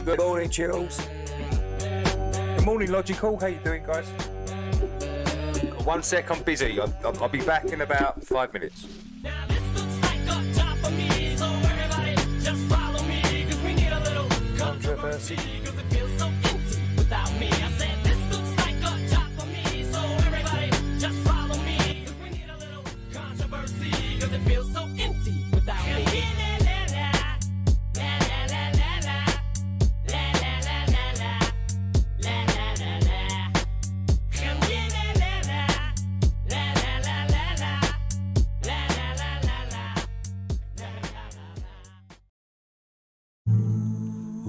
Good morning, Chills. Good morning, Logical. How you doing, guys? 1 sec, I'm busy. I'll be back in about 5 minutes. Now this looks like a job for me, so everybody just follow me, cause we need a little controversy, cause it feels so empty without me. I said this looks like a job for me, so everybody just follow me, cause we need a little controversy, cause it feels so empty without me.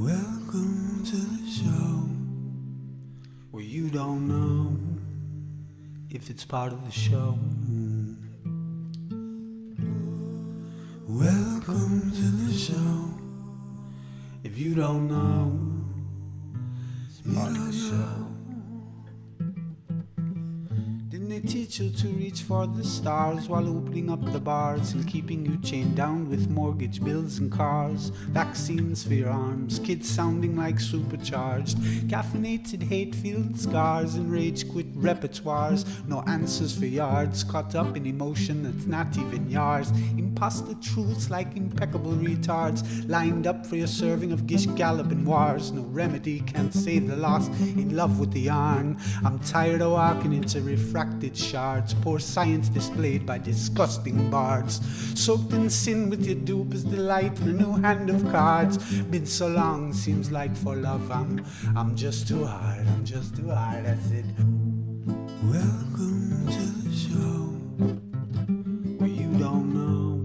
Welcome to the show where you don't know if it's part of the show. Welcome to the show if you don't know it's part of the show. Didn't they teach you to reach for the stars while opening up the bars and keeping you chained down with mortgage bills and cars? Vaccines for your arms, kids sounding like supercharged, caffeinated hate-filled scars and rage-quit repertoires. No answers for yards, caught up in emotion that's not even yours. Imposter truths like impeccable retards, lined up for your serving of Gish Galloping wars. No remedy can save the lost, in love with the yarn. I'm tired of walking into refracted shards, poor science displayed by disgusting bards. Soaked in sin with your dupe is delight for a new hand of cards. Been so long, seems like for love I'm just too hard, I'm just too hard. I said, welcome to the show where you don't know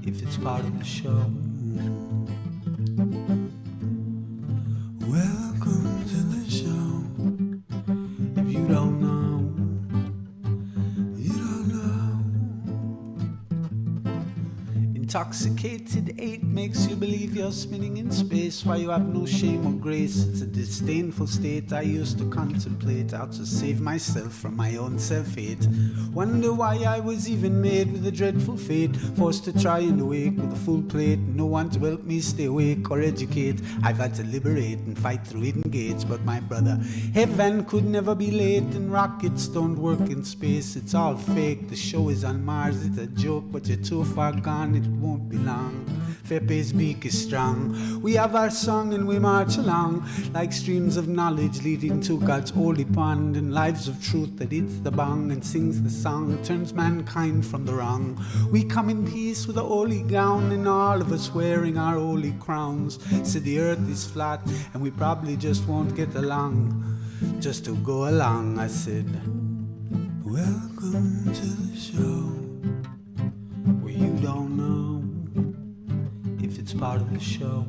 if it's part of the show. Welcome to the show if you don't know. Intoxicated 8 makes you believe you're spinning in space while you have no shame or grace. It's a disdainful state I used to contemplate, how to save myself from my own self-hate. Wonder why I was even made with a dreadful fate, forced to try and awake with a full plate. No one to help me stay awake or educate. I've had to liberate and fight through hidden gates, but my brother, heaven could never be late, and rockets don't work in space. It's all fake, the show is on Mars. It's a joke, but you're too far gone, it won't be long. Fepe's beak is strong. We have our song and we march along like streams of knowledge leading to God's holy pond, and lives of truth that hits the bong and sings the song, turns mankind from the wrong. We come in peace with a holy gown and all of us wearing our holy crowns. Said the earth is flat and we probably just won't get along, just to go along. I said, welcome to the show where you don't know if it's part of the show.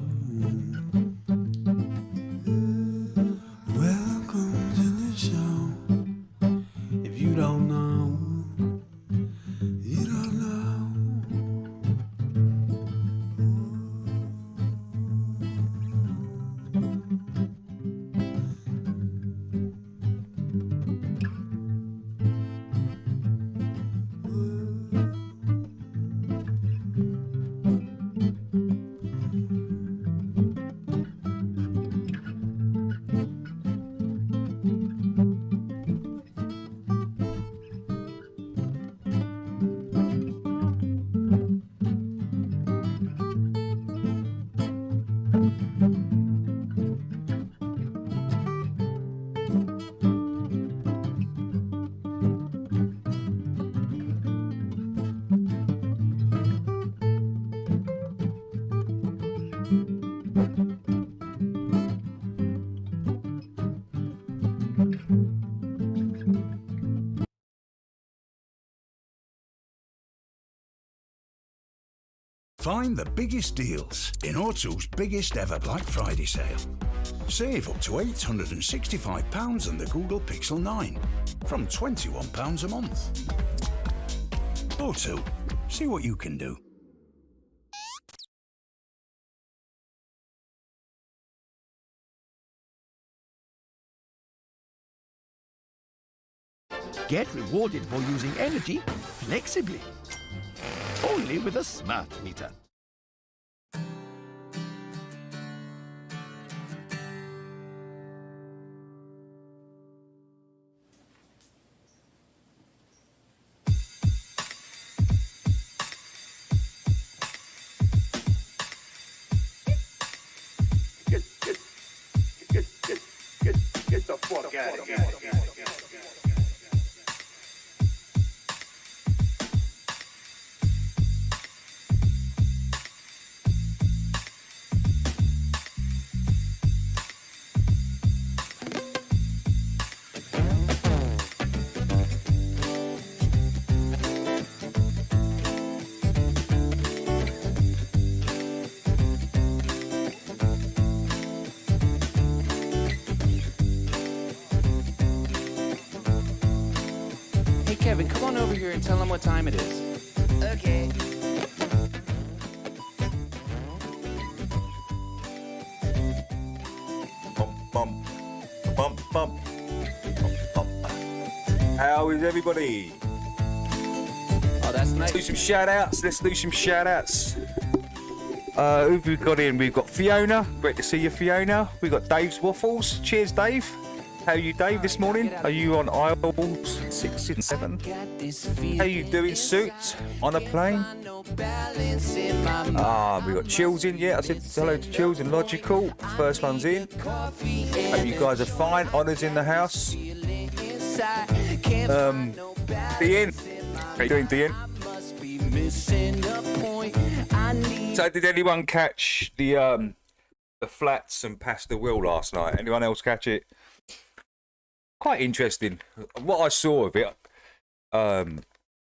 Welcome to the show if you don't know, you don't know. Find the biggest deals in O2's biggest ever Black Friday sale. Save up to £865 on the Google Pixel 9 from £21 a month. O2, see what you can do. Get rewarded for using energy flexibly. Only with a smart meter. Kevin, come on over here and tell him what time it is. Okay. Bump, bump, bump, bump, bump, bump. How is everybody? Oh, that's Let's do nice. some shout outs. Let's do some shout outs. Who've we got in? We've got Fiona. Great to see you, Fiona. We've got Dave's Waffles. Cheers, Dave. How are you, Dave, this morning? Are you on aisle 6 and 7? How you doing, Suits? On a plane? We got Chills in. Yeah, I said hello to Chills and Logical. First one's in. Hope you guys are fine. Honours in the house. Dean. How you doing, Dean? So did anyone catch the Flatz and Pastor Will last night? Anyone else catch it? Quite interesting. What I saw of it,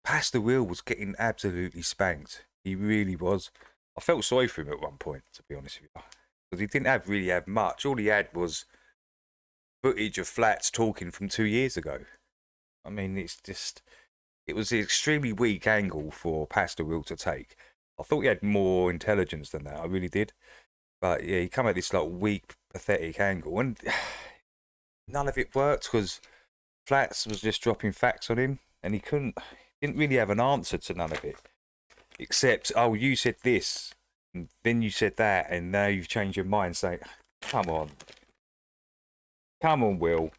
Pastor Will was getting absolutely spanked. He really was. I felt sorry for him at one point, to be honest with you, because he didn't really have much. All he had was footage of Flatz talking from 2 years ago. I mean, it was an extremely weak angle for Pastor Will to take. I thought he had more intelligence than that. I really did. But yeah, he come at this like weak, pathetic angle, and none of it worked because Flatz was just dropping facts on him, and he didn't really have an answer to none of it, except, oh, you said this, and then you said that, and now you've changed your mind. Say, come on, Will,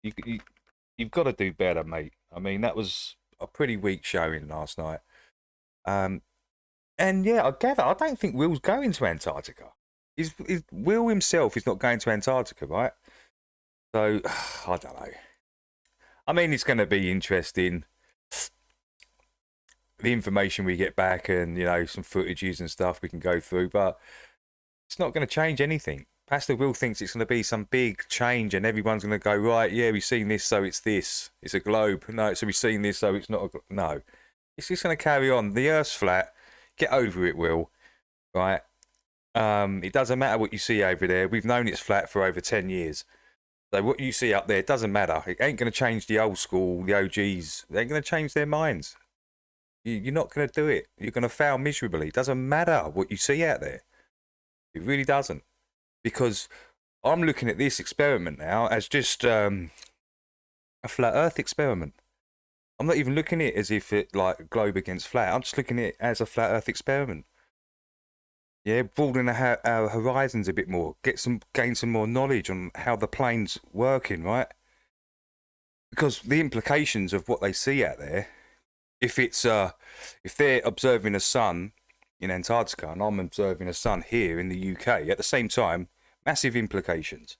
you've got to do better, mate. I mean, that was a pretty weak showing last night. And yeah, I gather, I don't think Will's going to Antarctica. Will himself is not going to Antarctica, right? So, I don't know. I mean, it's going to be interesting. The information we get back and, some footages and stuff we can go through, but it's not going to change anything. Pastor Will thinks it's going to be some big change and everyone's going to go, right, yeah, we've seen this, so it's this. It's a globe. No, so we've seen this, so it's not a globe. No. It's just going to carry on. The Earth's flat. Get over it, Will. Right? It doesn't matter what you see over there. We've known it's flat for over 10 years. So what you see up there, it doesn't matter. It ain't going to change the old school, the OGs. They ain't going to change their minds. You're not going to do it. You're going to fail miserably. It doesn't matter what you see out there. It really doesn't. Because I'm looking at this experiment now as just a flat Earth experiment. I'm not even looking at it as if it like globe against flat. I'm just looking at it as a flat Earth experiment. Yeah, broaden our horizons a bit more. Gain some more knowledge on how the plane's working, right? Because the implications of what they see out there, if they're observing a sun in Antarctica and I'm observing a sun here in the UK at the same time, massive implications.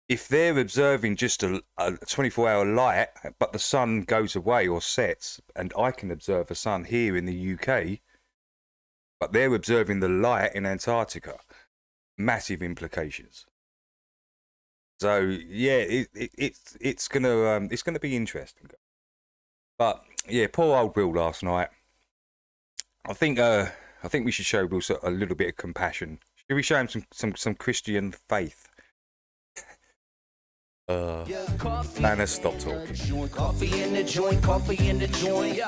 If they're observing just a 24-hour light, but the sun goes away or sets, and I can observe a sun here in the UK, but they're observing the light in Antarctica, massive implications. So yeah, it's gonna be interesting. But yeah, poor old Will last night. I think we should show Will a little bit of compassion. Should we show him some Christian faith? Anna, stop talking. Coffee in the joint, coffee in the joint,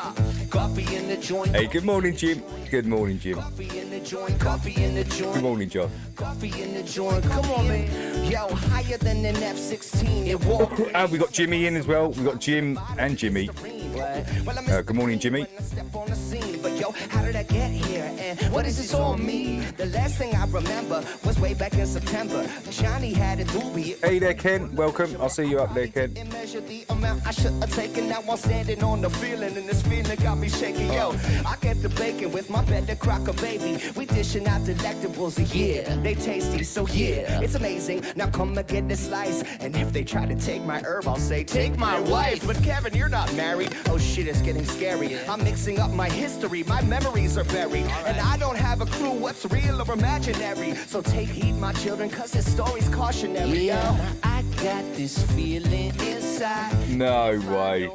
coffee in the joint. Hey, good morning, Jim. Good morning, Jim. Coffee in the joint, coffee in the joint. Good morning, John. Coffee in the joint, come on, man. Yo, higher than an F-16. It walk. And we got Jimmy in as well. We got Jim and Jimmy. Good morning, Jimmy. But yo, how did I get here? And what does this all mean? The last thing I remember was way back in September. Johnny had a doobie. Hey there, Ken. Welcome. I'll see you up there, Ken. Measure the amount I should have taken. Now I'm standing on the feeling, and this feeling got me shaking. Yo, I get the bacon with my better crocker, baby. We dishing out delectables, yeah. They tasty, so yeah, it's amazing. Now come and get this slice. And if they try to take my herb, I'll say, take my wife. But Kevin, you're not married. Oh shit, it's getting scary. I'm mixing up my history. My memories are buried. And I don't have a clue what's real or imaginary. So take heed, my children, cause this story's cautionary. Yeah, I got this feeling inside. No way.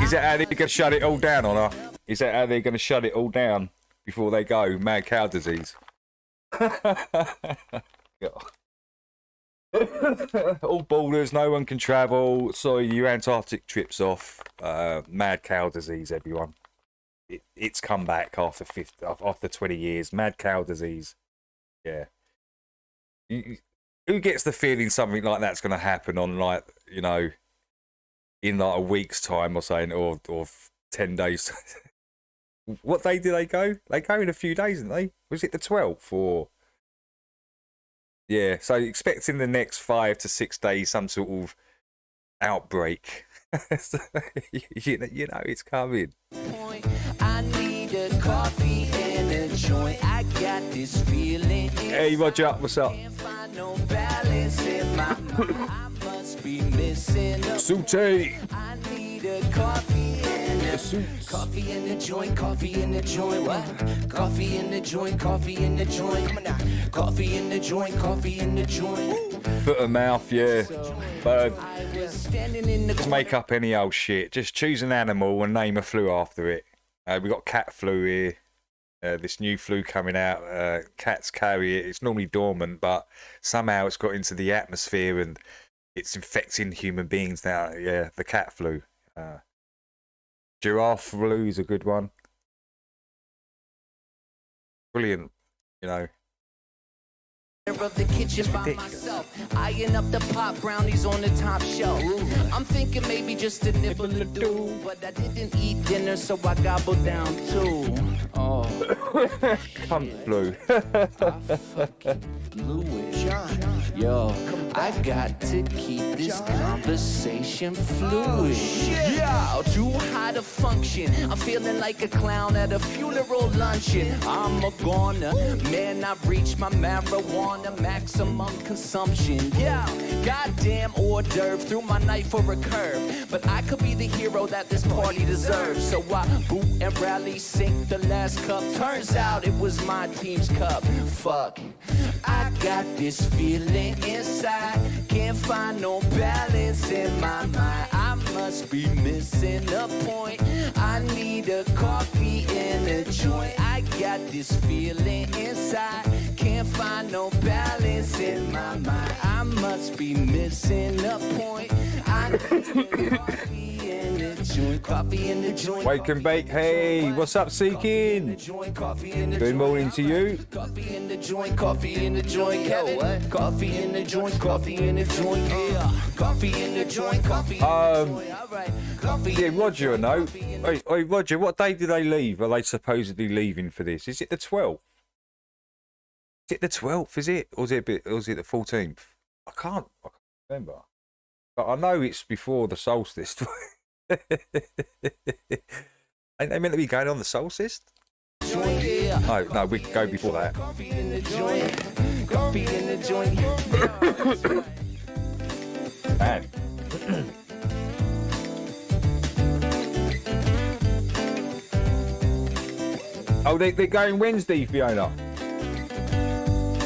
Is that how they're going to shut it all down on her? Is that how they're going to shut it all down before they go? Mad cow disease. God. All borders, no one can travel. Sorry, your Antarctic trip's off. Mad cow disease, everyone. It's come back after 20 years. Mad cow disease. Yeah. Who gets the feeling something like that's going to happen on, like, you know, in like a week's time or something, or 10 days? What day do they go? They go in a few days, didn't they? Was it the 12th or? Yeah, so expecting the next 5 to 6 days some sort of outbreak. So, you know it's coming. I need a coffee and a joint. I got this feeling. Hey, Roger, what's up? Can't find no balance in my mind. I must be missing a Sute. I need a coffee and a coffee in the joint, coffee in the joint. What? Coffee in the joint, coffee in the joint. Come on now. Coffee in the joint, coffee in the joint. Foot and mouth, yeah. But I was standing in the just make up any old shit. Just choose an animal and name a flu after it. We got cat flu here. This new flu coming out. Cats carry it. It's normally dormant, but somehow it's got into the atmosphere and it's infecting human beings now. Yeah, the cat flu. Giraffe flu is a good one. Brilliant, you know. of the kitchen by myself, eyeing up the pop brownies on the top shelf. I'm thinking maybe just a nibble to do, but I didn't eat dinner, so I gobbled down too. Oh, Cunt flu. bluish. Yo, I got to keep this conversation fluid. Yo, too high to function. I'm feeling like a clown at a funeral luncheon. I'm a goner, man. I've reached my marijuana maximum consumption. Yeah, goddamn hors d'oeuvre, threw my knife for a curve. But I could be the hero that this party deserves. So I boot and rally, sink the last cup. Turns out it was my team's cup. Fuck, I got this feeling inside, can't find no balance in my mind. I must be missing a point. I need a coffee and a joint. I got this feeling inside, can't find no balance in my mind. I must be missing a point. I need a coffee and a joint. Coffee and a joint. Wake and bake. Hey, what's up, Seeking? Good morning to you. Coffee in the joint, coffee in the joint, Kevin. What? Coffee in the joint, coffee in the joint, yeah. Coffee in the joint, coffee in the joint, alright. Coffee Yeah, in the Roger, joint, no. coffee in the Hey, Roger, what day do they leave? Are they supposedly leaving for this? Is it the 12th? Is it the 12th, is it? Or is it the 14th? I can't remember. But I know it's before the solstice. Ain't they meant to be going on the solstice? joint, yeah. No, we can go before that. Coffee in the joint, coffee in the joint. Man. Oh, they're going Wednesday, Fiona.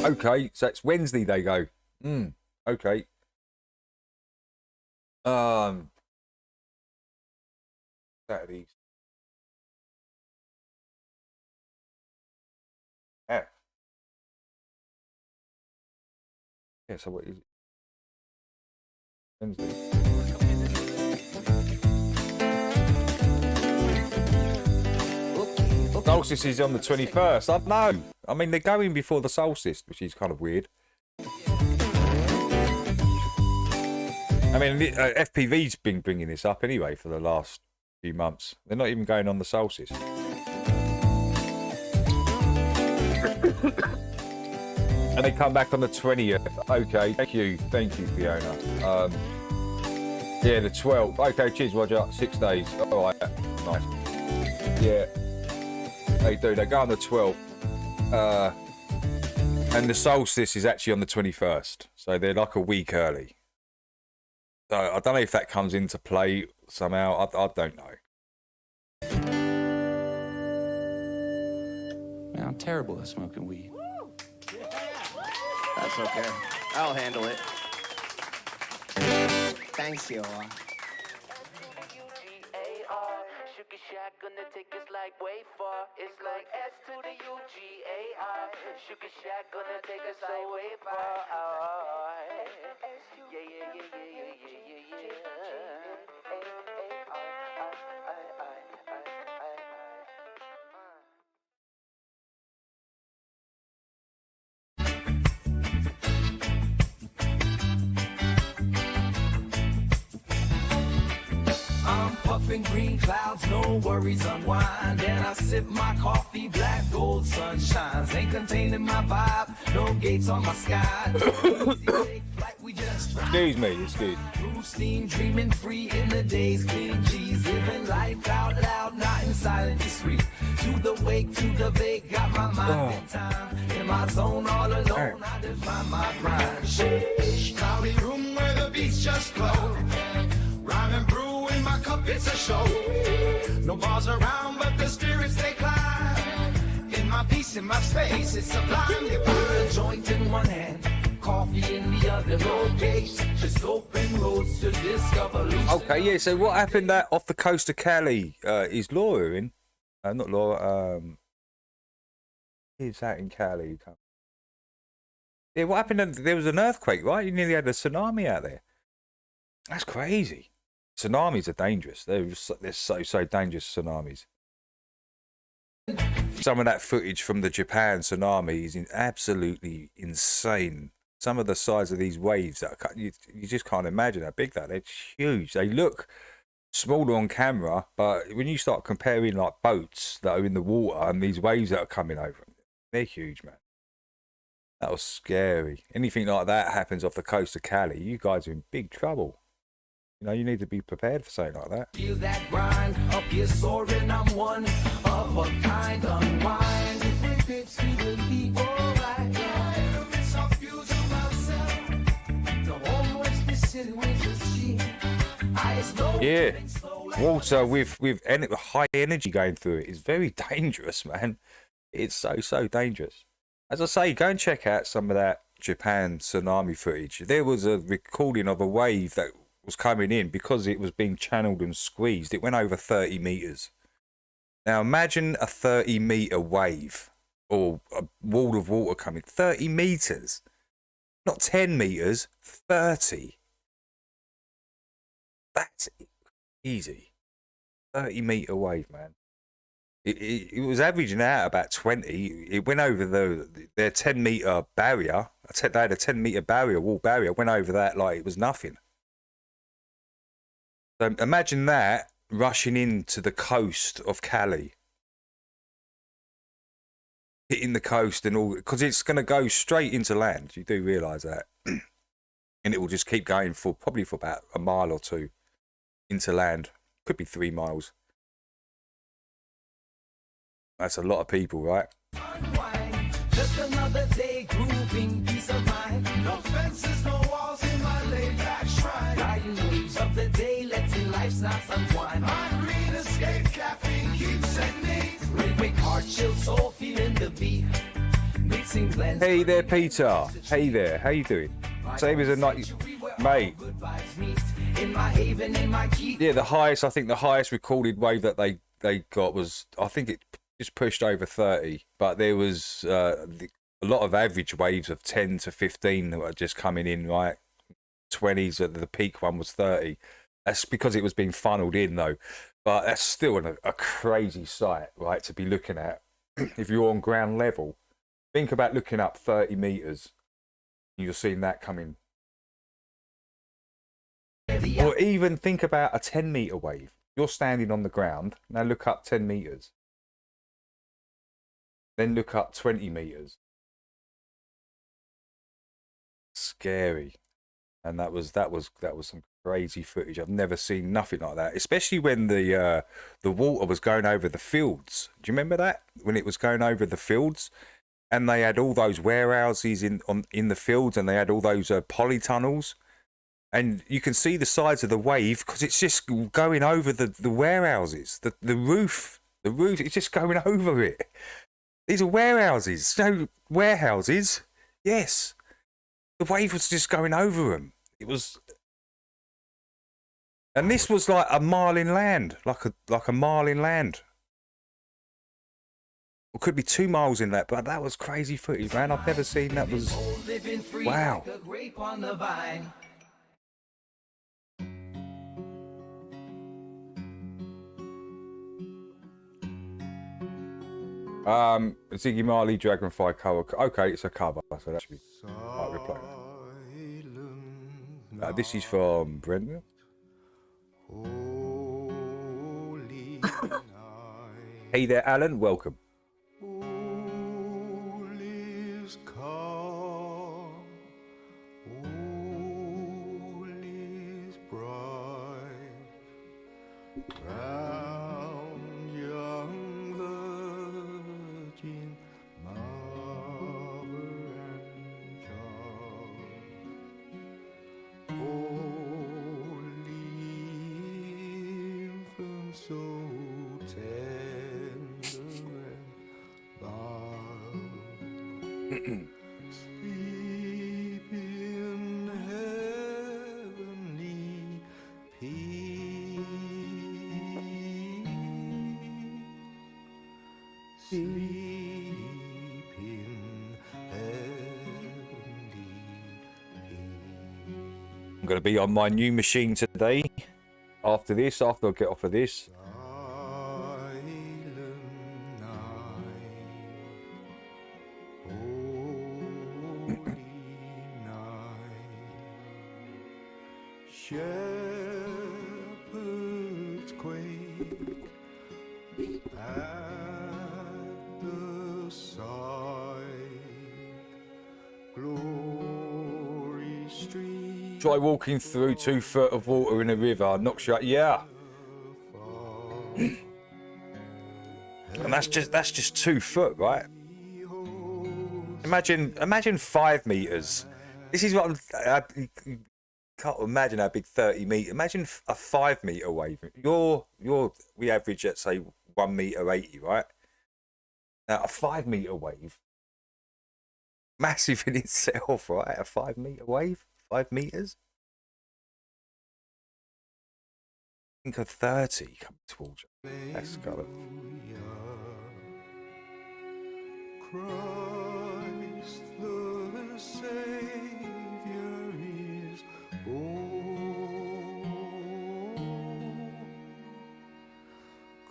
Okay, so it's Wednesday they go. Okay. Saturday. Yeah. Yeah, so what is it? Wednesday. Solstice is on the 21st. I know. I mean, they're going before the solstice, which is kind of weird. I mean, FPV's been bringing this up anyway for the last few months. They're not even going on the solstice. And they come back on the 20th. Okay, thank you, Fiona. Yeah, the 12th. Okay, cheers, Roger. 6 days. All right, nice. Yeah, they do. They go on the 12th. And the solstice is actually on the 21st. So they're like a week early. So I don't know if that comes into play somehow. I don't know. Man, I'm terrible at smoking weed. That's okay. I'll handle it. Thanks, you all. Sugar Shack gonna take us like way far. It's like S to the UGAR. Sugar Shack gonna take us like way far. I'm puffing green clouds, no worries unwind. And I sip my coffee, black gold sunshines. Ain't containing my vibe, no gates on my sky. Easy take flight, we just ride. Excuse me, it's good. Blue steam, dreaming free in the days, clean G's, living life out loud, not in silent discreet. To the wake, to the bake, got my mind in time. In my zone all alone, I define my grind. Sheesh, cloudy room where the beats just flow. Rhyme and brew in my cup, it's a show. No bars around, but the spirits they climb. In my peace, in my space, it's sublime. You put a joint in one hand, coffee in the other, no gates, just open roads to discover. Okay, yeah, so what happened that off the coast of Cali? Is Laura in? Not Laura, is that in Cali? Yeah, what happened? There was an earthquake, right? You nearly had a tsunami out there. That's crazy. Tsunamis are dangerous. They're so dangerous, tsunamis. Some of that footage from the Japan tsunami is absolutely insane. Some of the size of these waves, you just can't imagine how big that. They're huge. They look smaller on camera, but when you start comparing like boats that are in the water and these waves that are coming over them, they're huge, man. That was scary. Anything like that happens off the coast of Cali, you guys are in big trouble. You know, you need to be prepared for something like that. Feel that grind, up here soaring, I'm one of a kind, unwind. It's to the beat, alright, yeah. It's a few to myself. The almost the city with the sea. Yeah, water with high energy going through it is very dangerous, man. It's so dangerous. As I say, go and check out some of that Japan tsunami footage. There was a recording of a wave that was coming in because it was being channeled and squeezed. It went over 30 meters. Now imagine a 30-meter wave or a wall of water coming. 30 meters, not 10 meters, 30. That's easy. 30-meter wave, man. It was averaging out about 20. It went over their 10-meter barrier. They had a 10-meter barrier, wall barrier. Went over that like it was nothing. So imagine that rushing into the coast of Cali, hitting the coast and all, because it's going to go straight into land. You do realise that, and it will just keep going for probably for about a mile or two into land. Could be 3 miles. That's a lot of people, right? Unwind. Just another day, grooving, peace of mind. No fences, no walls in my laid back shrine. Riding waves of the day, letting life's not unwind. My green escape, caffeine keeps at me. Rhythmic heart chill, soul feeling the beat. Mixing blends. Hey there, Peter. Hey there. How you doing? Same as a night, mate. Yeah, the highest. I think the highest recorded wave that they got was, I think it just pushed over 30, but there was a lot of average waves of 10 to 15 that were just coming in, right? 20s, the peak one was 30. That's because it was being funneled in, though. But that's still a crazy sight, right, to be looking at. If you're on ground level, think about looking up 30 meters, and you're seeing that coming. Or even think about a 10-meter wave. You're standing on the ground, now look up 10 meters. Then look up 20 meters. Scary. And that was some crazy footage. I've never seen nothing like that, especially when the water was going over the fields. Do you remember that, when it was going over the fields and they had all those warehouses in the fields, and they had all those polytunnels, and you can see the sides of the wave because it's just going over the warehouses, the roof, it's just going over it. These are warehouses. No warehouses. Yes. The wave was just going over them. It was, and this was like a mile inland, like a mile inland. It could be 2 miles in that, but that was crazy footage, man. I've never seen that. Was wow. Ziggy Marley, Dragonfly cover. Okay, it's a cover, so that should be right. We're playing. This is from Brentwood. Hey there, Alan. Welcome. All is calm, all is bright, round young virgin mother and child, holy infant so tender and sleep in heavenly peace. Sleep in heavenly I'm going to be on my new machine today. After I get off of this. silent night, holy night, shepherds quake at the sight, glory stream. Try walking through 2 foot of water in a river. Not sure. Yeah. And that's just 2 foot, right? Imagine 5 meters. This is what I can't imagine how big 30 meter. Imagine a 5 meter wave. We average at say 1 meter 80, right? Now a 5 meter wave, massive in itself, right? A 5 meter wave, 5 meters. Think of 30 coming towards you. That's kind of. Christ the Savior is born.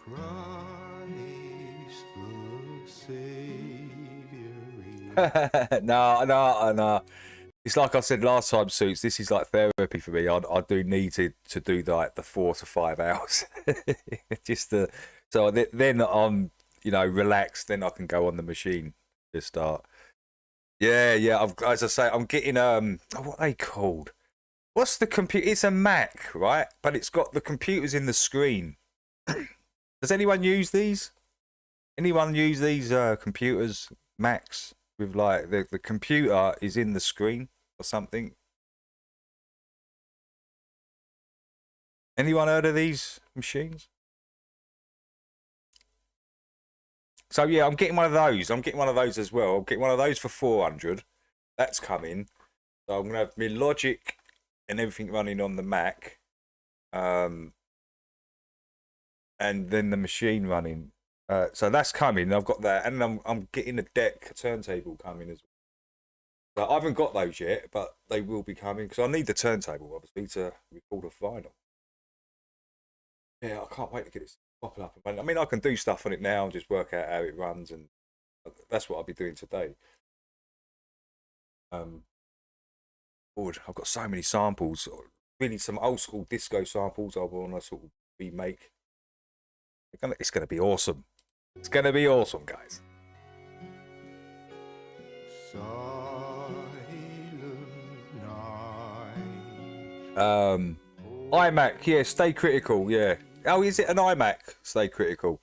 Christ the Savior is No. It's like I said last time, Suits. This is like therapy for me. I do need to do like the 4 to 5 hours, just to, so then I'm relaxed. Then I can go on the machine to start. Yeah. As I say, I'm getting what are they called? What's the computer? It's a Mac, right? But it's got the computers in the screen. Does anyone use these? Anyone use these computers, Macs, with like the computer is in the screen or something? Anyone heard of these machines? So yeah, I'm getting one of those. I'm getting one of those as well. I'm getting one of those for 400. That's coming. So I'm gonna have my Logic and everything running on the Mac, and then the machine running. So that's coming. I've got that, and I'm getting a deck turntable coming as well. So I haven't got those yet, but they will be coming because I need the turntable obviously to record a vinyl. Yeah, I can't wait to get it popping up. I mean, I can do stuff on it now and just work out how it runs, and that's what I'll be doing today. Lord, I've got so many samples. Really, some old school disco samples I want to sort of remake. It's going to be awesome. It's going to be awesome, guys. iMac, yeah, Stay Critical, yeah. Oh, is it an iMac? Stay Critical.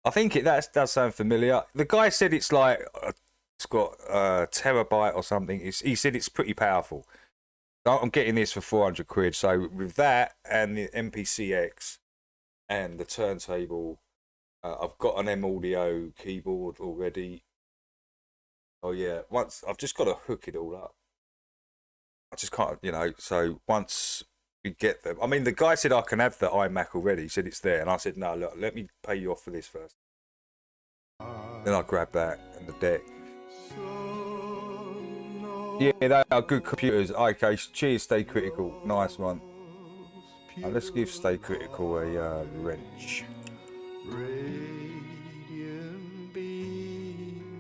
I think that does sound familiar. The guy said it's like it's got a terabyte or something. He said it's pretty powerful. I'm getting this for 400 quid. So with that and the MPCX and the turntable, I've got an M Audio keyboard already. Oh yeah, once I've just got to hook it all up. I just can't, so once we get them, I mean, the guy said I can have the iMac already. He said it's there, and I said no. Look, let me pay you off for this first. Then I grab that and the deck. Yeah, they are good computers. Okay, cheers, Stay Critical. Nice one. Now let's give Stay Critical a wrench.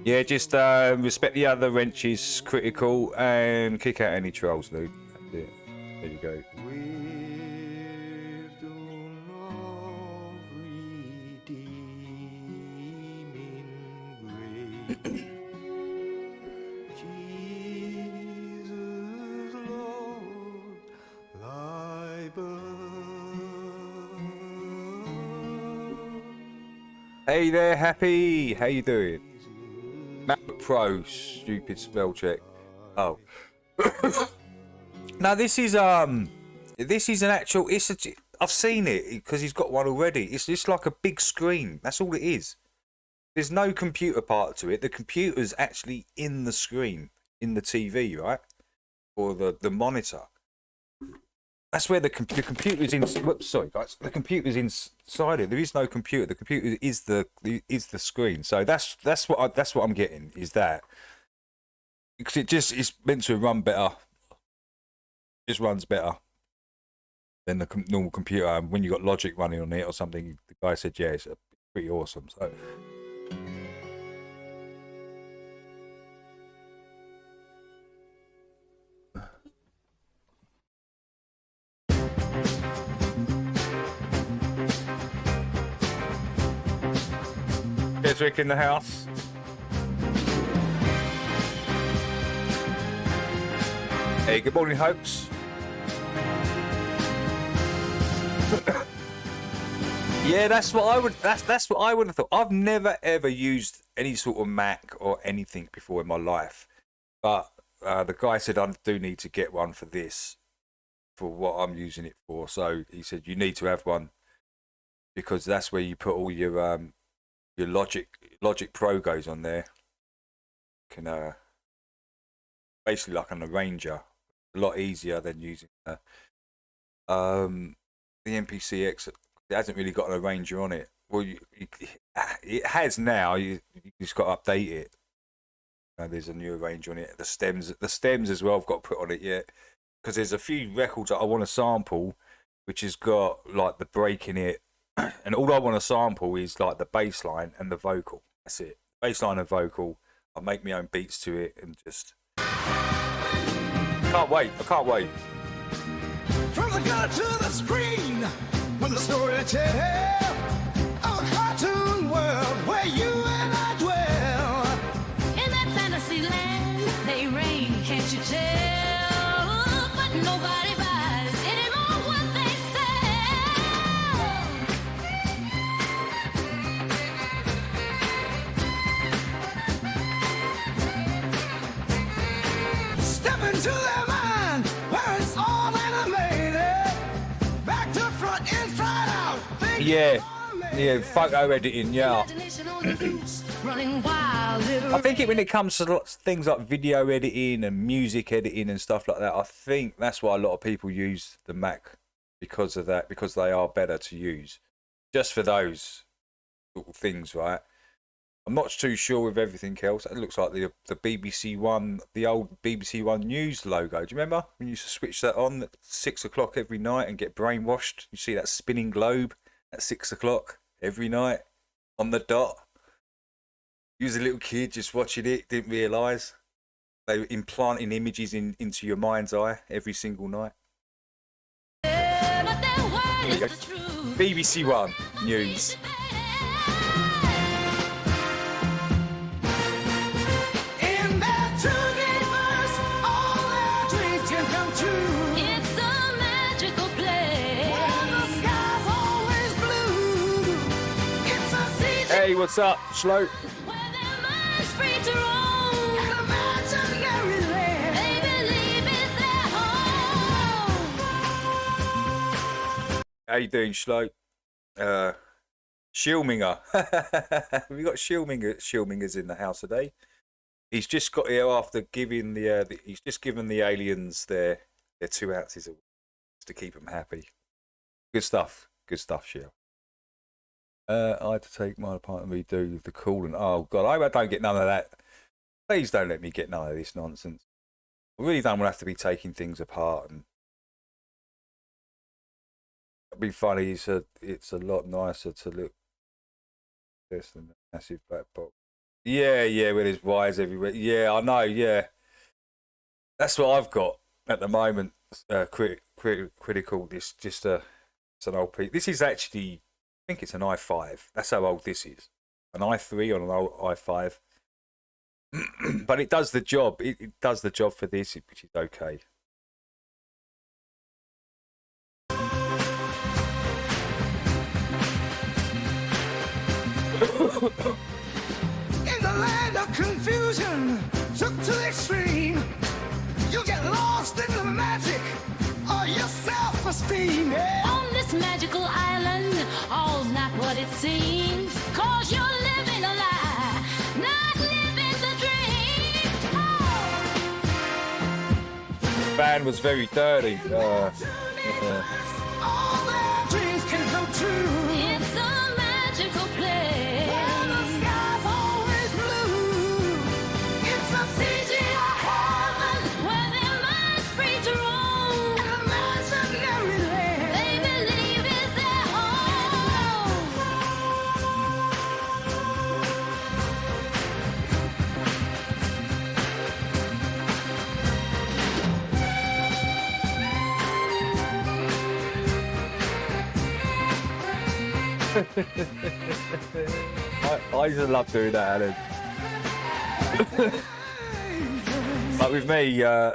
Yeah, just respect the other wrenches, Critical, and kick out any trolls, dude. That's it. There you go. Jesus, Lord, thy birth. Hey there, Happy. How you doing? MacBook Pro, stupid spell check. Oh. Now this is an actual. I've seen it because he's got one already. It's just like a big screen. That's all it is. There's no computer part to it. The computer's actually in the screen, in the TV, right? Or the monitor. That's where the computer's in. Whoops, sorry, guys. The computer's inside it. There is no computer. The computer is the screen. So that's what I'm getting is that because it's meant to run better. Just runs better than the normal computer. And when you got logic running on it or something, the guy said, yeah, it's pretty awesome. So. There's Rick in the house. Hey, good morning, Hoax. Yeah, that's what I would. That's what I would have thought. I've never ever used any sort of Mac or anything before in my life, but the guy said I do need to get one for this, for what I'm using it for. So he said you need to have one because that's where you put all your Logic Pro goes on there. Can basically like an arranger, a lot easier than using the MPCX. It hasn't really got an arranger on it. Well, it has now. You just got to update it. There's a new arranger on it. The stems as well. I've got to put on it yet because there's a few records that I want to sample, which has got like the break in it. And all I want to sample is like the bass line and the vocal. That's it. Bass line and vocal. I'll make my own beats to it and just can't wait. I can't wait. From the gun to the screen, with the story to tell of a cartoon world where you and I dwell. In that fantasy land, they reign, can't you tell? But nobody buys anymore what they sell. Step into their mind where it's all animated, back to front, inside out. Yeah, photo editing, yeah. Imagination on the loose, running wild, I think when it comes to things like video editing and music editing and stuff like that, I think that's why a lot of people use the Mac because of that, because they are better to use just for those little things, right? I'm not too sure with everything else. It looks like the BBC One, the old BBC One News logo. Do you remember when you used to switch that on at 6 o'clock every night and get brainwashed? You see that spinning globe at 6 o'clock every night on the dot. You was a little kid just watching it, didn't realise they were implanting images into your mind's eye every single night. But their word is There you the go. truth. BBC One News. In that universe, all their dreams can come true. It's a magical place. Where the sky's always blue. It's a season Hey, what's up, Slow? Where their minds free to roam. and imaginary land. They believe it's their home. How you doing, Slow? Schilminger. We got Schilmingers in the house today. He's just got here after giving he's just given the aliens their 2 ounces of to keep them happy. Good stuff, Shil. I had to take mine apart and redo the coolant. Oh God, I don't get none of that. Please don't let me get none of this nonsense. I really don't want to have to be taking things apart and. It'd be funny. It's a lot nicer to look this than the massive black box. Yeah, with his wires everywhere. Yeah, I know. Yeah, that's what I've got at the moment. Critical. This just it's an old piece. This is actually, I think it's an i5. That's how old this is. An i3 on an old i5. But it does the job. It does the job for this, which is okay. In the land of confusion, took to the extreme, you get lost in the magic of your self-esteem. Yeah. On this magical island, all's not what it seems. Cause you're living a lie, not living the dream. Oh. Van was very dirty. All their dreams can come true. It's a magical place. Where the sky's always blue. It's a CGI heaven. Where their minds free to roam. An imaginary land. They believe it's their home. I used to love doing that, Alan. Like with me, I'll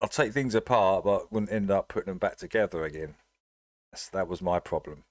take things apart, but wouldn't end up putting them back together again. That was my problem.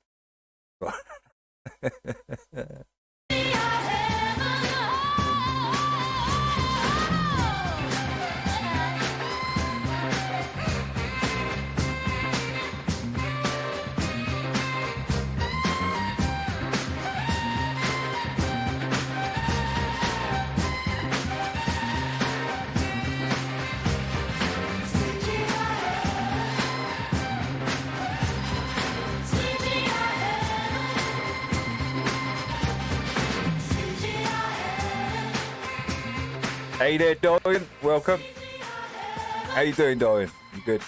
Hey there, Dorian. Welcome. How you doing, Dorian? You good?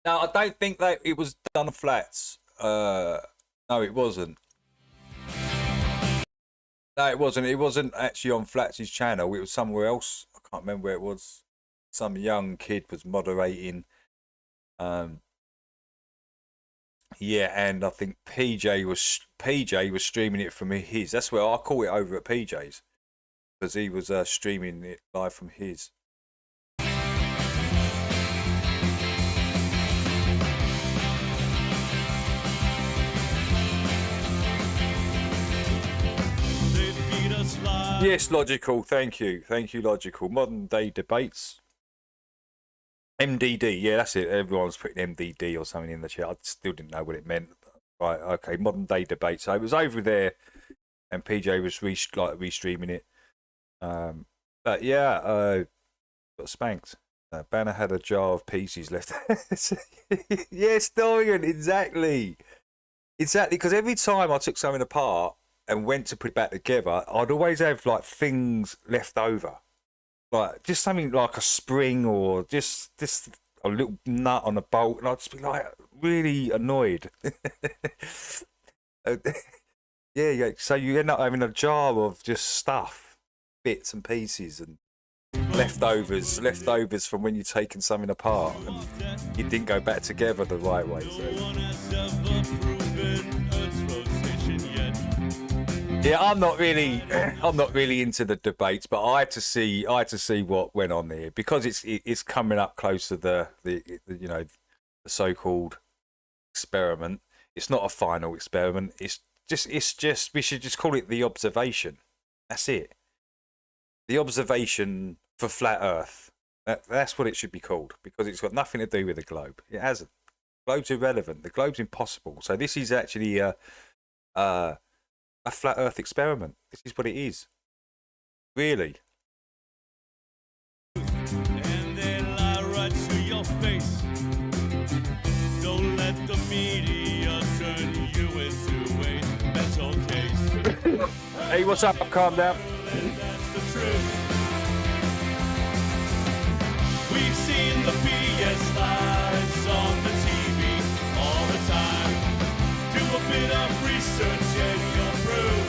No, I don't think that it was done on Flatz. No, it wasn't. No, it wasn't. It wasn't actually on Flatz's channel. It was somewhere else. I can't remember where it was. Some young kid was moderating. Yeah, and I think PJ was streaming it from his. That's where I caught it over at PJ's, because he was streaming it live from his. Yes, Logical. Thank you. Thank you, Logical. Modern day debates. MDD. Yeah, that's it. Everyone's putting MDD or something in the chat. I still didn't know what it meant. Right. Okay. Modern day debates. So it was over there, and PJ was restreaming it. But yeah, got spanked. Banner had a jar of pieces left. Yes, Dorian. Exactly. Exactly. Because every time I took something apart and went to put it back together, I'd always have like things left over, like just something like a spring or just a little nut on a bolt, and I'd just be like really annoyed. Yeah. So you end up having a jar of just stuff, bits and pieces, and leftovers from when you're taking something apart and you didn't go back together the right way. Yeah, I'm not really into the debates, but I had to see what went on there, because it's coming up close to the so-called experiment. It's not a final experiment. It's just we should just call it the observation. That's it. The observation for flat Earth. That's what it should be called, because it's got nothing to do with the globe. It hasn't. The globe's irrelevant. The globe's impossible. So this is actually a flat Earth experiment. This is what it is. Really. And they lie right to your face. Don't let the media turn you into a mental case. Hey, what's up? Calm down. That's the truth. We've seen the BS lies on the TV all the time. Do a bit of research and you're through.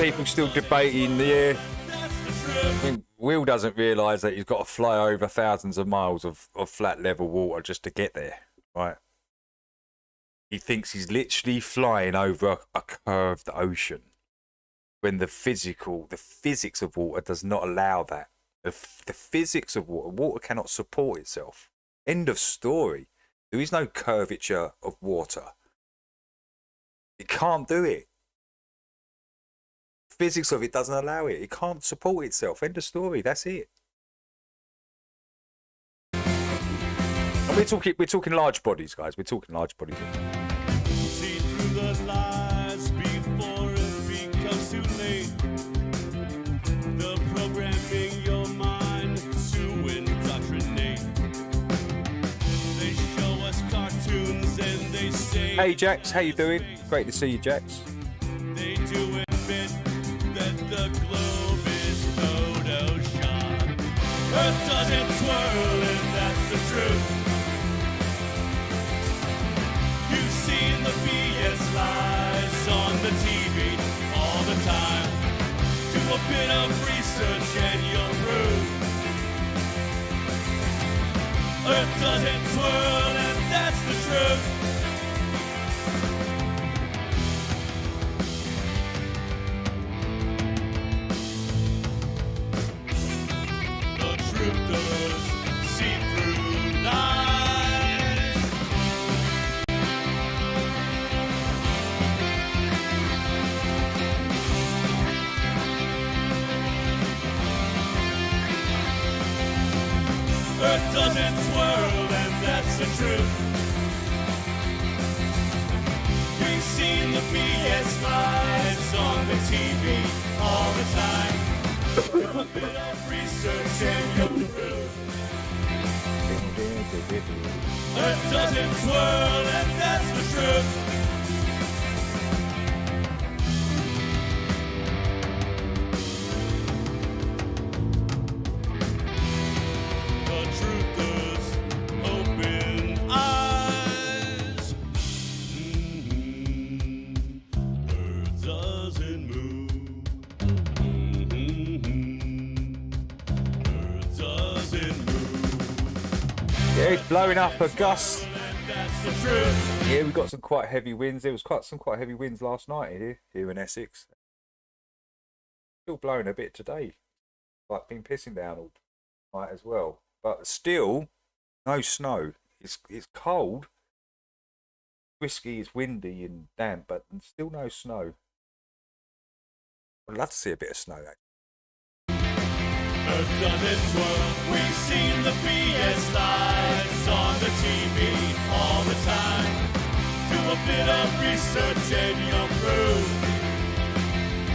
People still debating the. I think Will doesn't realise that he's got to fly over thousands of miles of flat level water just to get there, right? He thinks he's literally flying over a curved ocean when the physics of water does not allow that. The physics of water cannot support itself. End of story. There is no curvature of water. It can't do it. Physics of it doesn't allow it. It can't support itself. End of story. That's it. And we're talking large bodies, guys. We're talking large bodies. See through the lies before it becomes too late. The programming your mind to indoctrinate. They show us cartoons and they say. Hey Jax, how you doing? Great to see you, Jax. They do admit that the globe is Photoshop. Earth doesn't swirl and that's the truth. You've seen the BS lies on the TV all the time. Do a bit of research and you'll prove Earth doesn't swirl and that's the truth. Earth doesn't swirl, and that's the truth. We've seen the BS lies on the TV all the time. Do a bit of research and you'll prove. Earth doesn't swirl, and that's the truth. It's blowing up a gust. Yeah, we got some quite heavy winds. There was some quite heavy winds last night here in Essex. Still blowing a bit today. Like been pissing down all night as well. But still, no snow. It's cold. Whiskey is windy and damp, but still no snow. I'd love to see a bit of snow actually. Earth doesn't swirl. We've seen the BS lies on the TV all the time. Do a bit of research and you'll prove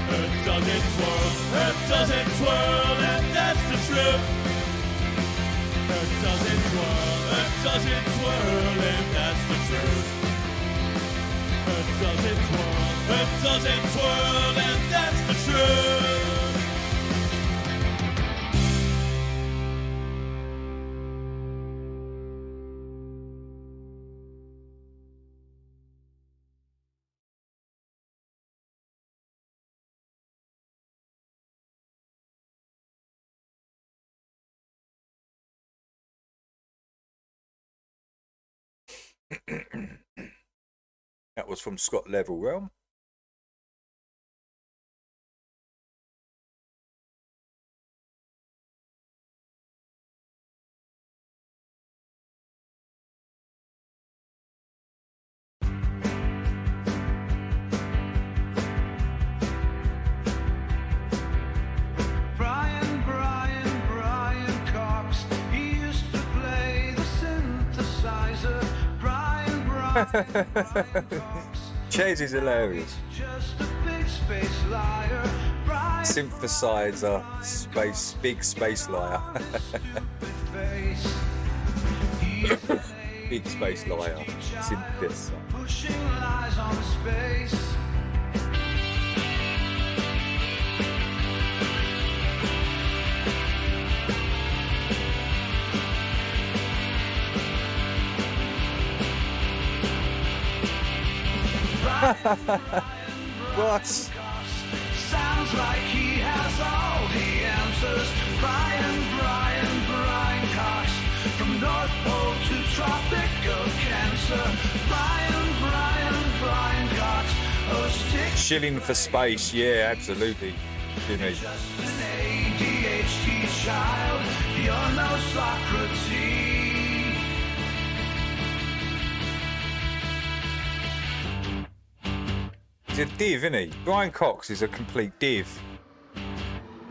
Earth doesn't swirl. Earth doesn't swirl, and that's the truth. Earth doesn't swirl. Earth doesn't swirl, and that's the truth. Earth doesn't swirl. Earth doesn't swirl, and that's the truth. That was from Scott Level Realm. Brian Cox, he used to play the synthesizer. Chase is hilarious. Synthesizer, big space liar. Big space liar. Synthesizer. Pushing lies on space. What? Sounds like he has all the answers. Brian Cox. From North Pole to tropical cancer. Brian Cox. Oh, stick. Shilling for space, yeah, absolutely. Jimmy. Just an ADHD child. You're no Socrates. He's a div, isn't he? Brian Cox is a complete div.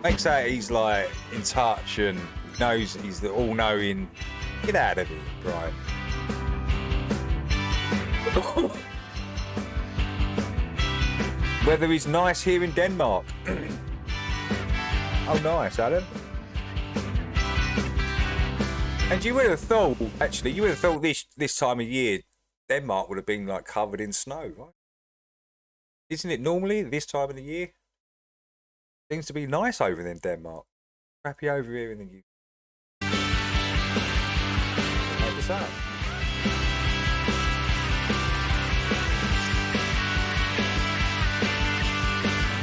Makes out he's like in touch and knows he's the all-knowing. Get out of here, Brian. Weather is nice here in Denmark. Oh, nice, Alan. And you would have thought, actually, you would have thought this time of year, Denmark would have been like covered in snow, right? Isn't it normally this time of the year? Seems to be nice over there in Denmark. Crappy over here in the UK. What's that?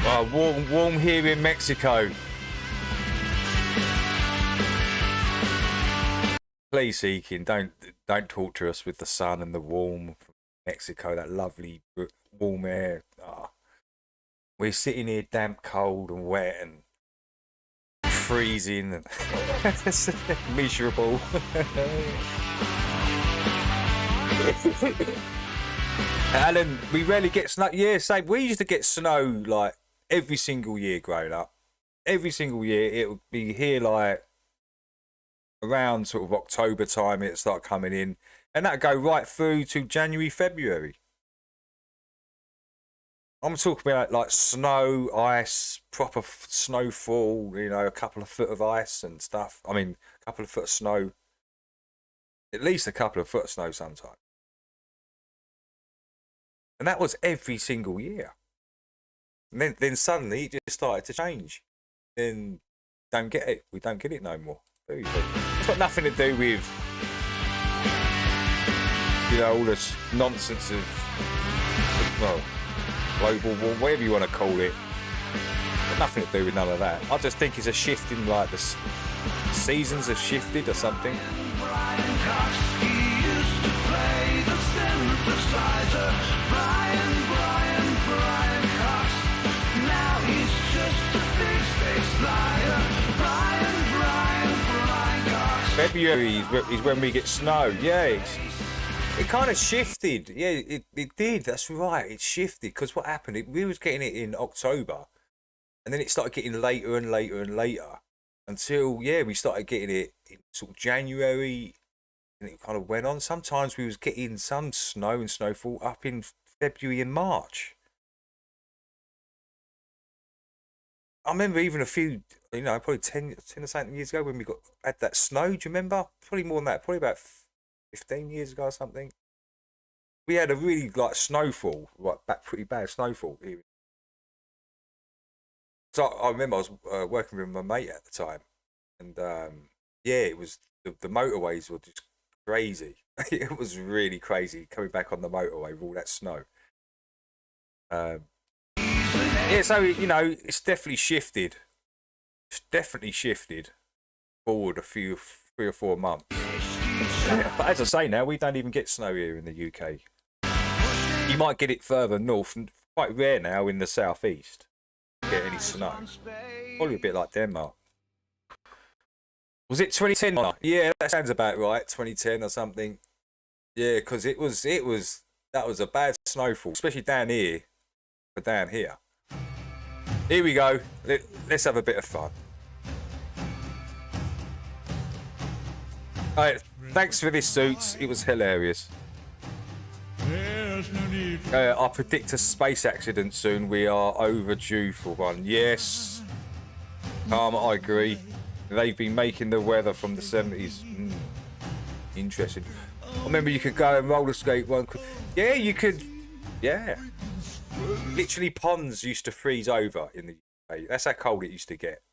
Oh, warm here in Mexico. Please, Seeking, don't torture us with the sun and the warm from Mexico. That lovely warm air. Oh. We're sitting here damp, cold, and wet, and freezing, and miserable. Alan, we rarely get snow. Yeah, same. We used to get snow like every single year growing up. Every single year, it would be here like around sort of October time. It'd start coming in, and that'd go right through to January, February. I'm talking about like snow, ice, proper snowfall. You know, a couple of foot of ice and stuff. I mean, a couple of foot of snow. At least a couple of foot of snow sometimes. And that was every single year. And then suddenly it just started to change. Then don't get it. We don't get it no more. Very good. It's got nothing to do with, you know, all this nonsense of, well, global warming, whatever you want to call it. Got nothing to do with none of that. I just think it's a shift in like the seasons have shifted or something. Brian Cox, he used to play the synthesizer. Brian Cox, now he's just a big space liar. Brian Cox. February is when we get snow. Yeah, it kind of shifted. Yeah, it did. That's right. It shifted because what happened? We was getting it in October, and then it started getting later and later and later until we started getting it in sort of January, and it kind of went on. Sometimes we was getting some snow and snowfall up in February and March. I remember even a few, you know, probably 10 or something years ago when we had that snow. Do you remember? Probably more than that. Probably about 15 years ago or something. We had a really like snowfall, like pretty bad snowfall here. So I remember I was working with my mate at the time, and it was the motorways were just crazy. It was really crazy coming back on the motorway with all that snow. So you know, it's definitely shifted. It's definitely shifted forward a 3 or 4 months. But as I say now, we don't even get snow here in the UK. You might get it further north, and quite rare now in the southeast. Get any snow. Probably a bit like Denmark. Was it 2010? Yeah, that sounds about right. 2010 or something. Yeah, because that was a bad snowfall, especially down here. But down here. Here we go. Let's have a bit of fun. All right, thanks for this, Suits. It was hilarious. I predict a space accident soon. We are overdue for one. Yes. I agree. They've been making the weather from the 70s. Interesting. I remember you could go and roller skate one. Yeah, you could. Yeah. Literally, ponds used to freeze over in the UK. That's how cold it used to get.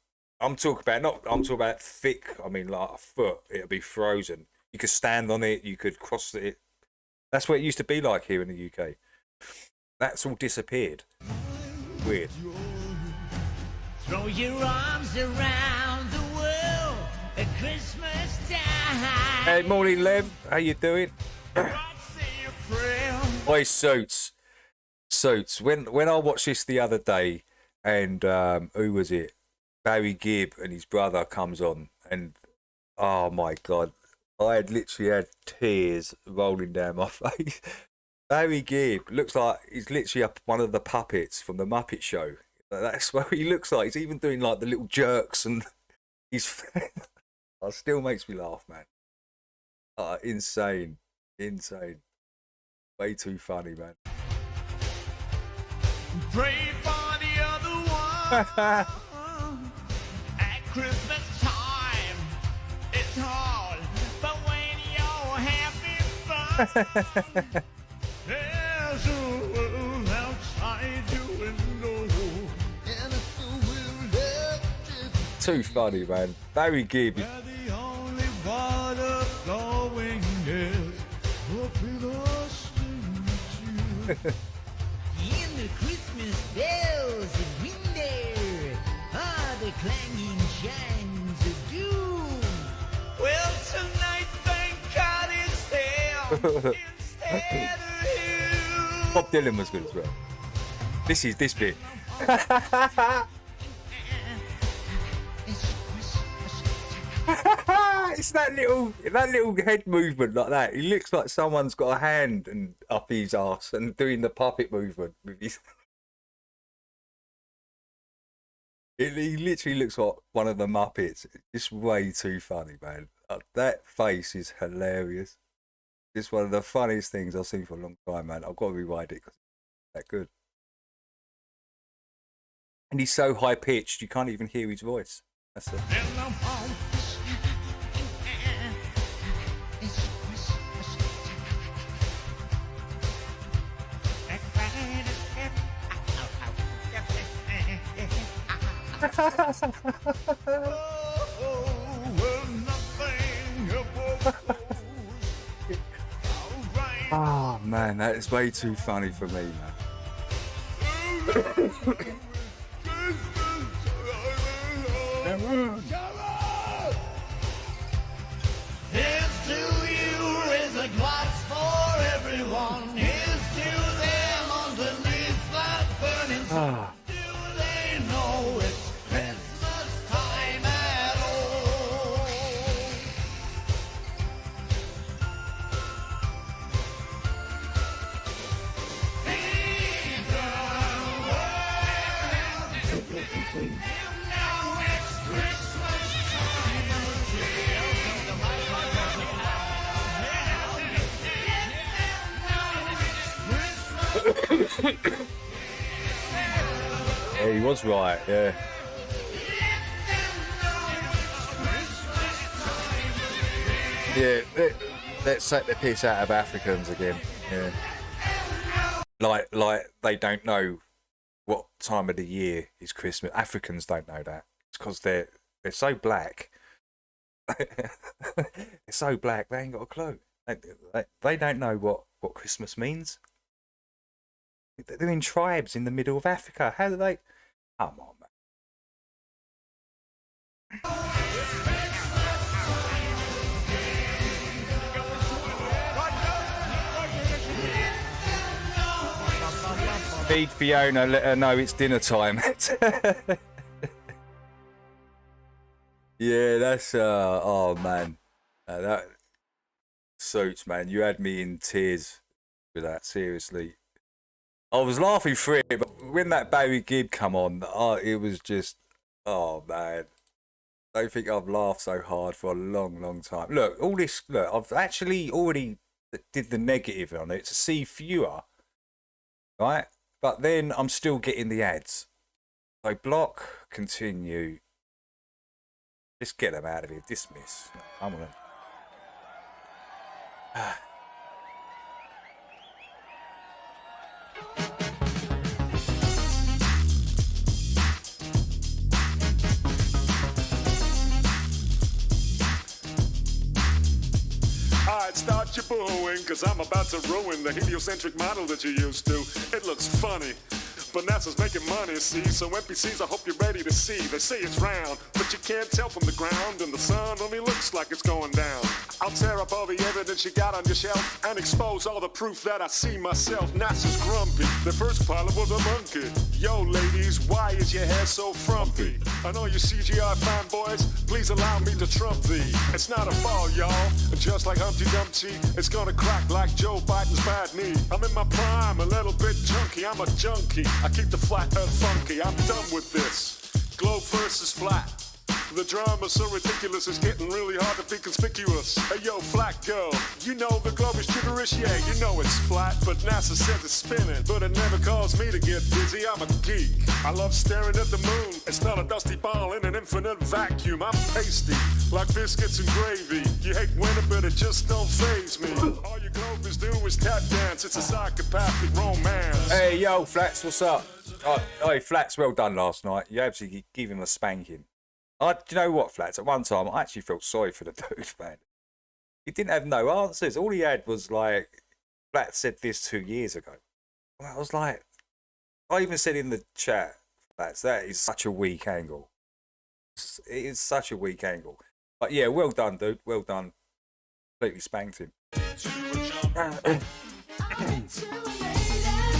I'm talking about thick. I mean, like a foot. It'll be frozen. You could stand on it. You could cross it. That's what it used to be like here in the UK. That's all disappeared. Weird. Throw your arms around the world at Christmas time. Hey, morning, Lev. How you doing? Oi, Suits. When I watched this the other day, and who was it? Barry Gibb and his brother comes on, and oh my God, I had literally had tears rolling down my face. Barry Gibb looks like he's literally one of the puppets from the Muppet Show. That's what he looks like. He's even doing like the little jerks, and he's it still makes me laugh, man. Insane. Way too funny, man. Pray for the other one. At Christmas time, it's hard, but when you're having fun, there's a world outside your window, and it's a world that Too funny, man. Barry Gibb. where the only water flowing is open us to. In the Christmas bells and window are the clanging chimes of doom. Well, tonight, thank God it's hell instead of you. Bob Dylan was good as well. This bit. It's that little head movement like that. He looks like someone's got a hand and up his ass and doing the puppet movement with his. He literally looks like one of the Muppets. It's way too funny, man. That face is hilarious. It's one of the funniest things I've seen for a long time, man. I've got to rewind it because it's that good. And he's so high pitched, you can't even hear his voice. That's it. Oh man, that is way too funny for me, man. Here's to you is a glass for everyone. Here's to them underneath that burning sun. Do they know it's Christmas time at all? Now it's Christmas Yeah, he was right, yeah. Yeah, let's take the piss out of Africans again. Yeah. Like they don't know what time of the year is Christmas. Africans don't know that. It's because they're so black. They're so black, they ain't got a clue. They don't know what Christmas means. They're in tribes in the middle of Africa. How do they? Come on, man. Feed Fiona, let her know it's dinner time. Yeah, that's oh man, that Suits, man. You had me in tears with that. Seriously, I was laughing through it, but when that Barry Gibb come on, it was just, oh man. I don't think I've laughed so hard for a long, long time. Look, I've actually already did the negative on it to see fewer, right? But then I'm still getting the ads. So block, continue. Just get them out of here. Dismiss. I'm gonna. Alright, start your booing, cause I'm about to ruin the heliocentric model that you're used to. It looks funny, but NASA's making money, see. So NPCs, I hope you're ready to see. They say it's round, but you can't tell from the ground, and the sun only looks like it's going down. I'll tear up all the evidence you got on your shelf and expose all the proof that I see myself. NASA's grumpy. The first pilot was a monkey. Yo, ladies, why is your hair so frumpy? I know you CGI fanboys, please allow me to trump thee. It's not a fall, y'all. Just like Humpty Dumpty, it's gonna crack like Joe Biden's bad knee. I'm in my prime, a little bit junky. I'm a junkie. I keep the flat earth funky. I'm done with this. Globe versus flat. The drama's so ridiculous, it's getting really hard to be conspicuous. Hey yo, flat girl, you know the globe is gibberish, yeah, you know it's flat, but NASA says it's spinning. But it never caused me to get dizzy, I'm a geek. I love staring at the moon, it's not a dusty ball in an infinite vacuum. I'm pasty, like biscuits and gravy. You hate winter, but it just don't faze me. All your globers do is tap dance, it's a psychopathic romance. Hey, yo, Flatz, what's up? Oh, hey, Flatz, well done last night. You absolutely give him a spanking. Do you know what, Flatz? At one time, I actually felt sorry for the dude, man. He didn't have no answers. All he had was like, Flatz said this 2 years ago. I was like, I even said in the chat, Flatz, that is such a weak angle. It is such a weak angle. But yeah, well done, dude. Well done. Completely spanked him.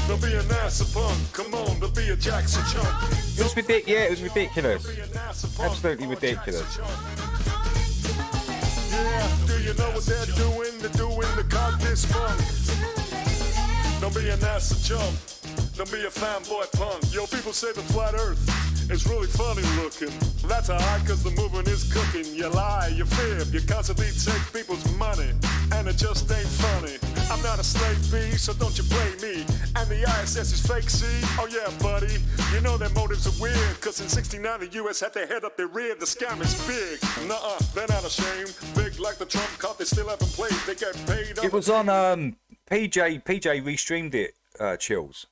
Don't be a NASA punk, come on, don't be a Jackson chump. It was ridiculous. Yeah, it was ridiculous. Absolutely ridiculous. Yeah, do you know what they're doing? They're doing the contest fun. Don't be a NASA chump. Don't be a fanboy punk. Yo, people say the flat earth is really funny looking. That's alright, cause the movement is cooking. You lie, you fib, you constantly take people's money, and it just ain't funny. I'm not a slave bee, so don't you blame me. And the ISS is fake, see? Oh yeah, buddy. You know their motives are weird, cause in 69 the US had their head up their rear. The scam is big. Nuh-uh, they're not ashamed. Big like the Trump card, they still haven't played. They get paid. It was on PJ restreamed it, Chills.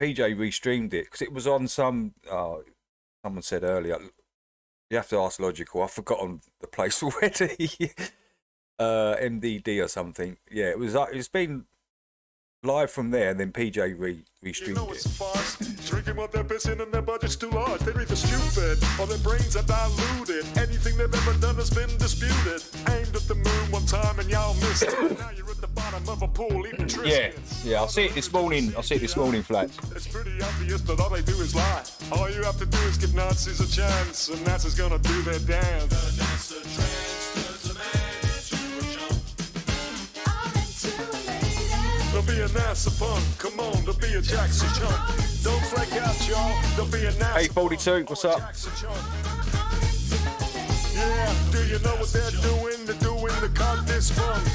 PJ restreamed it because it was on some. Someone said earlier, you have to ask Logical. I've forgotten the place already. MDD or something. Yeah, it was. It's been live from there, and then PJ restreamed you know it's it. farce. Drinking what they're pissing and their budget's too large. They're either stupid or their brains are diluted. Anything they've ever done has been disputed. Aimed at the moon one time and y'all missed it. Now you're at the bottom of a pool eating Triscuits. Yeah. I'll see it this morning. Flatz. It's pretty obvious that all they do is lie. All you have to do is give Nazis a chance, and NASA's gonna do their dance. The NASA transfers a man into a chump. Don't be a NASA punk, come on, don't be a Jackson chump. Don't flake out, y'all, don't be a NASA 842, what's up? Yeah, do you know what they're doing? They're doing the contest funk.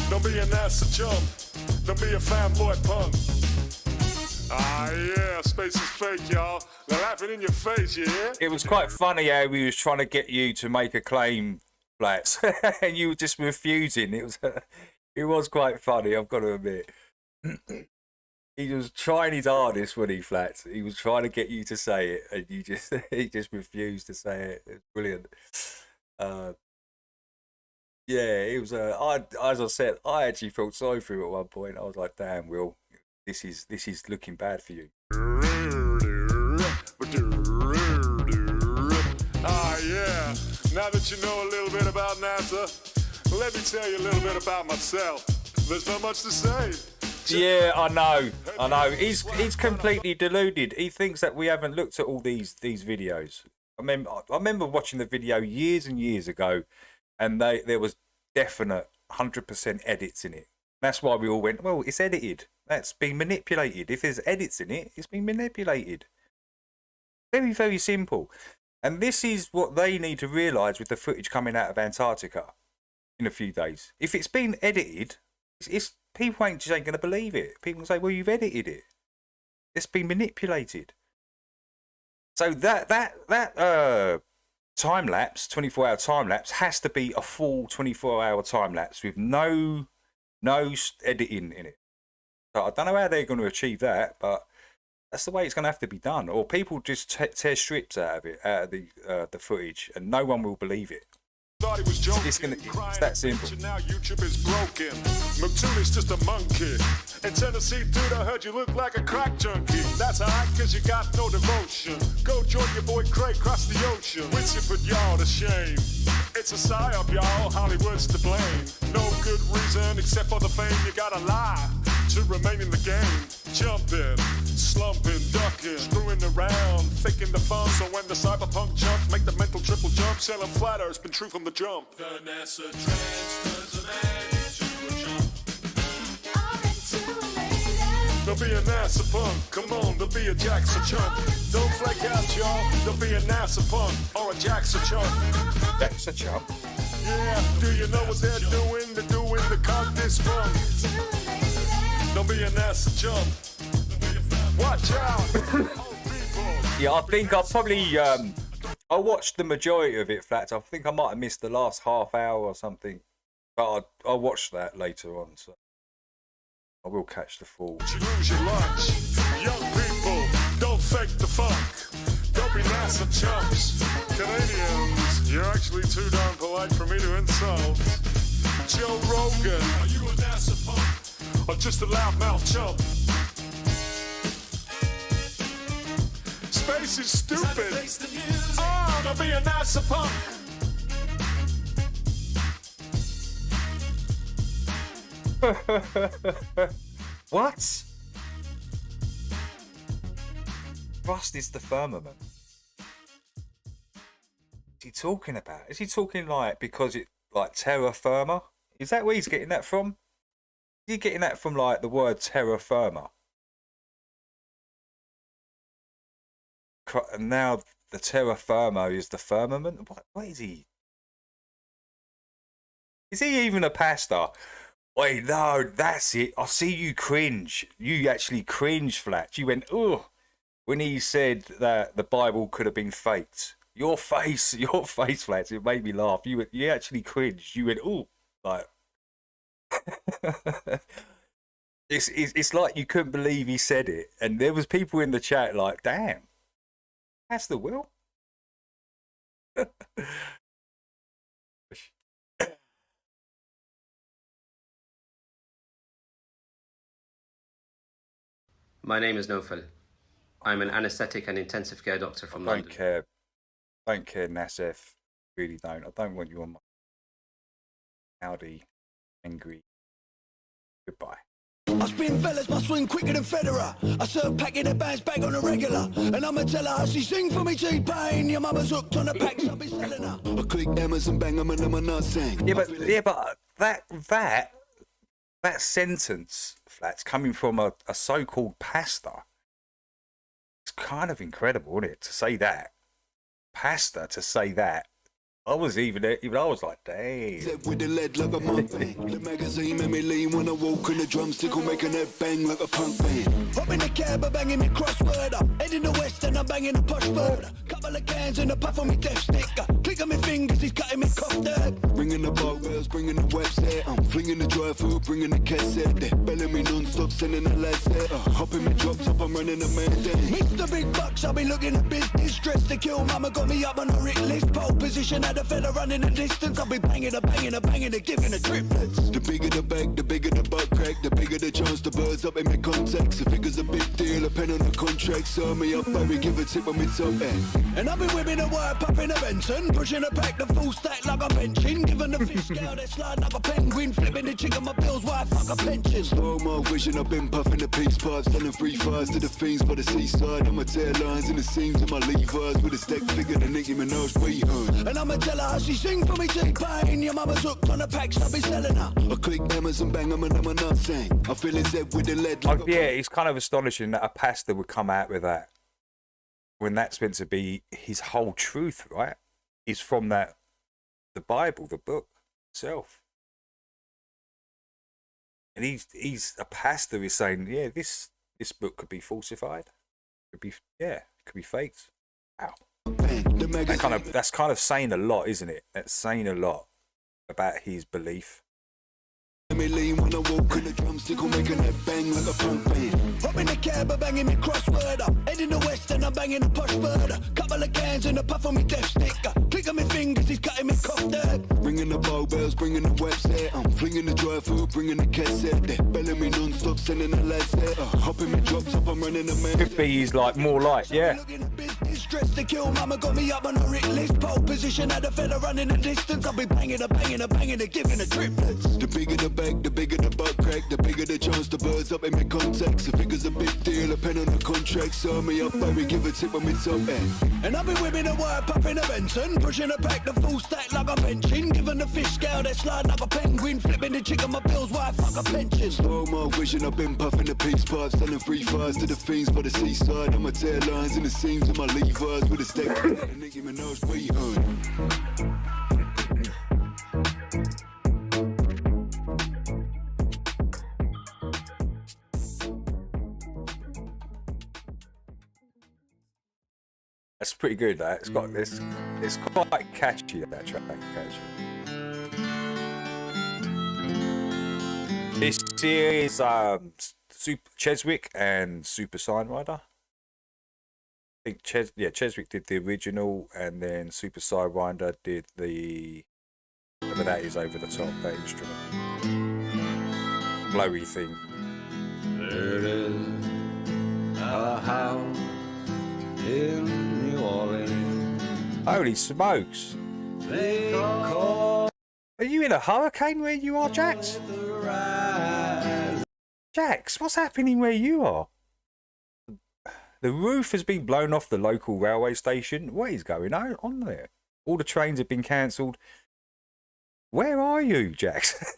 Don't be a NASA chump, don't be a fanboy punk. Ah, yeah, space is fake, y'all. They're laughing in your face, you hear? It was quite funny how we was trying to get you to make a claim, Flatz, and you were just refusing. It was quite funny, I've got to admit. He was trying his hardest when he Flatz. He was trying to get you to say it, and he just refused to say it. It's brilliant. Yeah, it was. As I said, I actually felt sorry for him at one point. I was like, "Damn, Will, this is looking bad for you." Ah, yeah. Now that you know a little bit about NASA, let me tell you a little bit about myself. There's not much to say. Yeah, I know. He's completely deluded. He thinks that we haven't looked at all these videos. I remember watching the video years and years ago, and there was definite 100% edits in it. That's why we all went, well, it's edited. That's been manipulated. If there's edits in it, it's been manipulated. Very, very simple. And this is what they need to realise with the footage coming out of Antarctica in a few days. If it's been edited, it's people ain't going to believe it. People say, well, you've edited it. It's been manipulated. So that time lapse, 24-hour time lapse, has to be a full 24-hour time lapse with no editing in it. So I don't know how they're going to achieve that, but that's the way it's going to have to be done. Or people just tear strips out of it, out of the footage, and no one will believe it. Thought he was joking. It's that simple. Now YouTube is broken. Matuli's just a monkey. In Tennessee, dude, I heard you look like a crack junkie. That's alright, cause you got no devotion. Go join your boy Craig, cross the ocean. Which you put y'all to shame. It's a psyop, y'all. Hollywood's to blame. No good reason except for the fame. You gotta lie to remain in the game. Jumping, slumping, ducking, screwing around, faking the fun. So when the cyberpunk jumps, make the mental triple jump. Selling flat earth's been true from the jump. The NASA transfers a man into a jump. Don't be a NASA punk, come on, don't be a Jackson chump. Don't flake out, y'all, don't be a NASA punk or a Jackson chump. Jackson chump? Yeah, do you know what they're doing? They're doing the cock this funk. Don't be a NASA chump. Watch out. Yeah, I think I'll probably, I watched the majority of it, Flatz. I think I might have missed the last half hour or something. But I'll watch that later on, so I will catch the full. You lose your lunch. Young people, don't fake the funk. Don't be NASA chumps. Canadians, you're actually too darn polite for me to insult. Joe Rogan, are you a NASA punk? Or just a loudmouth chump? Space is stupid. Oh, don't be a NASA punk. What? Rust is the firmament. What's he talking about? Is he talking like because it like terra firma? Is that where he's getting that from? Is he getting that from like the word terra firma? And now the terra firma is the firmament? What is he? Is he even a pastor? Wait, no, that's it. I see you cringe. You actually cringe, Flatz. You went, ugh, when he said that the Bible could have been faked. Your face, Flatz, it made me laugh. You actually cringed. You went, ooh, like. it's like you couldn't believe he said it. And there was people in the chat like, damn, that's the will. My name is Nofel. I'm an anaesthetic and intensive care doctor from London. Don't care, Nassef. Really don't. I don't want you on my Audi angry. Goodbye. I spin fellas, my swing quicker than Federer. I serve packing a band's bag on a regular. And I'ma tell her how she sing for me T-Pain. Your mama's hooked on the packs, I'll be selling her. I click M's and bang them and I'm not saying. Yeah, but that sentence, Flatz, coming from a so-called pastor, it's kind of incredible, isn't it? To say that. Pastor to say that. I was like, dang. With the lead like a monk bang. The magazine made me lean when I walk in the drumstick will make a head bang like a punk band. Hop in the cab, I'm banging me crossword up. Head in the west and I'm banging a push bird. Couple of cans and a puff on me death stick. Click on my fingers, he's cutting me cough there. Bringing the bar bells, bringing the website. I'm flinging the dry food, bringing the cassette. They're belling me non-stop, sending the lads there. Hopping me drop top, I'm running a man down. Mr. Big Bucks, I'll be looking at business. Dressed to kill, mama got me up on a writ list. Pole position at the fella running the distance. I'll be banging a giving the triplets. The bigger the bag, the bigger the butt crack. The bigger the chance the birds up in my contacts. The figure's a big deal, a pen on the contract. Serve me up, baby, give a tip on me top end. And I'll be whipping a wire, puffing a Benson. Pushing a pack, the full stack like I'm benching. Giving the fish scale, they slide like a penguin. Flipping the chick on my bills, why fuck a pension. Slow-mo vision, I've been puffing the peace pipes. Selling free fires to the fiends by the seaside. On my tail lines and the seams of my Levi's. With a stack figure, the Nicki Minaj we heard. And I'ma tell her how she sing for me T-Pain. Your mama's hooked on the packs, I'll be selling her. I click M's and bang them and I'm not saying. I feel his head with the lead. Like yeah, it's kind of astonishing that a pastor would come out with that when that's meant to be his whole truth, right? Is from that, the Bible, the book itself. And he's a pastor is saying, yeah, this book could be falsified. It could be faked. Wow. That's kind of saying a lot, isn't it? That's saying a lot about his belief. Me lean when I walk in the drumstick will make a head bang like a punk band. Hop in the cab, I'm banging me crossword up. Head in the west and I'm banging a push bird. Couple of cans and a puff on me death stick. Click on my fingers, he's cutting me cough there. barbells, bringing the website. I'm flinging the dry food, bringing the cassette. They're belling me non-stop, sending the lads there. Hopping me drops up, I'm running the man. Could be he's like more like, yeah. Stress to kill, mama got me up on a Rick list. Pole position, had a fella running the distance. I'll be banging, giving the triplets. The bigger the bag, the bigger the butt crack, the bigger the chance the birds up in my contacts. The figure's a big deal, a pen on the contract. Saw me up, baby, give a tip when we top end. And I've been whipping a wire, puffing a Benson, pushing a pack, the full stack like a benching. Giving the fish scale, they slide like a penguin. Flipping the chick on my bills, why fuck a pension. Slow mo vision, I've been puffing the peace pipe, selling free fires to the fiends by the seaside. On my tail lines and the seams of my Levi's with a steak. Nicki Minaj, we That's pretty good. That it's got this. It's quite catchy. That track, catchy. This here is Super Cheswick and Super Sign Rider. I think Cheswick did the original, and then Super Sidewinder did the whatever that is over the top, that instrument, blowy thing. There is a house in New Orleans. Holy smokes! They call. Are you in a hurricane where you are, Jax? Jax, what's happening where you are? The roof has been blown off the local railway station. What is going on there? All the trains have been cancelled. Where are you, Jax?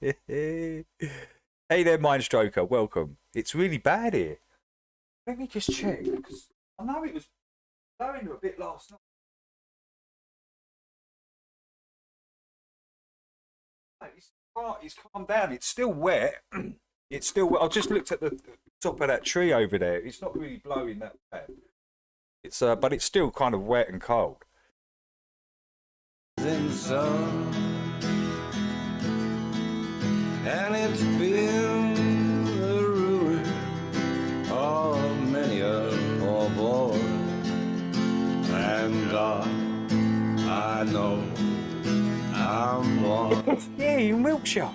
Hey there, Mindstroker. Welcome. It's really bad here. Let me just check, because I know it was blowing a bit last night. It's calmed down. It's still wet. It's still wet. I just looked at the top of that tree over there. It's not really blowing that bad. It's but it's still kind of wet and cold. In sun, and it's been the ruin of many a poor boy. And I know I'm one. Yeah, in Wiltshire.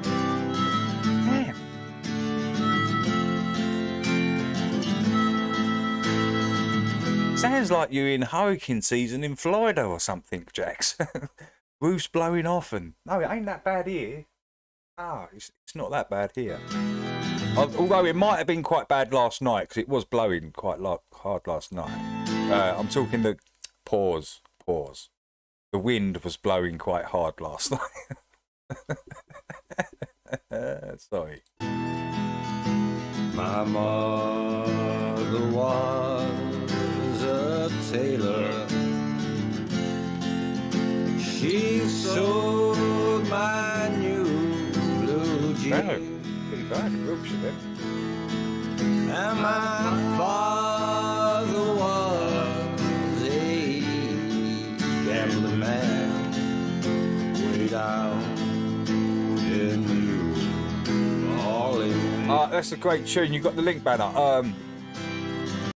Damn. Sounds like you're in hurricane season in Florida or something, Jax. Roof's blowing off and... No, it ain't that bad here. Ah, it's not that bad here. Although it might have been quite bad last night, because it was blowing quite hard last night. I'm talking the... Pause. The wind was blowing quite hard last night. Sorry. My mother was a tailor. She sewed my new blue jeans. No, pretty bad in Wiltshire then. And my father was a gambling man way down in New Orleans. That's a great tune. You got the link banner.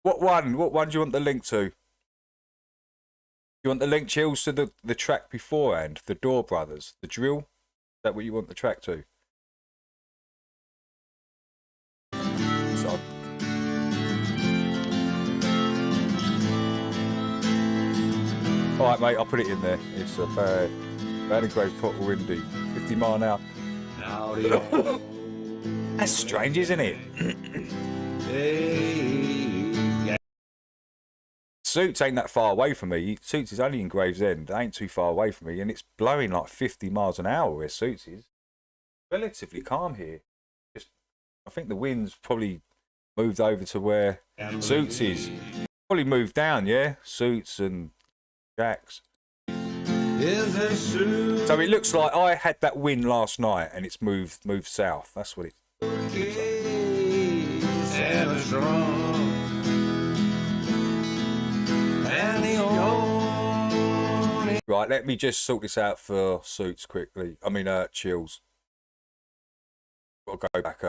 What one do you want the link to? You want the link, Chills, to the track beforehand, the Door Brothers, the drill? Is that what you want the track to? So, all right, mate, I'll put it in there. It's a bad and great proper windy, 50 mile an hour. That's strange, isn't it? Suits ain't that far away from me. Suits is only in Gravesend. It ain't too far away from me, and it's blowing like 50 miles an hour where Suits is. Relatively calm here. Just, I think the wind's probably moved over to where Suits is. Probably moved down, yeah? Suits and Jax. So it looks like I had that wind last night and it's moved south. That's what it Right, let me just sort this out for Suits quickly. I mean, Chills. Got to go back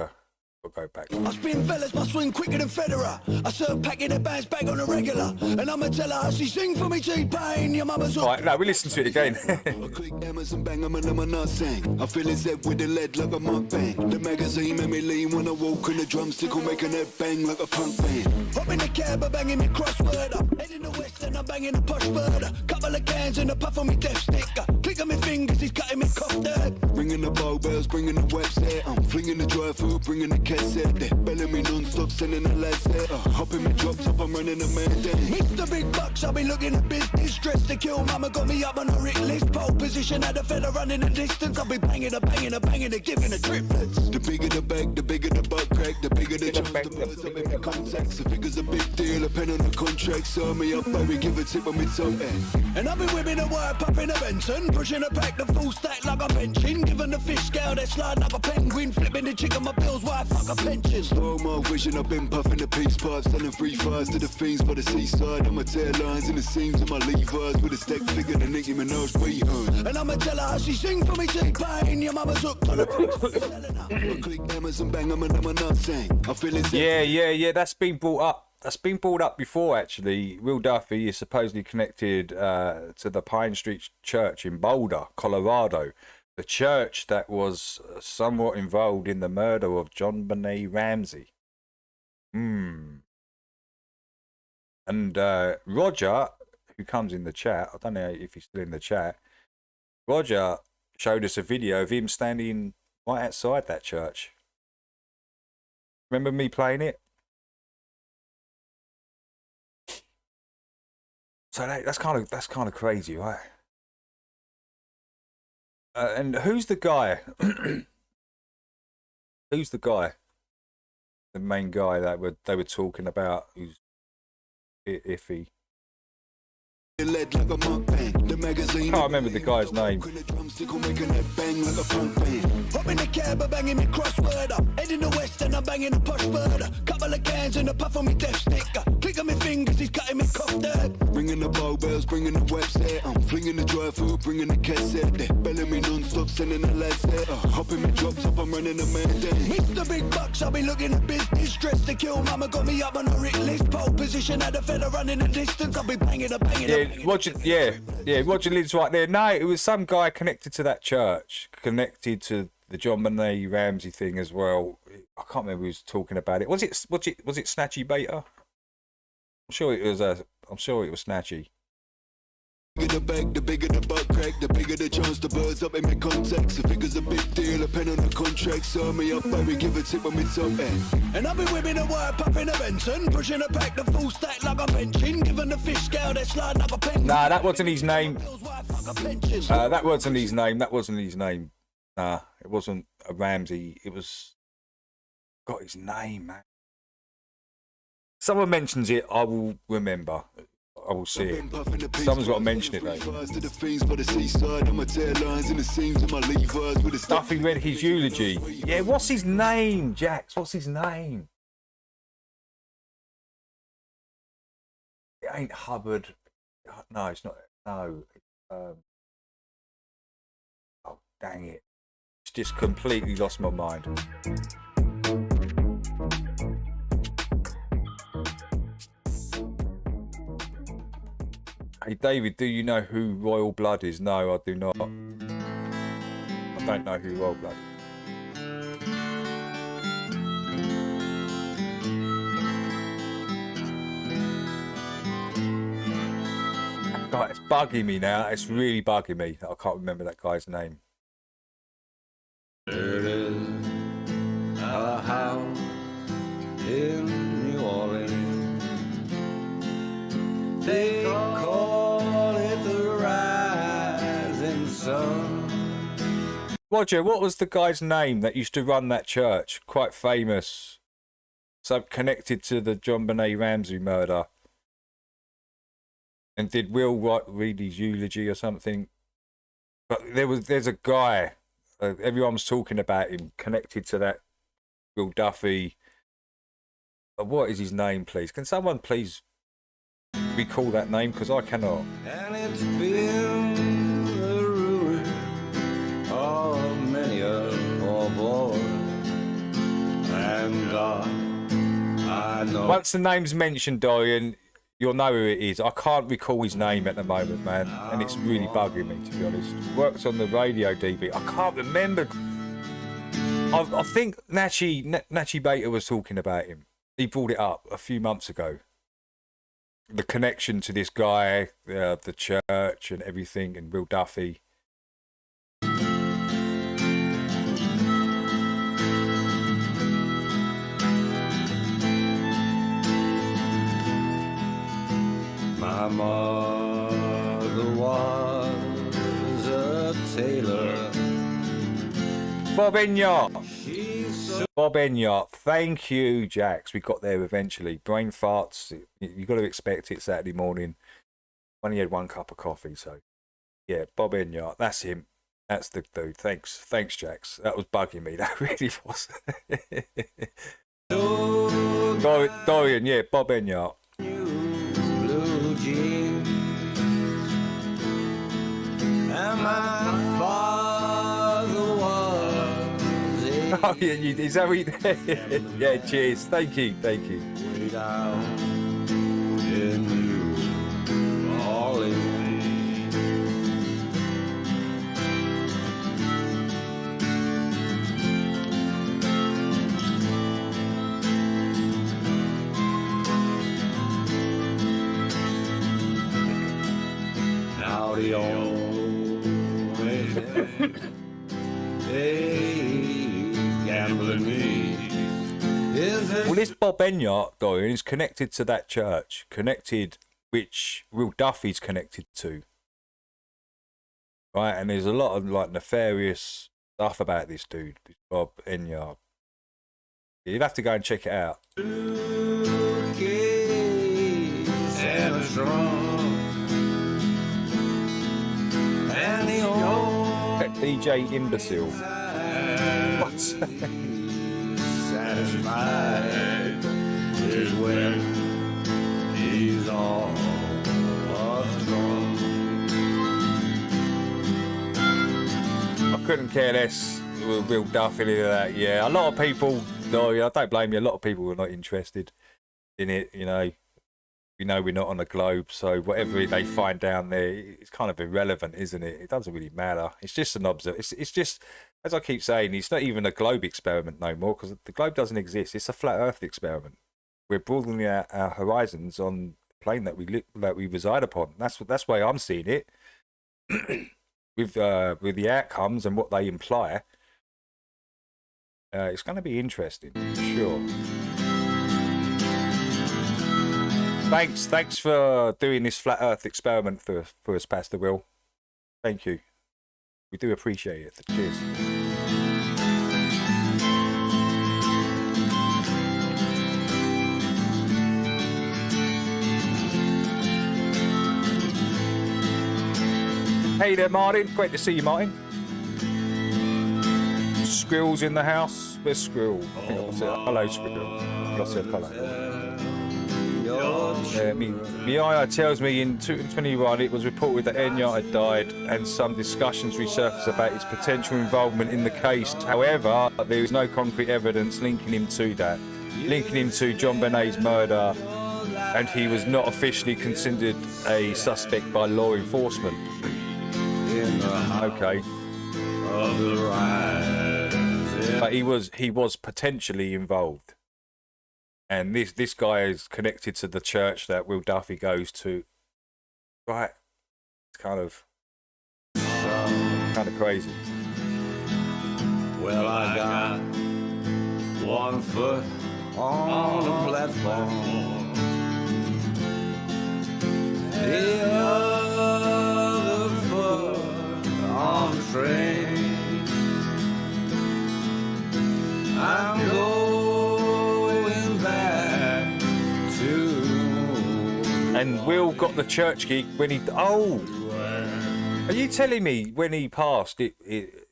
We'll go back. I spin fellas, my swing quicker than Federer. I serve packing the bands bag on a regular. And I'ma tell her how she sing for me T-Pain. Your mama's up. Right, no, we listen to it again. I click hammers and bang 'em and I'm not sing. I feel his head with the lead like a mukbang. The magazine made me lean when I walk in the drumstick will make a head bang like a punk band. Hop in the cab, I'm banging me crossword. Head in the west and I'm banging a push bird. Couple of cans and a puff on me death stick. Click on my fingers, he's cutting me cough dead. Ringing the bow bells, bringing the website. I'm flinging the dry food, bringing the cassette. They belling me non-stop, sending the lads there. Hop in me drop top, I'm running a man day. Mr. Big Bucks, I'll be looking at business. Dressed to kill, mama got me up on a Rick list. Pole position, had a fella running the distance. I'll be banging, giving the triplets. The bigger the bag, the bigger the butt crack. The bigger the jumps, the birds up in the contacts. The figure's a big deal, a pen on the contract. Serve me up, baby, give a tip on me toe end. And I'll be whipping a wire, puffing a Benson. Pushing a pack, the full stack like a benching. Giving the fish scale, that slide like a penguin. Flipping the chick on my bills, why I fuck a pension. Slow-mo vision, I've been puffing the peace pipe. Selling free fires to the fiends by the seaside. I'm a tail lines in the seams of my levers. With a stack figure, the Nicki Minaj we and I'ma tell her how she sing for me T-Pain. Your mama's hooked on the click hammers and bang 'em and I'm not saying. I feel it. Yeah. That's been brought up. That's been brought up before, actually. Will Duffy is supposedly connected to the Pine Street Church in Boulder, Colorado. The church that was somewhat involved in the murder of John Benet Ramsey. And Roger, who comes in the chat, I don't know if he's still in the chat, Roger showed us a video of him standing right outside that church. Remember me playing it? So that's kind of crazy, right? And who's the guy? Who's the guy? The main guy that they were talking about, who's iffy. I can't remember the guy's name. Hop in the cab, I'm banging me crossword. Head in the west and I'm banging a push bird. Couple of cans and a puff on me death stick. Click on my fingers, he's cutting me cough dead. Ringing the bow bells, bringing the website. I'm flinging the dry food, bringing the cassette. They belling me non-stop, sending the lads there. Hop in me drop top, I'm running a man day. Mr. Big Bucks, I'll be looking at business. Dressed to kill, mama got me up on a Rick list. Pole position, had a fella running the distance. I'll be banging. Roger Lid's right there. No, it was some guy connected to that church, connected to the John Benet Ramsey thing as well. I can't remember who was talking about it. Was it Snatchy Beta? I'm sure it was Snatchy. The bigger the bag, the bigger the butt crack, the bigger the chance the birds up in my contacts. The figure's a big deal, a pen on the contract. Serve me up, baby, give a tip on me top end. And I'll be whipping a wire, puffing a Benson. Pushing a pack, the full stack like a benching. Giving the fish scale, that slide like a penguin. Nah, that wasn't his name. That wasn't his name. Nah, it wasn't a Ramsey. It was... Got his name, man. Someone mentions it, I will remember. I will see it. Someone's got to mention it, though. Duffy read his eulogy. Yeah, what's his name, Jax? What's his name? It ain't Hubbard. No, it's not. No. Oh, dang it. It's just completely lost my mind. Hey David, do you know who Royal Blood is? No, I do not. I don't know who Royal Blood is. God, it's bugging me now. It's really bugging me. I can't remember that guy's name. There is a house in New Orleans. They call it the rising sun. Roger, what was the guy's name that used to run that church? Quite famous. So connected to the John Benet Ramsey murder. And did Will read his eulogy or something? But there's a guy. Everyone was talking about him connected to that Will Duffy. What is his name, please? Can someone please recall that name? Because I cannot. And it's been the ruin of many a poor boy. And Once the name's mentioned, Dorian, you'll know who it is. I can't recall his name at the moment, man, and it's really bugging me, to be honest. Works on the radio DB. I can't remember. I think Nachi Beta was talking about him. He brought it up a few months ago. The connection to this guy, the church and everything, and Will Duffy. My mother was a tailor. Bob Enyart. Bob Enyart. Thank you, Jax. We got there eventually. Brain farts. You got to expect it Saturday morning. Only had 1 cup of coffee, so yeah, Bob Enyart. That's him. That's the dude. Thanks, Jax. That was bugging me. That really was. Dorian, yeah, Bob Enyart. Blue jeans. And my father was Oh, yeah, is that what you Yeah, cheers. Thank you. way down in New Orleans. Now the only thing they gambling me is Well, this Bob Enyart, Dorian, is connected to that church. Connected, which Will Duffy's connected to. Right, and there's a lot of like nefarious stuff about this dude, this Bob Enyart. You'd have to go and check it out. suitcase and a trunk. And the old That DJ Imbecile. What? satisfied is when he's all drunk. I couldn't care less with Will Duffy any of that. Yeah, a lot of people, I don't blame you, a lot of people were not interested in it, you know. We know we're not on the globe, so whatever they find down there, it's kind of irrelevant, isn't it? It doesn't really matter. It's just an it's just, as I keep saying, it's not even a globe experiment no more, because the globe doesn't exist. It's a flat Earth experiment. We're broadening our horizons on the plane that we reside upon. That's the way I'm seeing it. with the outcomes and what they imply, it's going to be interesting, for sure. Thanks for doing this flat Earth experiment for us, Pastor Will. Thank you. We do appreciate it. Cheers. Hey there, Martin. Great to see you, Martin. Squirrel's in the house. Where's Squirrel? I think I said hello, Squirrel. I said hello. Miaya tells me in 2021 it was reported that Enyart had died and some discussions resurfaced about his potential involvement in the case. However, there is no concrete evidence linking him to John Benet's murder, and he was not officially considered a suspect by law enforcement. Okay. But he was potentially involved. And this guy is connected to the church that Will Duffy goes to. Right. It's kind of crazy. Well, I got 1 foot on the platform, the other foot on the train. I'm going back to. And Will got the church gig when he. Oh, are you telling me when he passed, he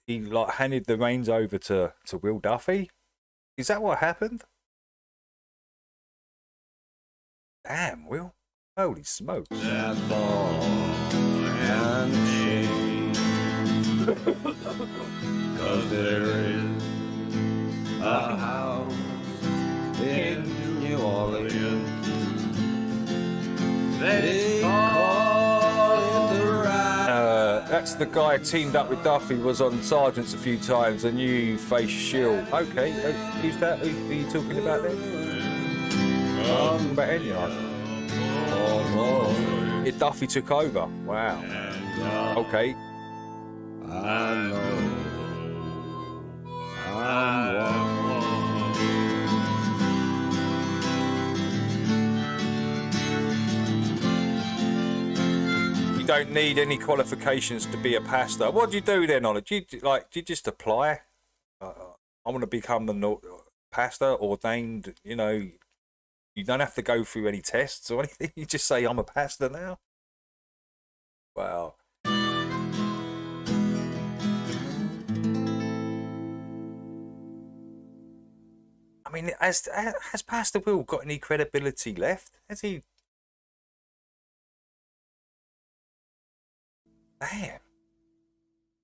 like handed the reins over to Will Duffy? Is that what happened? Damn, Will. Holy smokes. That ball and chain. 'Cause there is a house in New Orleans that's the guy teamed up with Duffy, was on Sergeants a few times, a new face shield. Okay, who's that? Who are you talking about then? Talking about Enya. Yeah, Duffy took over. Wow. Okay. I know I'm one. You don't need any qualifications to be a pastor. What do you do then, Ollie? Do you just apply? I want to become a pastor, ordained. You know, you don't have to go through any tests or anything. You just say, I'm a pastor now. Wow. I mean, has Pastor Will got any credibility left? Has he? Damn.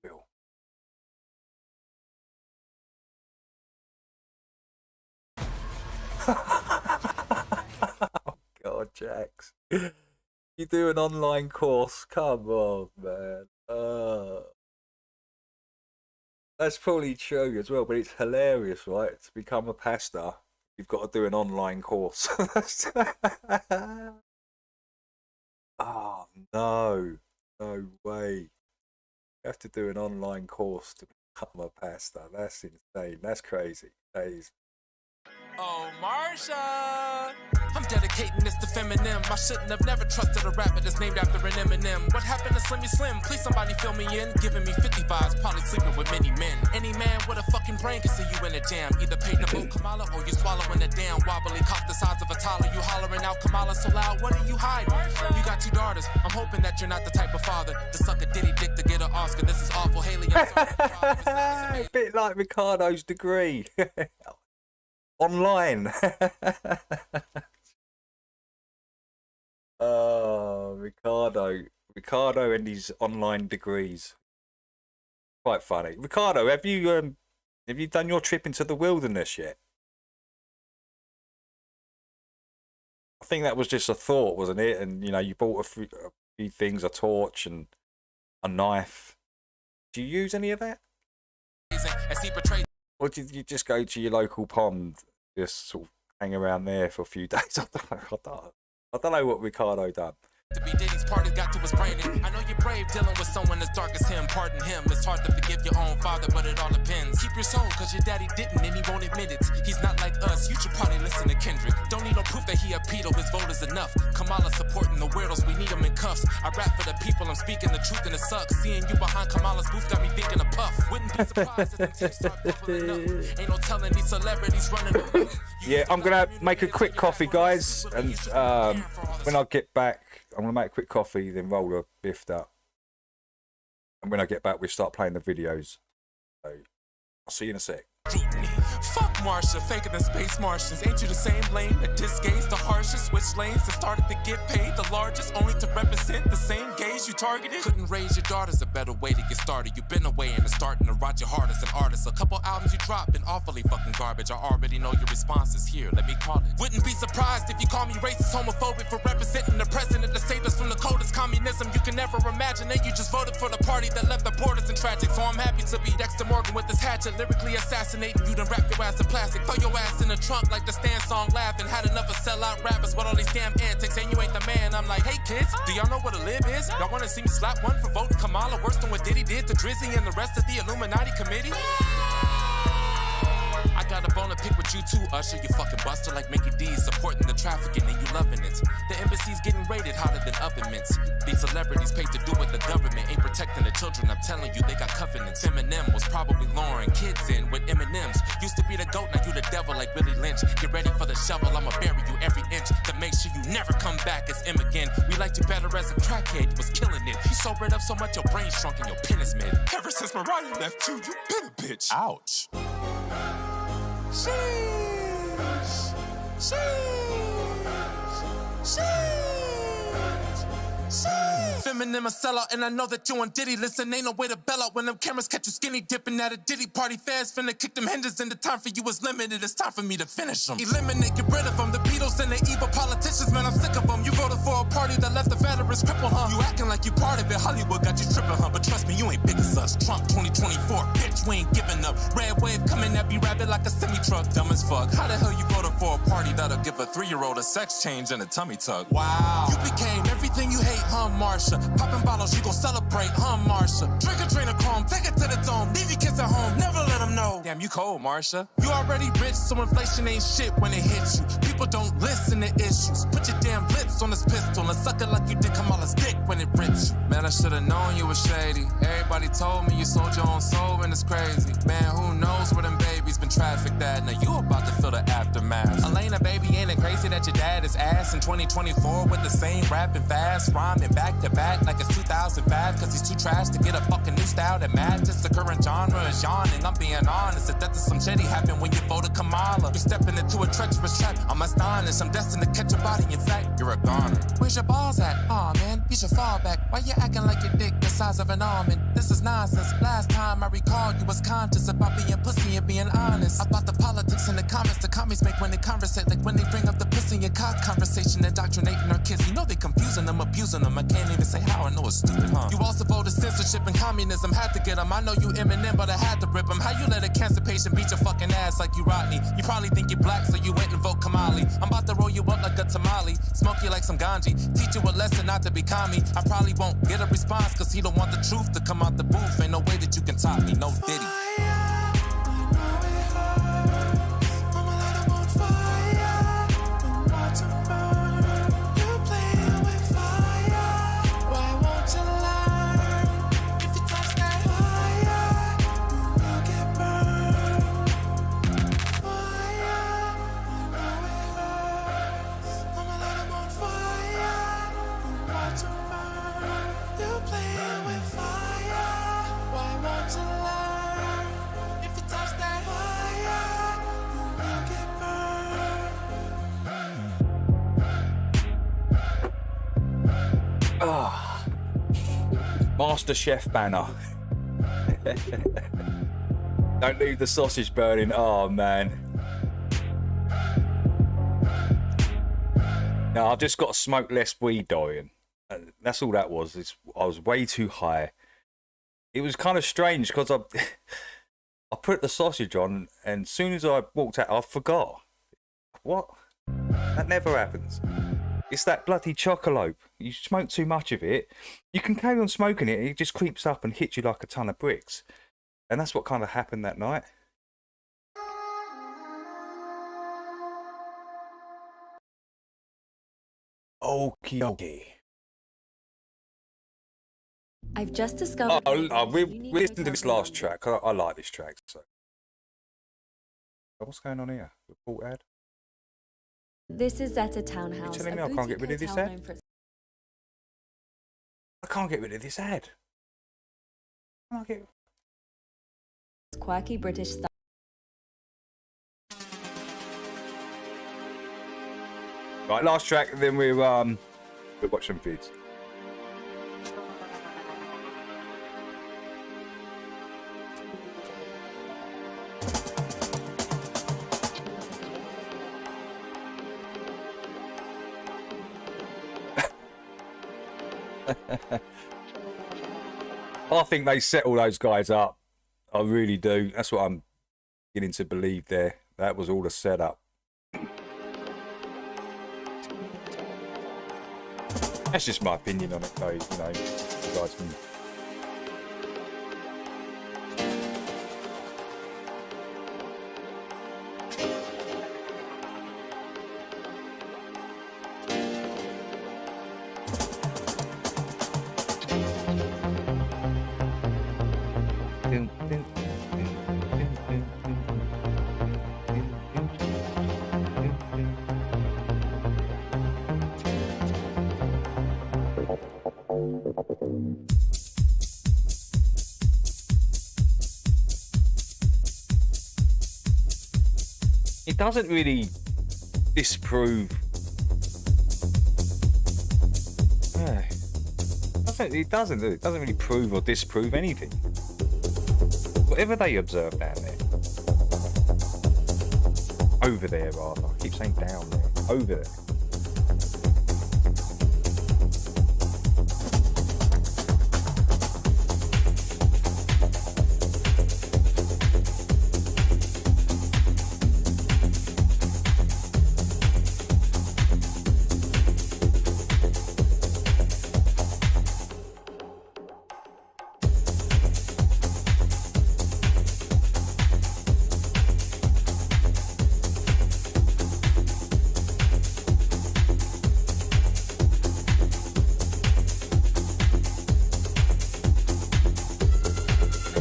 Will. Oh, God, Jax. You do an online course. Come on, man. That's probably true as well, but it's hilarious, right? To become a pastor, you've got to do an online course. Oh, no. No way. You have to do an online course to become a pastor. That's insane. That's crazy. That is. Oh, Marsha! I'm dedicating this to Feminem. I shouldn't have never trusted a rapper that's named after an Eminem. What happened to Slimmy Slim? Please somebody fill me in. Giving me 50 vibes, probably sleeping with many men. Any man with a fucking brain can see you in a jam. Either pay the boat Kamala or you swallowing a damn wobbly cock the size of a toddler. You hollering out Kamala so loud, what are you hiding? You got 2 daughters. I'm hoping that you're not the type of father to suck a ditty dick to get an Oscar. This is awful. Haley, I'm sorry. A bit like Ricardo's degree. Online. Oh, Ricardo and his online degrees. Quite funny. Ricardo, have you done your trip into the wilderness yet? I think that was just a thought, wasn't it? And you know, you bought a few things, a torch and a knife. Do you use any of that? Or did you just go to your local pond, just sort of hang around there for a few days? I don't know what Ricardo done. To be Diddy's party got to his brain. I know you're brave dealing with someone as dark as him. Pardon him. It's hard to forgive your own father, but it all depends. Keep your soul, cause your daddy didn't and he won't admit it. He's not like us. You should probably listen to Kendrick. Don't need no proof that he a pedo. His vote is enough. Kamala supporting the weirdos. We need them in cuffs. I rap for the people. I'm speaking the truth and it sucks. Seeing you behind Kamala's booth got me thinking of Puff. Wouldn't be surprised if them tapes start bubbling up. Ain't no telling these celebrities running around. Yeah, I'm gonna make a quick coffee, guys, and when I get back, I'm going to make a quick coffee, then roll a biffed up. And when I get back, we'll start playing the videos. So, I'll see you in a sec. Fuck Marsha, faker than space Martians. Ain't you the same lane that disgays the harshest? Switch lanes and started to get paid the largest, only to represent the same gays you targeted. Couldn't raise your daughters, a better way to get started. You've been away and it's starting to rot your heart as an artist. A couple albums you dropped been awfully fucking garbage. I already know your responses here, let me call it. Wouldn't be surprised if you call me racist, homophobic for representing the president that saved us from the coldest communism you can never imagine. And you just voted for the party that left the borders in tragic. So I'm happy to be Dexter Morgan with this hatchet, lyrically assassinating you, then wrap your ass in plastic. Throw your ass in the trunk like the Stan song laughing. Had enough of sellout rappers with all these damn antics. And you ain't the man. I'm like, hey kids, do y'all know what a lib is? Y'all wanna see me slap one for voting Kamala worse than what Diddy did to Drizzy and the rest of the Illuminati committee? I got a bone to pick with you too, Usher. You fucking buster like Mickey D's, supporting the trafficking and you loving it. The embassy's getting raided hotter than oven mitts. These celebrities paid to do what the government ain't protecting the children. I'm telling you, they got covenants. Eminem was probably luring kids in with M&Ms. Used to be the goat, now you the devil like Willie Lynch. Get ready for the shovel, I'ma bury you every inch to make sure you never come back as M again. We liked you better as a crackhead, you was killing it. You sobered up so much your brain shrunk and your pen is mid. Ever since Mariah left you, you been a bitch. Ouch. Sheesh. Sheesh. Sheesh. Sheesh. feminine, a sellout, and I know that you on Diddy. Listen, ain't no way to bail out when them cameras catch you skinny dipping at a Diddy party fast. Finna kick them hinges, and the time for you is limited. It's time for me to finish them. Eliminate, get rid of them. The Beatles and the evil politicians, man, I'm sick of them. You voted for a party that left the veterans crippled, huh? You acting like you part of it. Hollywood got you tripping, huh? But trust me, you ain't big as us. Trump 2024, bitch, we ain't giving up. Red wave coming at me rapid like a semi-truck. Dumb as fuck. How the hell you voted for a party that'll give a 3-year-old a sex change and a tummy tuck? Wow. You became everything you hate, huh, Marsha? Popping bottles, you gon' celebrate, huh, Marsha? Drink a drain of chrome, take it to the dome. Leave your kids at home, never let them know. Damn, you cold, Marsha. You already rich, so inflation ain't shit when it hits you. People don't listen to issues. Put your damn lips on this pistol and suck it like you did Kamala's dick when it rips you. Man, I should've known you was shady. Everybody told me you sold your own soul and it's crazy. Man, who knows where them babies been trafficked at? Now you about to feel the aftermath. Elena, baby, ain't it crazy that your dad is ass in 2024 with the same rapping fast, rhyming back to back like it's 2005 cause he's too trash to get a fucking new style that matches the current genre is yawning. I'm being honest, the death of some shitty happened when you voted Kamala. You're stepping into a treacherous trap. I'm astonished, I'm destined to catch a body. In fact, you're a goner. Where's your balls at? Aw, man, you should fall back. Why you acting like your dick the size of an almond? This is nonsense. Last time I recall, you was conscious about being pussy and being honest. About the politics and the comments the commies make when they conversate. Like when they bring up the pussy and cock conversation, indoctrinating our kids. You know they confusing them, abusing them. I can't even say how, I know it's stupid, huh? You also voted censorship and communism, had to get them. I know you Eminem, but I had to rip them. How you let a cancer patient beat your fucking ass like you Rodney? You probably think you're black, so you went and vote Kamali. I'm about to roll you up like a tamale, smoke you like some ganji, teach you a lesson not to be commie. I probably won't get a response, cause he don't want the truth to come out the booth. Ain't no way that you can top me, no Diddy. Master Chef banner. Don't leave the sausage burning. Oh man. No, I've just got to smoke less weed, Dorian. That's all that was. I was way too high. It was kind of strange because I put the sausage on, and as soon as I walked out, I forgot. What? That never happens. It's that bloody chocolate. You smoke too much of it, you can carry on smoking it, it just creeps up and hits you like a ton of bricks. And that's what kind of happened that night. Okie dokie. I've just discovered. We listened to this last track. I like this track. So, what's going on here? Report ad. This is at a townhouse. You're telling me I can't get rid of this ad? I can't get rid of this ad. I can't get... Quirky British style. Right, last track. Then we'll watch some feeds. I think they set all those guys up. I really do. That's what I'm beginning to believe there. That was all a setup. That's just my opinion on it, though. You know, you guys can... It doesn't really disprove. Yeah, it doesn't. It doesn't. It doesn't really prove or disprove anything. Whatever they observe down there, over there rather. I keep saying down there. Over there.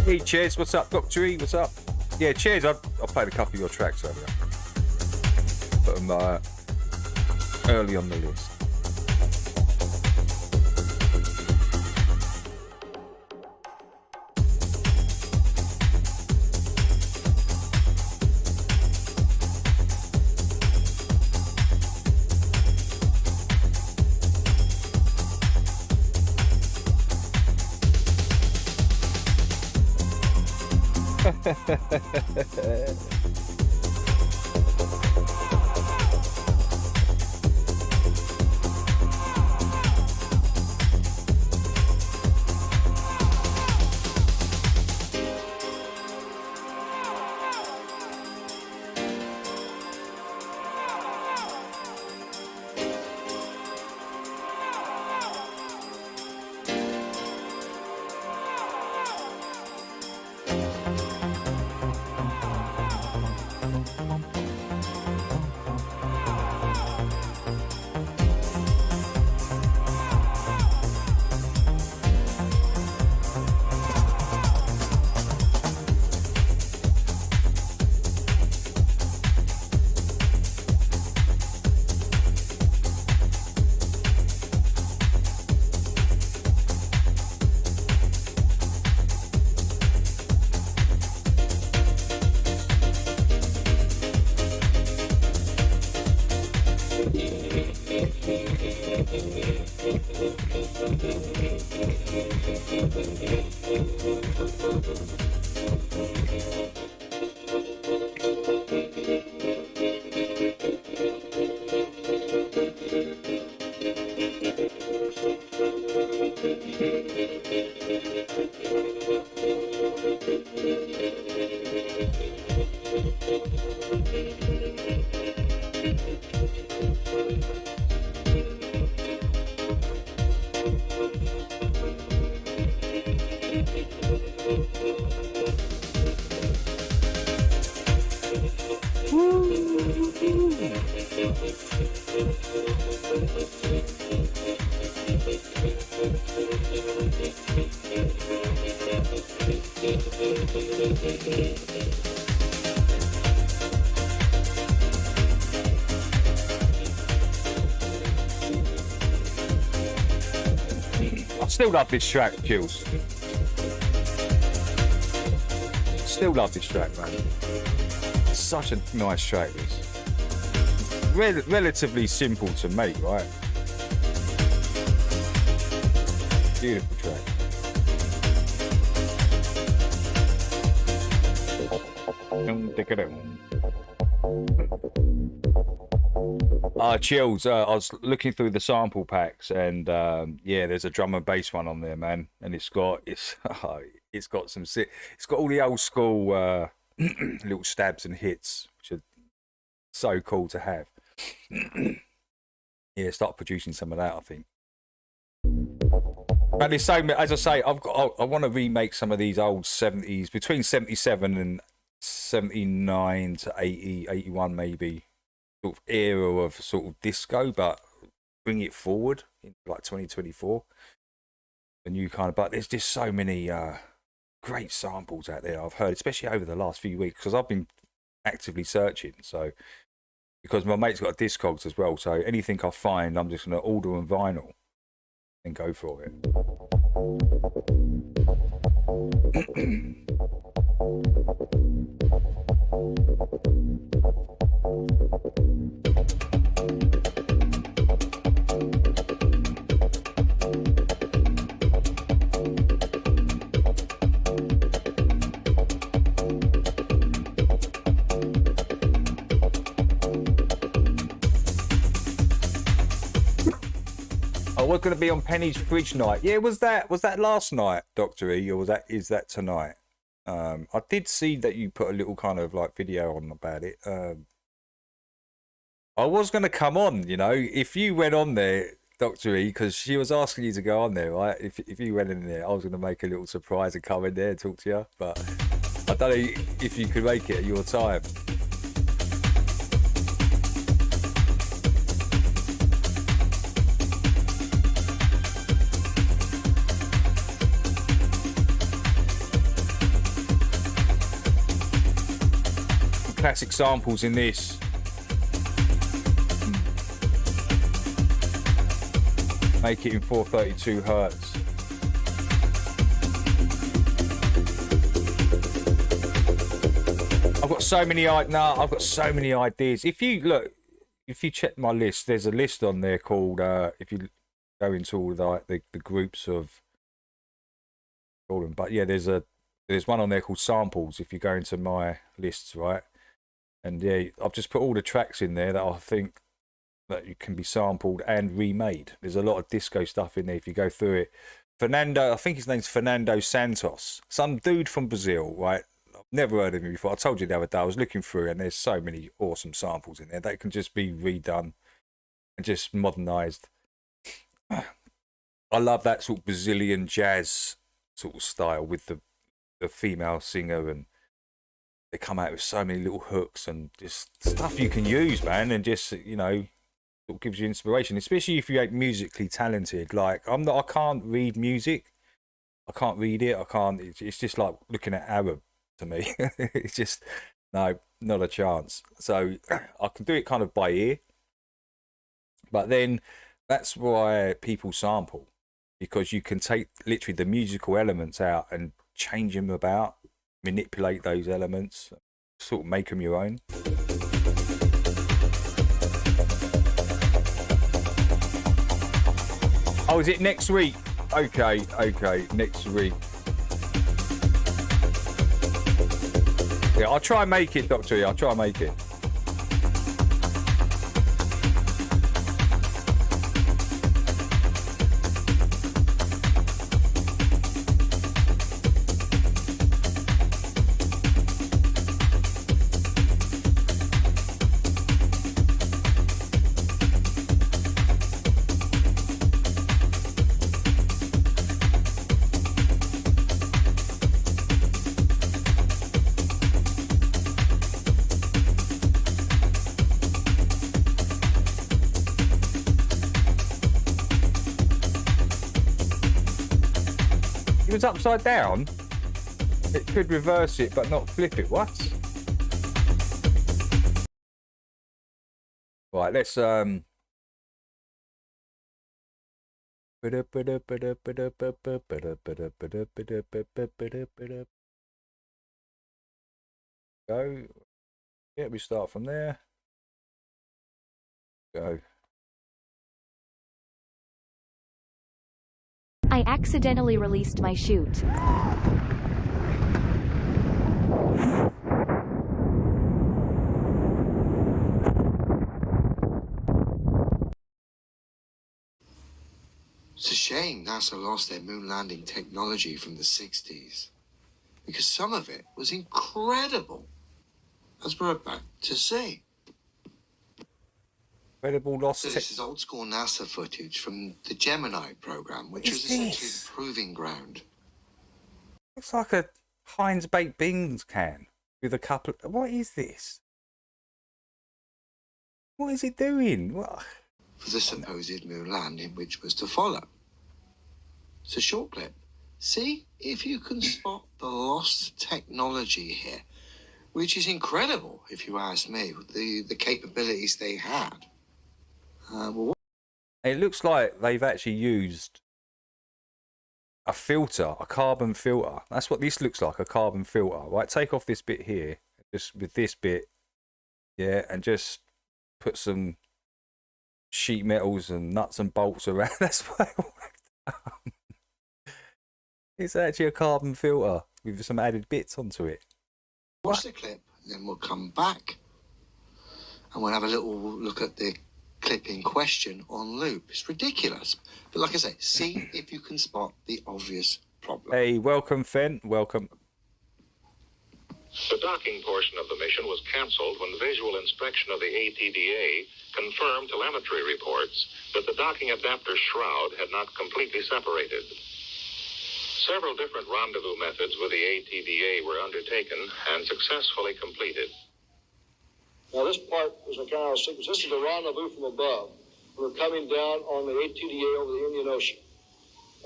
Hey, cheers. What's up, Dr. E? What's up? Yeah, cheers. I played a couple of your tracks earlier. Put them early on the list. Still love this track, Jules. Still love this track, man. Such a nice track, this. Relatively simple to make, right? Beautiful track. Chills. I was looking through the sample packs, and yeah, there's a drum and bass one on there, man. And it's got some it's got all the old school little stabs and hits, which are so cool to have. Yeah, start producing some of that, I think. But it's so, as I say, I want to remake some of these old 70s, between 77 and 79 to 80, 81 maybe, sort of era of sort of disco, but bring it forward in like 2024. A new kind of, but there's just so many great samples out there I've heard, especially over the last few weeks, because I've been actively searching. So, because my mate's got Discogs as well, so anything I find, I'm just going to order on vinyl and go for it. was going to be on Penny's fridge night. Yeah, was that last night, Dr. E, or is that tonight? I did see that you put a little kind of like video on about it. I was going to come on, you know, if you went on there, Dr. E, because she was asking you to go on there, right? If you went in there, I was going to make a little surprise and come in there and talk to you, but I don't know if you could make it at your time. Classic samples in this. Make it in 432 hertz. I've got so many ideas. If you check my list, there's a list on there called if you go into all the groups of all them. But yeah, there's one on there called samples if you go into my lists, right? And yeah, I've just put all the tracks in there that I think that you can be sampled and remade. There's a lot of disco stuff in there if you go through it. Fernando, I think his name's Fernando Santos, some dude from Brazil, right? I've never heard of him before. I told you the other day, I was looking through and there's so many awesome samples in there that can just be redone and just modernized. I love that sort of Brazilian jazz sort of style with the female singer, and they come out with so many little hooks and just stuff you can use, man, and just, you know, it gives you inspiration, especially if you ain't musically talented. Like I can't read music. I can't read it. It's just like looking at Arab to me. It's just, no, not a chance. So I can do it kind of by ear. But then that's why people sample, because you can take literally the musical elements out and change them about, manipulate those elements, sort of make them your own. Oh, is it next week? Okay, next week. Yeah, I'll try and make it, Dr. E. I'll try and make it. It's upside down. It could reverse it but not flip it. What? Right, let's go. Yeah, we start from there. Go. I accidentally released my chute. It's a shame NASA lost their moon landing technology from the 60s, because some of it was incredible, as we're about to see. Incredible lost. So this is old school NASA footage from the Gemini program, which was essentially the proving ground. Looks like a Heinz baked beans can with a couple. What is this? What is it doing? What? For the supposed moon landing, which was to follow. It's a short clip. See if you can spot the lost technology here, which is incredible, if you ask me, the capabilities they had. It looks like they've actually used a filter, a carbon filter. That's what this looks like, a carbon filter. Right, take off this bit here, just with this bit, yeah, and just put some sheet metals and nuts and bolts around. That's why it's actually a carbon filter with some added bits onto it. Watch the clip, and then we'll come back and we'll have a little look at the clip in question on loop. It's ridiculous. But like I say, see if you can spot the obvious problem. Hey, welcome, Fenn. Welcome. The docking portion of the mission was canceled when visual inspection of the ATDA confirmed telemetry reports that the docking adapter shroud had not completely separated. Several different rendezvous methods with the ATDA were undertaken and successfully completed. Now this part is a kind of sequence. This is the rendezvous from above. We're coming down on the ATDA over the Indian Ocean.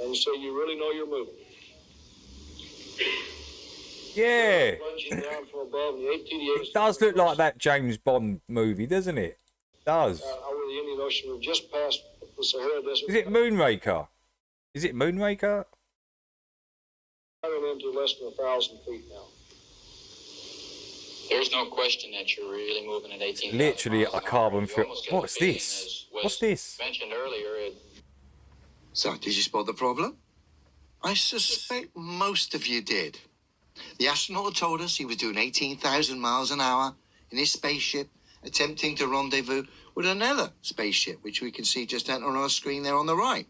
And so you really know you're moving. Yeah. Plunging down from above, and the ATDA It does look like that James Bond movie, doesn't it? It does. Over the Indian Ocean, we've just passed the Sahara Desert. Is it Moonraker? Is it Moonraker? Coming into less than 1,000 feet now. There's no question that you're really moving at 18. Literally a carbon film. What's this? What's this? Mentioned earlier. So, did you spot the problem? I suspect most of you did. The astronaut told us he was doing 18,000 miles an hour in his spaceship, attempting to rendezvous with another spaceship, which we can see just enter on our screen there on the right.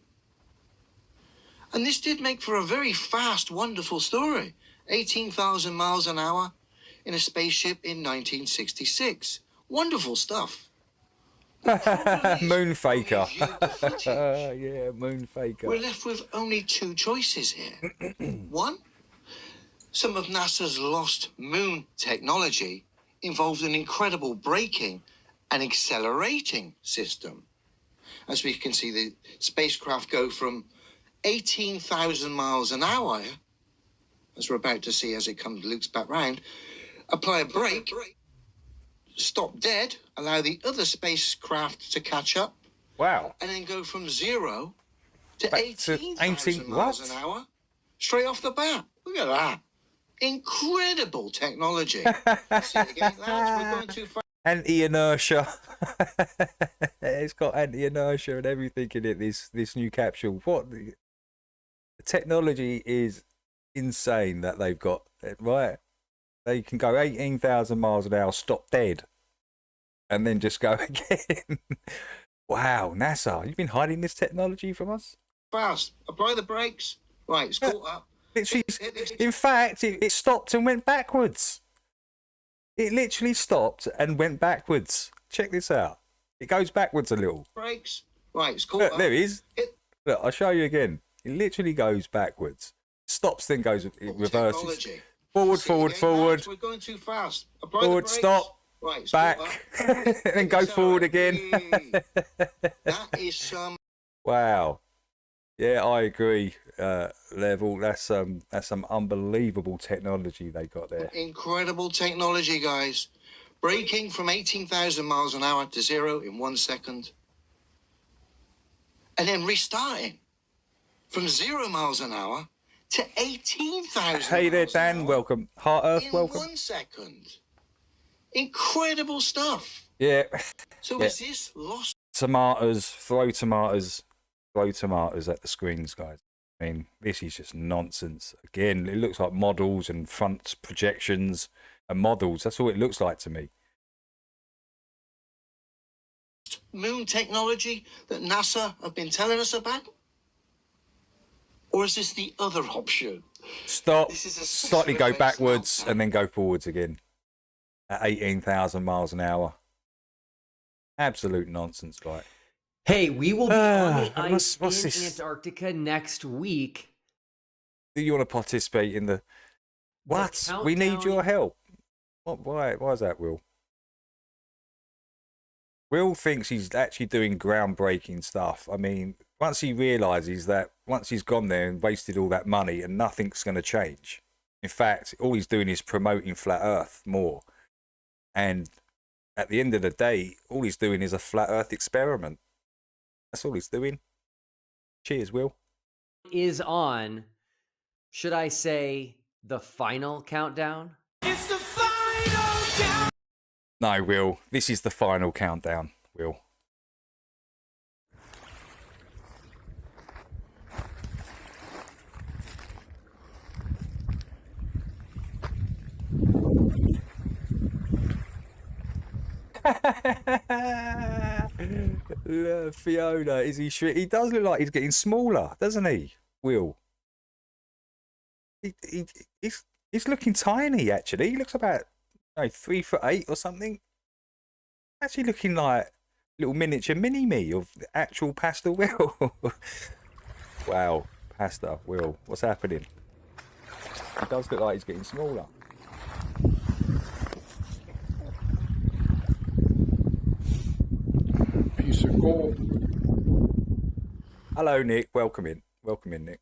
And this did make for a very fast, wonderful story. 18,000 miles an hour in a spaceship in 1966. Wonderful stuff. Moonfaker. Yeah, Moonfaker. We're left with only two choices here. One, some of NASA's lost moon technology involved an incredible braking and accelerating system. As we can see, the spacecraft go from 18,000 miles an hour, as we're about to see as it loops back round, apply a brake, stop dead, allow the other spacecraft to catch up. Wow. And then go from 0 to Back 18,000 miles an hour straight off the bat. Look at that. Incredible technology. See it again, lads? We're going too far. Anti-inertia. It's got anti-inertia and everything in it, this new capsule. What the technology is insane that they've got, right? They can go 18,000 miles an hour, stop dead, and then just go again. Wow, NASA, you've been hiding this technology from us? Fast. Apply the brakes. Right, it's caught up. Literally, in fact, it stopped and went backwards. It literally stopped and went backwards. Check this out. It goes backwards a little. Brakes. Right, it's caught Look, up. there it is. Look, I'll show you again. It literally goes backwards. Stops, then goes, it reverses. Technology. Forward, See forward, again, forward. lads? We're going too fast. Apply Forward, the brakes. stop. Right, it's back. caught up. Then go forward again. That is some. Wow. Yeah, I agree. Level. That's some unbelievable technology they got there. Incredible technology, guys. Braking from 18,000 miles an hour to 0 in 1 second. And then restarting from 0 miles an hour to 18,000 Hey there, miles an Dan. hour Welcome. Heart Earth, in welcome. 1 second. Incredible stuff. Yeah. So Yeah. is this lost? Tomatoes. Throw tomatoes. Throw tomatoes at the screens, guys. I mean, this is just nonsense. Again, it looks like models and front projections and models. That's all it looks like to me. Moon technology that NASA have been telling us about? Or is this the other option? Stop. This is a Slightly go special effects backwards and then go forwards again at 18,000 miles an hour. Absolute nonsense, right? Hey, we will be on the ice what's in this? Antarctica next week. Do you want to participate in the... What? We need your help. What? Why is that, Will? Will thinks he's actually doing groundbreaking stuff. I mean, once he realises that once he's gone there and wasted all that money and nothing's going to change. In fact, all he's doing is promoting Flat Earth more. And at the end of the day, all he's doing is a Flat Earth experiment. That's all he's doing. Cheers, Will. Is on, should I say, the final countdown? It's the final count. No, Will. This is the final countdown, Will. Fiona, is he shrink? He does look like he's getting smaller, doesn't he, Will? He's looking tiny, actually. He looks about 3'8" or something. Actually looking like little miniature mini-me of the actual Pastor Will. Wow, Pastor Will, what's happening? He does look like he's getting smaller. Piece of gold. Hello, Nick. Welcome in, Nick.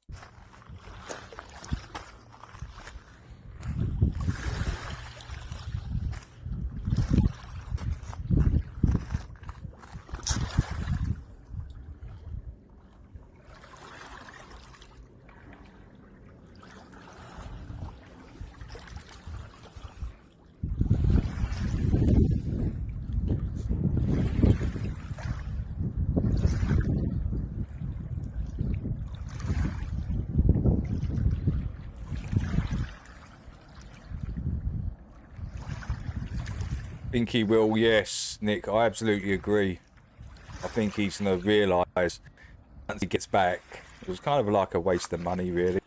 I think he will, yes, Nick. I absolutely agree. I think he's going to realise once he gets back, it was kind of like a waste of money, really.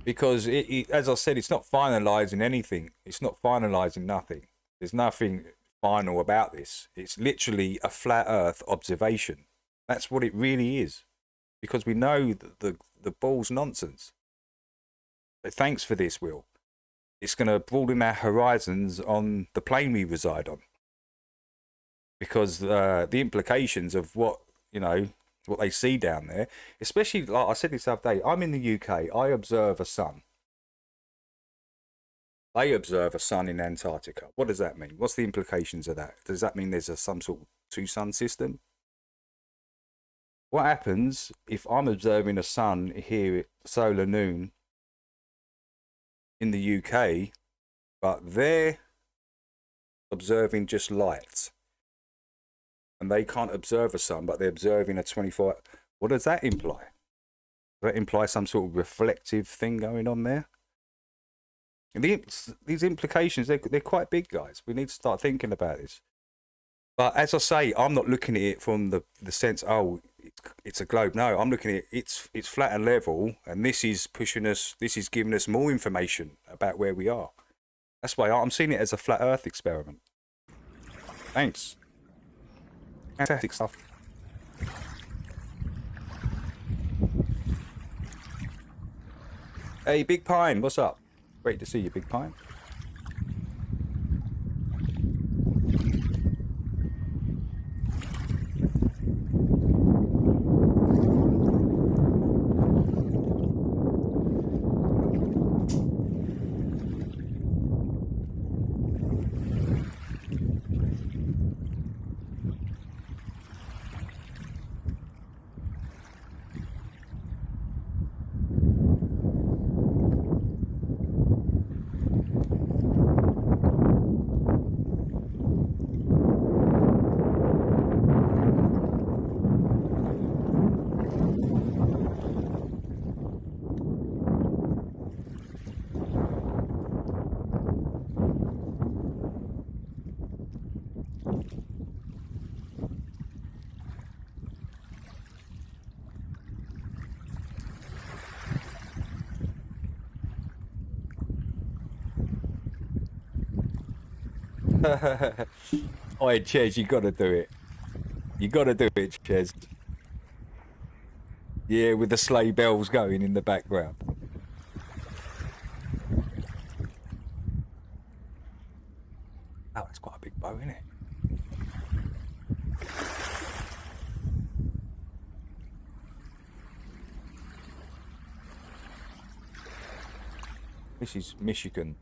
Because, as I said, it's not finalising anything. It's not finalising nothing. There's nothing final about this. It's literally a flat Earth observation. That's what it really is. Because we know that the ball's nonsense. So thanks for this, Will. It's going to broaden our horizons on the plane we reside on. Because the implications of what they see down there, especially, like I said this other day, I'm in the UK, I observe a sun. They observe a sun in Antarctica. What does that mean? What's the implications of that? Does that mean there's some sort of two-sun system? What happens if I'm observing a sun here at solar noon in the UK, but they're observing just light, and they can't observe a sun, but they're observing a 24? What does that imply? Does that imply some sort of reflective thing going on there? And these implications, they're quite big, guys. We need to start thinking about this. But as I say, I'm not looking at it from the sense, oh, it's a globe. No, I'm looking at it, it's flat and level, and this is pushing us, this is giving us more information about where we are. That's why I'm seeing it as a flat Earth experiment. Thanks. Fantastic stuff. Hey, Big Pine, what's up? Great to see you, Big Pine. Oi, Ches, you gotta do it. You gotta do it, Ches. Yeah, with the sleigh bells going in the background. Oh, it's quite a big bow, isn't it? This is Michigan.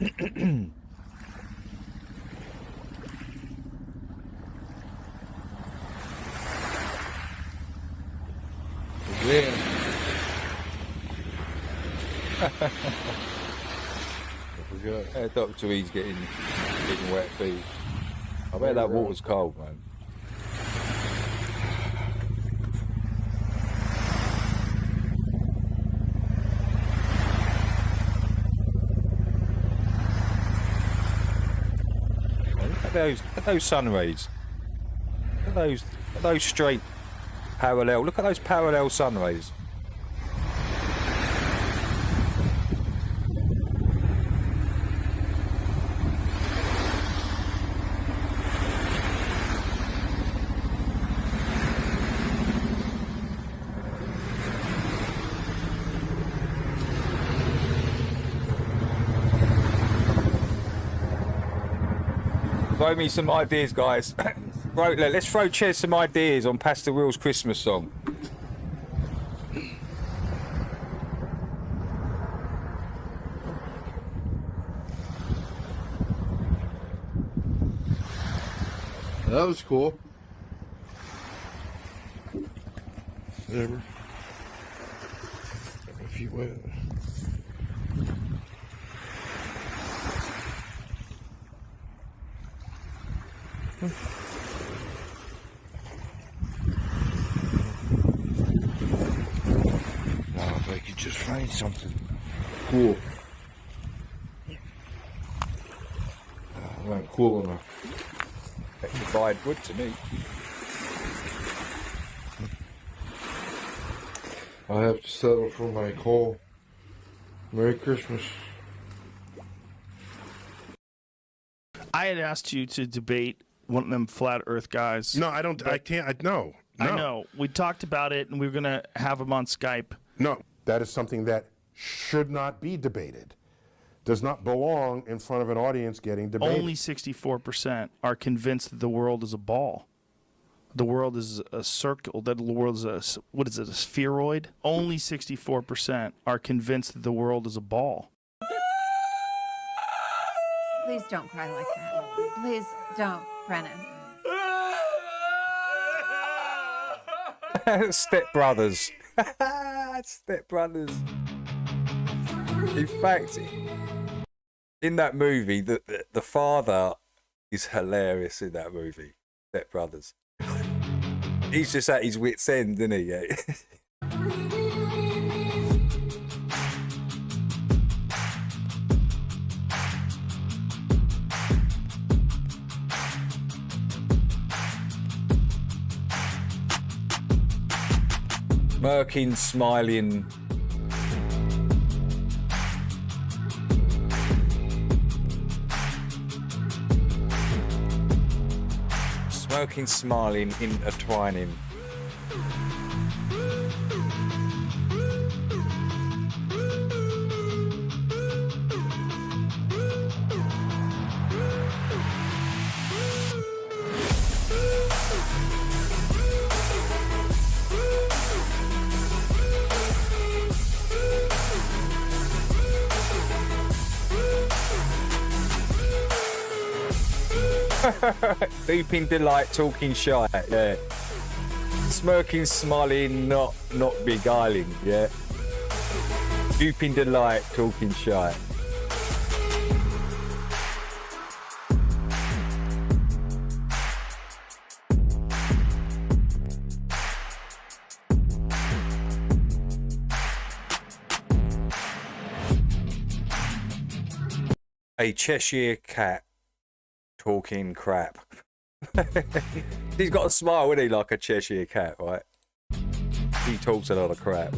Yeah. Dr. E's getting wet feet. I bet that water's cold, man. Look at those sun rays. Look at those straight parallel. Look at those parallel sun rays. Throw me some ideas, guys. Right, let's throw Ches some ideas on Pastor Will's Christmas song. That was cool. Whatever. If you will. If I could just find something cool. Not cool enough. That provide wood to me. I'll have to settle for my coal. Merry Christmas. I had asked you to debate one of them flat Earth guys. No, I don't. I can't. No. I know. We talked about it, and we were going to have him on Skype. No, that is something that should not be debated. Does not belong in front of an audience getting debated. Only 64% are convinced that the world is a ball. The world is a circle. That the world is a, what is it, a spheroid? Only 64% are convinced that the world is a ball. Please don't cry like that. Please don't, Brennan. Step Brothers. Step Brothers. In fact, in that movie, the father is hilarious in that movie. Step Brothers. He's just at his wit's end, isn't he? Yeah. Smirking, smiling. Smirking, smiling, intertwining. Deeping delight, talking shy, yeah. Smirking, smiling, not beguiling, yeah. Deeping delight, talking shy. A Cheshire cat talking crap. He's got a smile, isn't he, like a Cheshire cat, right? He talks a lot of crap.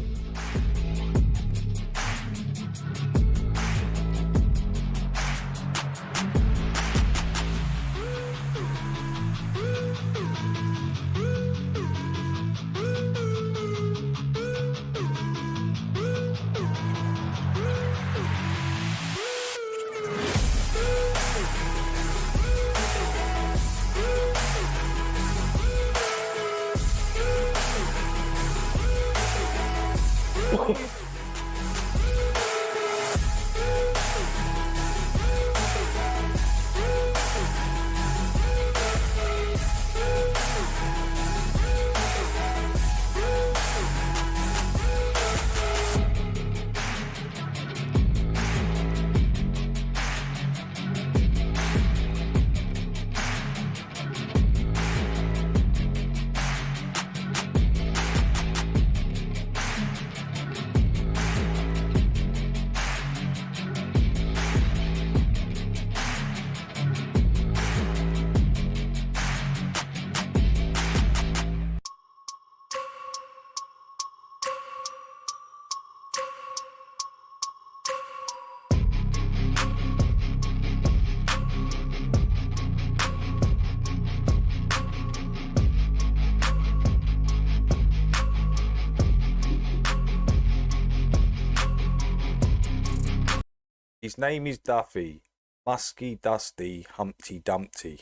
His name is Duffy. Musky, dusty, Humpty Dumpty.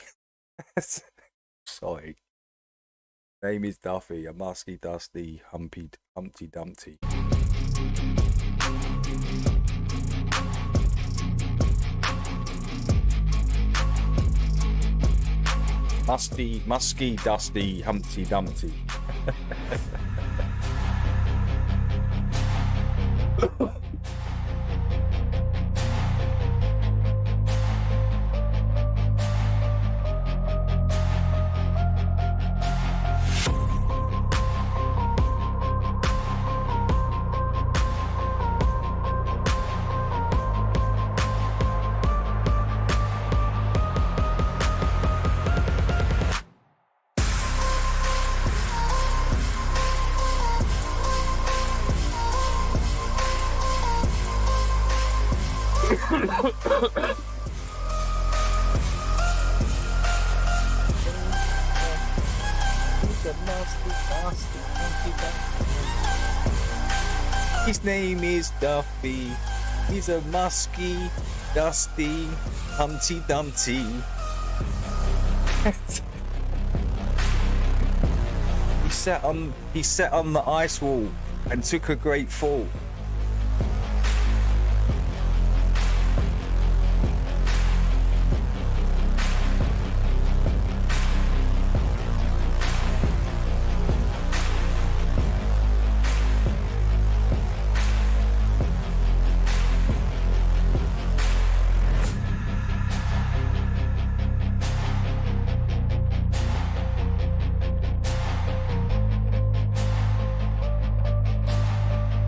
Sorry. Name is Duffy, a musky, dusty, Humpty Dumpty. Musky, dusty, Humpty Dumpty. His name is Duffy. He's a musky, dusty, Humpty Dumpty. He sat on the ice wall and took a great fall.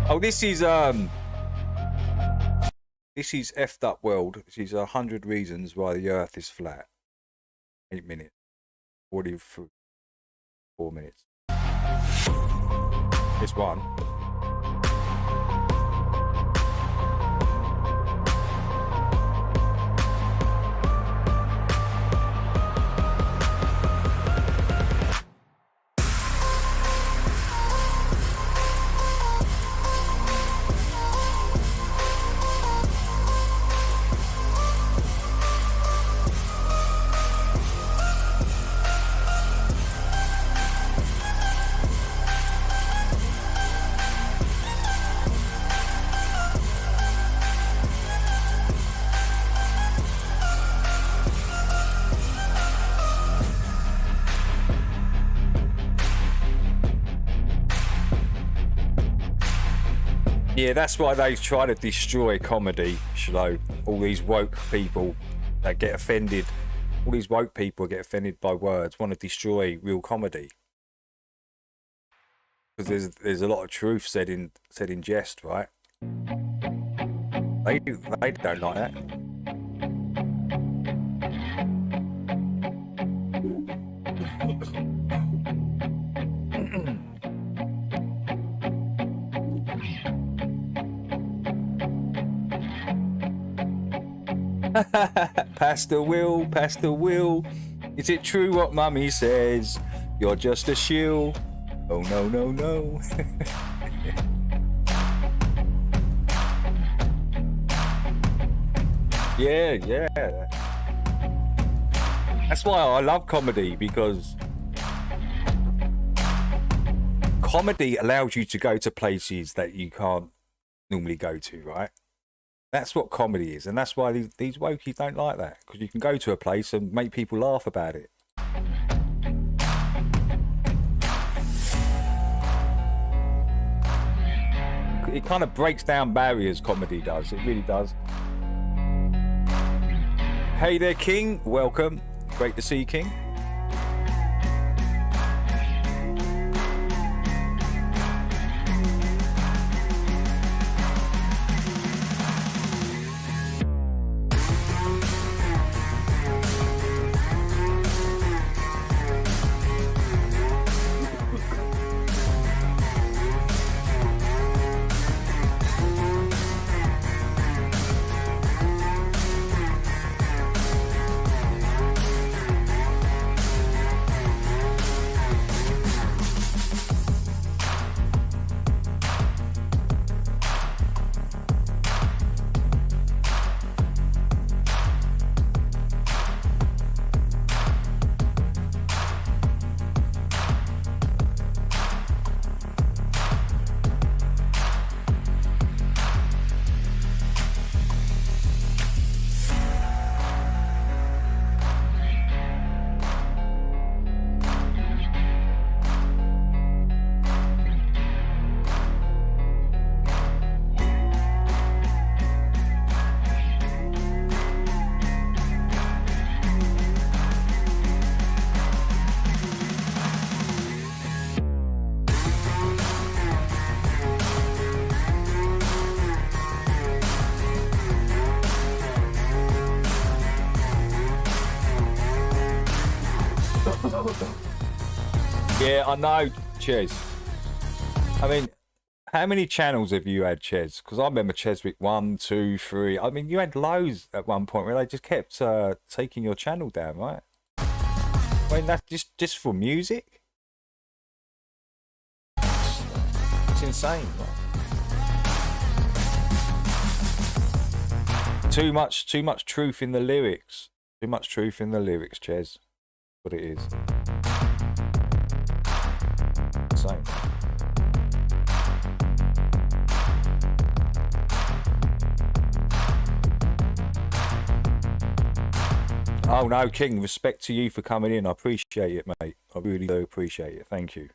Oh, this is effed up world. This is 100 reasons why the Earth is flat. 8 minutes. 44 minutes. This one. Yeah, that's why they try to destroy comedy, Shlo. All these woke people that get offended, all these woke people get offended by words, want to destroy real comedy. Because there's a lot of truth said in jest, right? They don't like that. Pastor Will, is it true what Mummy says? You're just a shill. Oh no, no, no. Yeah. That's why I love comedy, because comedy allows you to go to places that you can't normally go to, right? That's what comedy is, and that's why these wokies don't like that, because you can go to a place and make people laugh about it. It kind of breaks down barriers, comedy does. It really does. Hey there, King. Welcome. Great to see you, King. Yeah, I know, Ches. I mean, how many channels have you had, Ches? Because I remember Cheswick 1, 2, 3. I mean, you had loads at one point where they just kept taking your channel down, right? I mean, that's just for music? It's insane, right? Too much truth in the lyrics. Too much truth in the lyrics, Ches. What it is. Insane. Oh no, King, respect to you for coming in. I appreciate it, mate. I really do appreciate it. Thank you.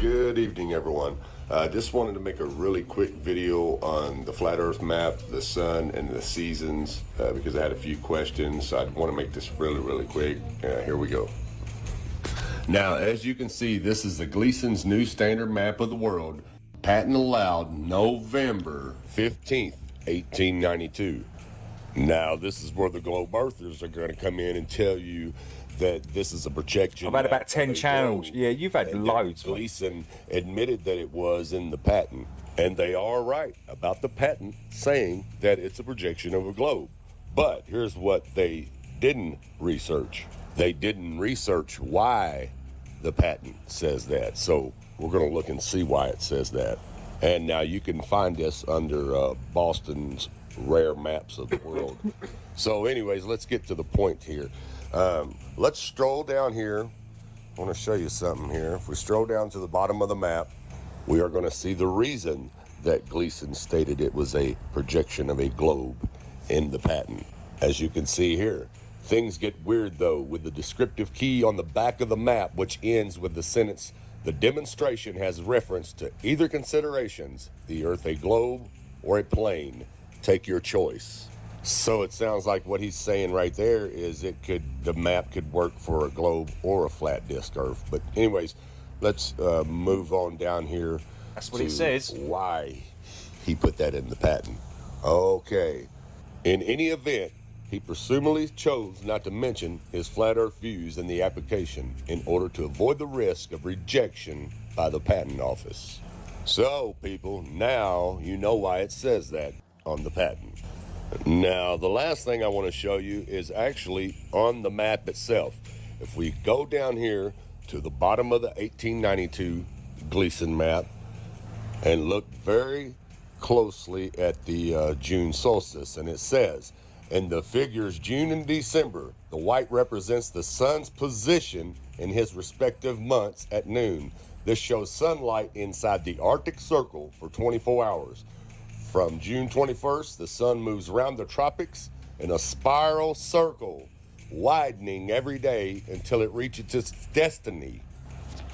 Good evening, everyone. Just wanted to make a really quick video on the flat Earth map, the sun, and the seasons because I had a few questions. So I want to make this really quick. Here we go. Now, as you can see, this is the Gleason's new standard map of the world. Patent allowed November 15th, 1892. Now, this is where the globe earthers are going to come in and tell you that this is a projection. I've had about 10 channels. Yeah, you've had loads. Gleason admitted that it was in the patent, and they are right about the patent saying that it's a projection of a globe. But here's what they didn't research. They didn't research why the patent says that. So we're going to look and see why it says that. And now you can find this under Boston's rare maps of the world. So anyways, let's get to the point here. Let's stroll down here. I want to show you something here. If we stroll down to the bottom of the map, we are going to see the reason that Gleason stated it was a projection of a globe in the patent. As you can see here, things get weird though with the descriptive key on the back of the map, which ends with the sentence, "The demonstration has reference to either considerations, the Earth a globe or a plane. Take your choice." So it sounds like what he's saying right there is the map could work for a globe or a flat disk Earth. But anyways, let's move on down here. That's what it says. Why he put that in the patent. Okay. In any event, he presumably chose not to mention his flat Earth views in the application in order to avoid the risk of rejection by the patent office. So, people, now you know why it says that on the patent. Now, the last thing I want to show you is actually on the map itself. If we go down here to the bottom of the 1892 Gleason map and look very closely at the June solstice, and it says, in the figures June and December, the white represents the sun's position in his respective months at noon. This shows sunlight inside the Arctic Circle for 24 hours. From June 21st, the sun moves around the tropics in a spiral circle, widening every day until it reaches its destiny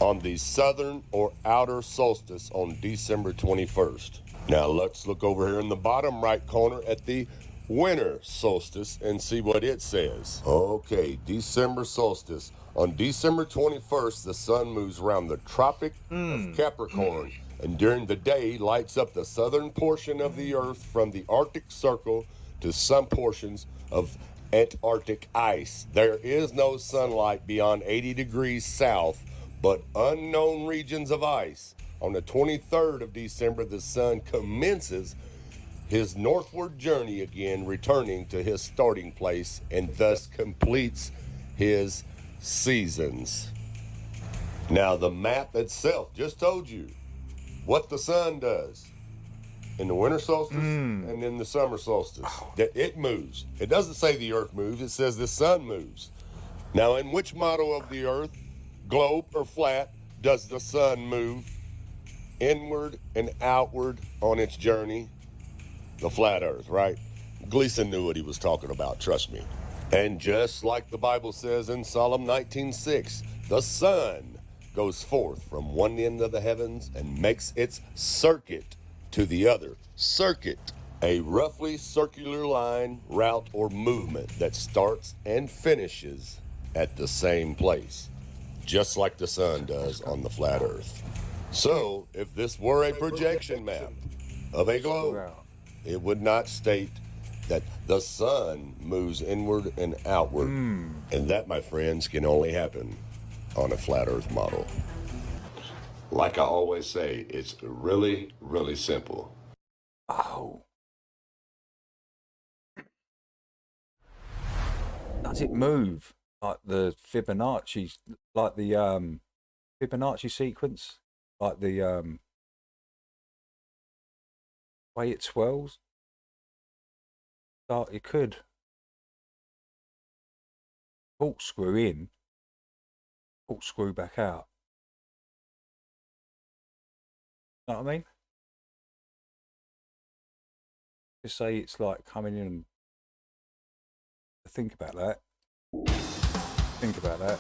on the southern or outer solstice on December 21st. Now let's look over here in the bottom right corner at the winter solstice and see what it says. Okay, December solstice. On December 21st, the sun moves around the Tropic of Capricorn, and during the day lights up the southern portion of the Earth from the Arctic Circle to some portions of Antarctic ice. There is no sunlight beyond 80 degrees south, but unknown regions of ice. On the 23rd of December, the sun commences his northward journey again, returning to his starting place, and thus completes his seasons. Now, the map itself just told you what the sun does in the winter solstice and in the summer solstice. That it moves. It doesn't say the Earth moves, it says the sun moves. Now, in which model of the Earth, globe or flat, does the sun move inward and outward on its journey? The flat Earth, right? Gleason knew what he was talking about, trust me. And just like the Bible says in Psalm 19:6, the sun goes forth from one end of the heavens and makes its circuit to the other. Circuit, a roughly circular line, route, or movement that starts and finishes at the same place. just like the sun does on the flat Earth. So, if this were a projection map of a globe, it would not state that the sun moves inward and outward. And that, my friends, can only happen on a flat Earth model. Like I always say, it's really, really simple. Oh. Does it move like the Fibonacci, like the Fibonacci sequence, like the way it swirls? So it could corkscrew in, corkscrew back out. Know what I mean? Just say it's like coming in and think about that. Think about that.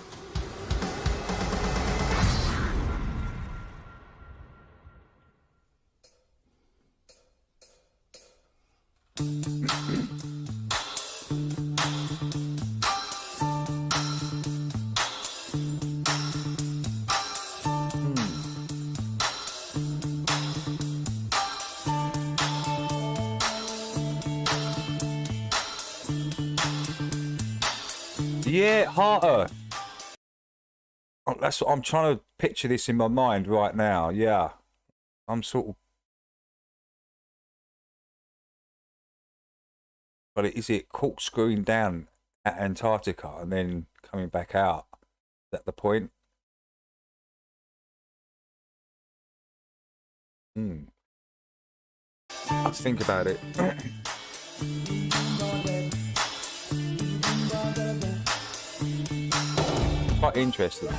Yeah, Heart Earth. Oh, that's what I'm trying to picture this in my mind right now. Yeah, I'm sort of. But is it corkscrewing down at Antarctica and then coming back out? Is that the point? Let's think about it. Quite interesting.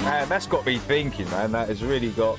Man, that's got me thinking, man. That has really got.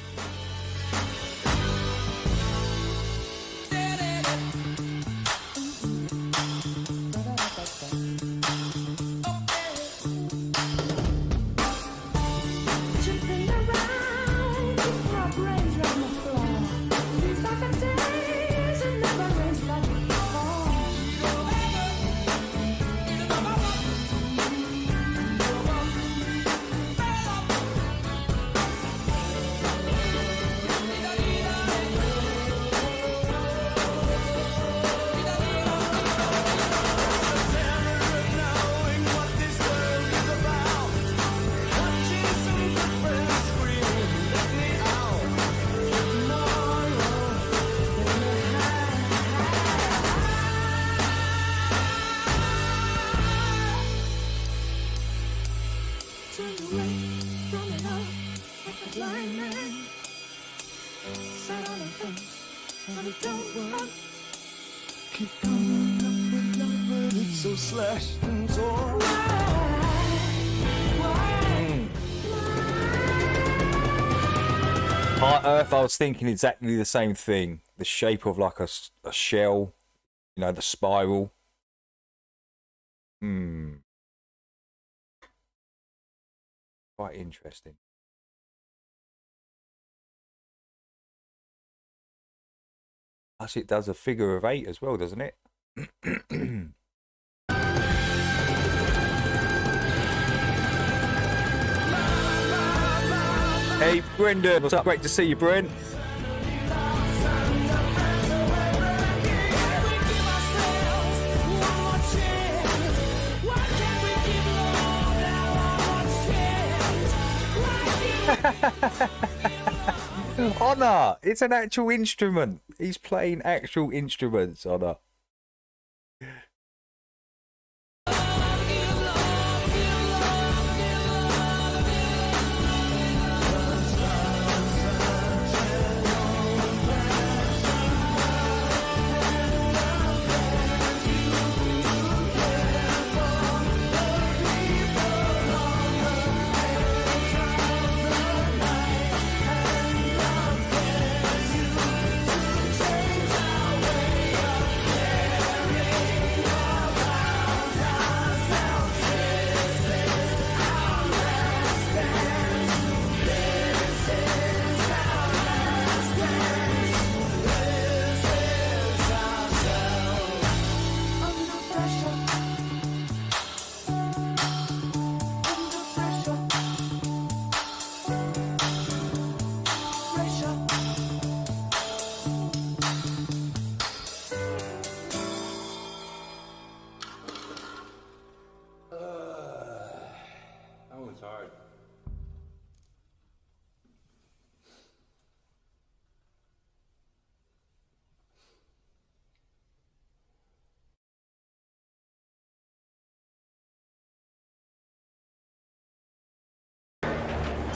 Heart Earth, I was thinking exactly the same thing. The shape of like a shell, you know, the spiral. Quite interesting. Plus it does a figure of 8 as well, doesn't it? Hey, Brendan. What's up? Great to see you, Brent. Honor. It's an actual instrument. He's playing actual instruments, Honor.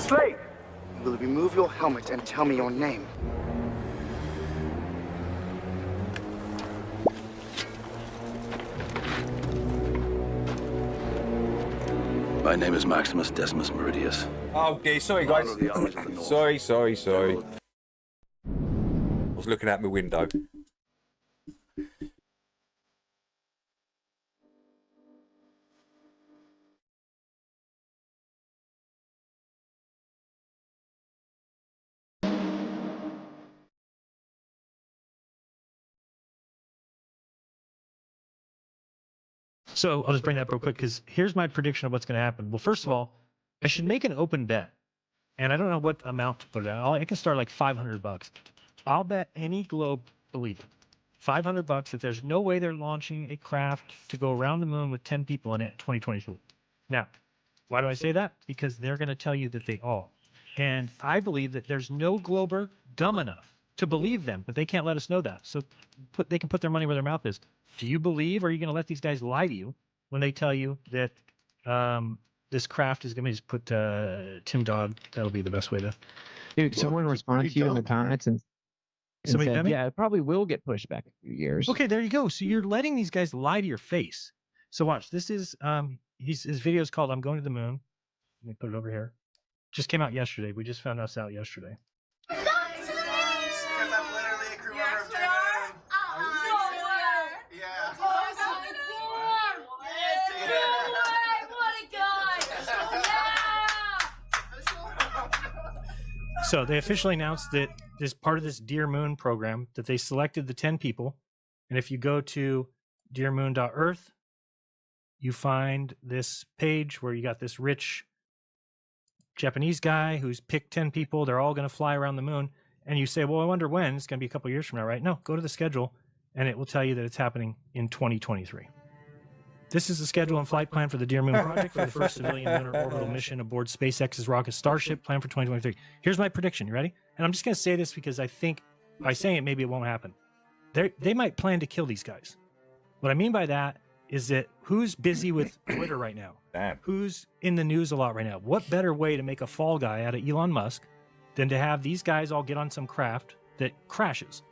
Slate! You will remove your helmet and tell me your name. My name is Maximus Decimus Meridius. Oh, okay, sorry guys. Sorry. I was looking out my window. So I'll just bring that up real quick because here's my prediction of what's going to happen. Well, first of all, I should make an open bet, and I don't know what amount to put it at. I can start like $500. I'll bet any globe believer $500 that there's no way they're launching a craft to go around the moon with 10 people in it in 2022. Now, why do I say that? Because they're going to tell you that they are. And I believe that there's no glober dumb enough to believe them, but they can't let us know that. So they can put their money where their mouth is. Do you believe, or are you going to let these guys lie to you when they tell you that this craft is going to just put Tim Dodd? That'll be the best way to. Dude, someone responded to you in the comments and said, yeah, it probably will get pushed back a few years. Okay, there you go. So you're letting these guys lie to your face. So watch. This is his video is called "I'm Going to the Moon." Let me put it over here. Just came out yesterday. We just found this out yesterday. So they officially announced that as part of this Dear Moon program that they selected the 10 people. And if you go to dearmoon.earth, you find this page where you got this rich Japanese guy who's picked 10 people. They're all going to fly around the moon. And you say, well, I wonder when. It's going to be a couple years from now, right? No, go to the schedule and it will tell you that it's happening in 2023. This is the schedule and flight plan for the Dear Moon project for the first civilian lunar orbital mission aboard SpaceX's rocket Starship, planned for 2023. Here's my prediction. You ready? And I'm just going to say this because I think by saying it, maybe it won't happen. They might plan to kill these guys. What I mean by that is that who's busy with Twitter right now? Damn. Who's in the news a lot right now? What better way to make a fall guy out of Elon Musk than to have these guys all get on some craft that crashes?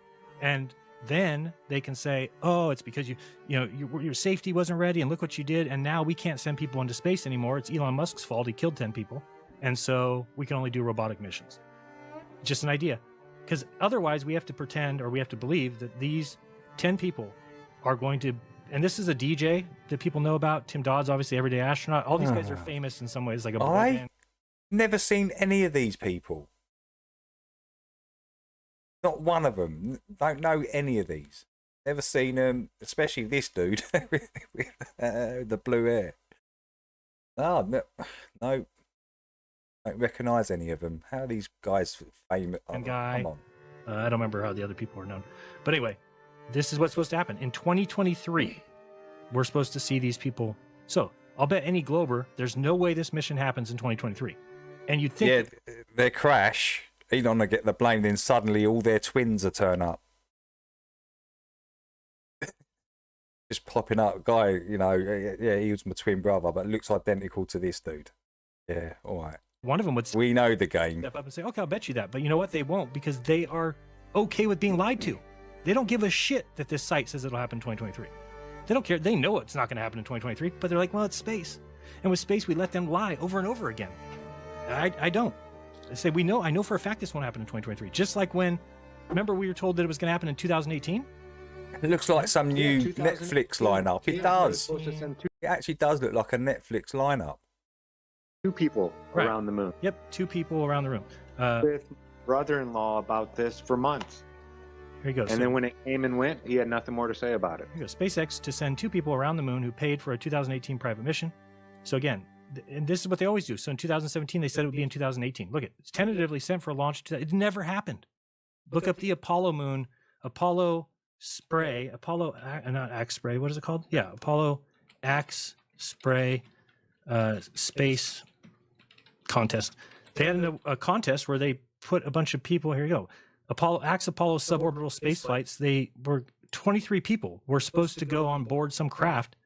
And then they can say, oh, it's because your safety wasn't ready and look what you did. And now we can't send people into space anymore. It's Elon Musk's fault. He killed 10 people. And so we can only do robotic missions. Just an idea. Because otherwise we have to pretend, or we have to believe that these 10 people are going to, and this is a DJ that people know about. Tim Dodd's obviously everyday astronaut. All these guys are famous in some ways, like a boy band. Never seen any of these people. Not one of them. Don't know any of these. Never seen them, especially this dude with the blue hair. Oh, no. Don't recognise any of them. How are these guys famous? And guy, come on. I don't remember how the other people are known. But anyway, this is what's supposed to happen. In 2023, we're supposed to see these people. So I'll bet any Glober, there's no way this mission happens in 2023. And you'd think... Yeah, their crash... Elon to get the blame, then suddenly all their twins are turn up. Just plopping up, guy, yeah, he was my twin brother, but looks identical to this dude. Yeah, all right. One of them would... We know the game. Step up and say, okay, I'll bet you that. But you know what? They won't, because they are okay with being lied to. They don't give a shit that this site says it'll happen in 2023. They don't care. They know it's not going to happen in 2023, but they're like, well, it's space. And with space, we let them lie over and over again. I don't. I say, I know for a fact this won't happen in 2023. Just like when, remember we were told that it was going to happen in 2018? It looks like some new Netflix lineup. It does. It actually does look like a Netflix lineup. 2 people around the moon. Yep, 2 people around the room. With brother-in-law about this for months. Here you go. And then when it came and went, he had nothing more to say about it. Here you go. SpaceX to send 2 people around the moon who paid for a 2018 private mission. So again, and this is what they always do. So in 2017, they said it would be in 2018. Look, it's tentatively sent for a launch. It never happened. Look up the Apollo moon, Apollo spray, not Axe spray. What is it called? Yeah, Apollo Axe spray space contest. They had a contest where they put a bunch of people. Here you go. Apollo suborbital space flights. They were 23 people were supposed to go on board some craft.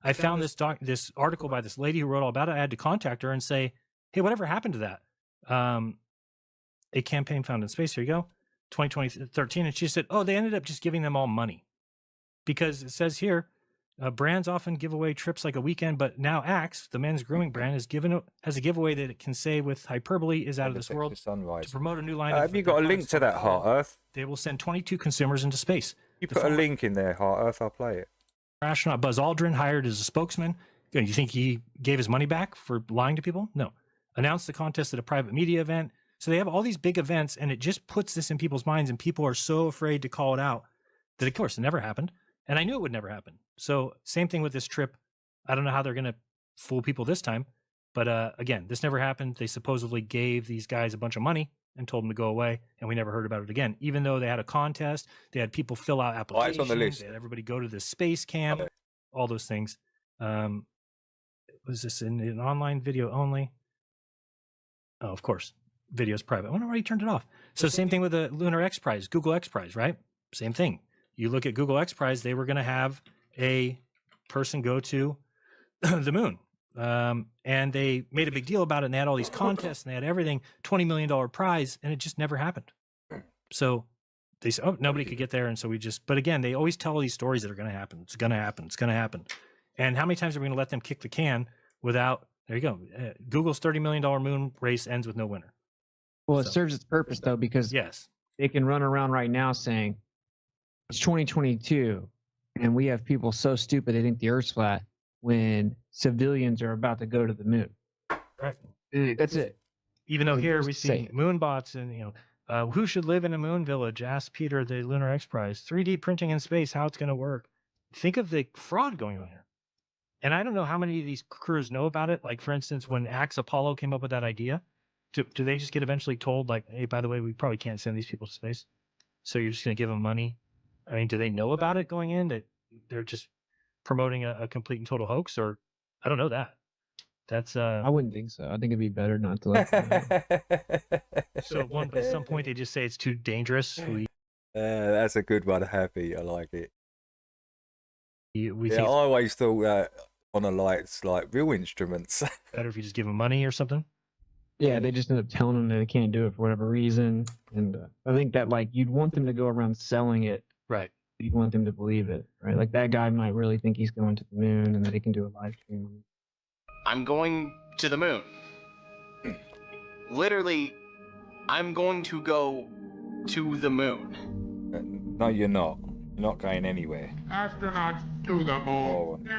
I found this article by this lady who wrote all about it. I had to contact her and say, hey, whatever happened to that? A campaign found in space. Here you go. 2013. And she said, oh, they ended up just giving them all money. Because it says here, brands often give away trips like a weekend, but now Axe, the men's grooming brand, has a giveaway that it can say with hyperbole is out of this world to promote a new line. Have you got a link to that, Heart Earth? They will send 22 consumers into space. You put a link in there, Heart Earth, I'll play it. Astronaut Buzz Aldrin hired as a spokesman. You think he gave his money back for lying to people? No. Announced the contest at a private media event. So they have all these big events, and it just puts this in people's minds, and people are so afraid to call it out that, of course, it never happened. And I knew it would never happen. So same thing with this trip. I don't know how they're going to fool people this time. But again, this never happened. They supposedly gave these guys a bunch of money and told them to go away, and we never heard about it again. Even though they had a contest, they had people fill out applications. It's on the list. They had everybody go to the space camp, all those things. Was this in an online video only? Oh, of course. Video's private. I wonder why he turned it off. So same thing with the Lunar X Prize, Google X Prize, right? Same thing. You look at Google X Prize, they were going to have a person go to the moon. And they made a big deal about it, and they had all these contests, and they had everything, $20 million prize, and it just never happened. So they said, oh, nobody could get there, and so we just, but again, they always tell all these stories that are going to happen. It's going to happen. It's going to happen. And how many times are we going to let them kick the can without, there you go. Google's $30 million moon race ends with no winner. Well, it serves its purpose, though, because they can run around right now saying, it's 2022, and we have people so stupid they think the Earth's flat when civilians are about to go to the moon. Right. That's it. Even though here we see moon bots and, who should live in a moon village? Ask Peter, the Lunar X Prize. 3D printing in space, how it's going to work. Think of the fraud going on here. And I don't know how many of these crews know about it. Like, for instance, when Axe Apollo came up with that idea, do they just get eventually told, like, hey, by the way, we probably can't send these people to space, so you're just going to give them money? I mean, do they know about it going in, that they're just promoting a complete and total hoax? Or I don't know that. That's I wouldn't think so. I think it'd be better not to let them know. So at some point they just say it's too dangerous. That's a good one, Happy. I like it. I always thought on a lights like real instruments. Better if you just give them money or something. Yeah, they just end up telling them that they can't do it for whatever reason. And I think that, like, you'd want them to go around selling it. Right. You'd want them to believe it, right? Like, that guy might really think he's going to the moon and that he can do a live stream. I'm going to the moon. Literally, I'm going to go to the moon. No, you're not. You're not going anywhere. Astronauts to the moon.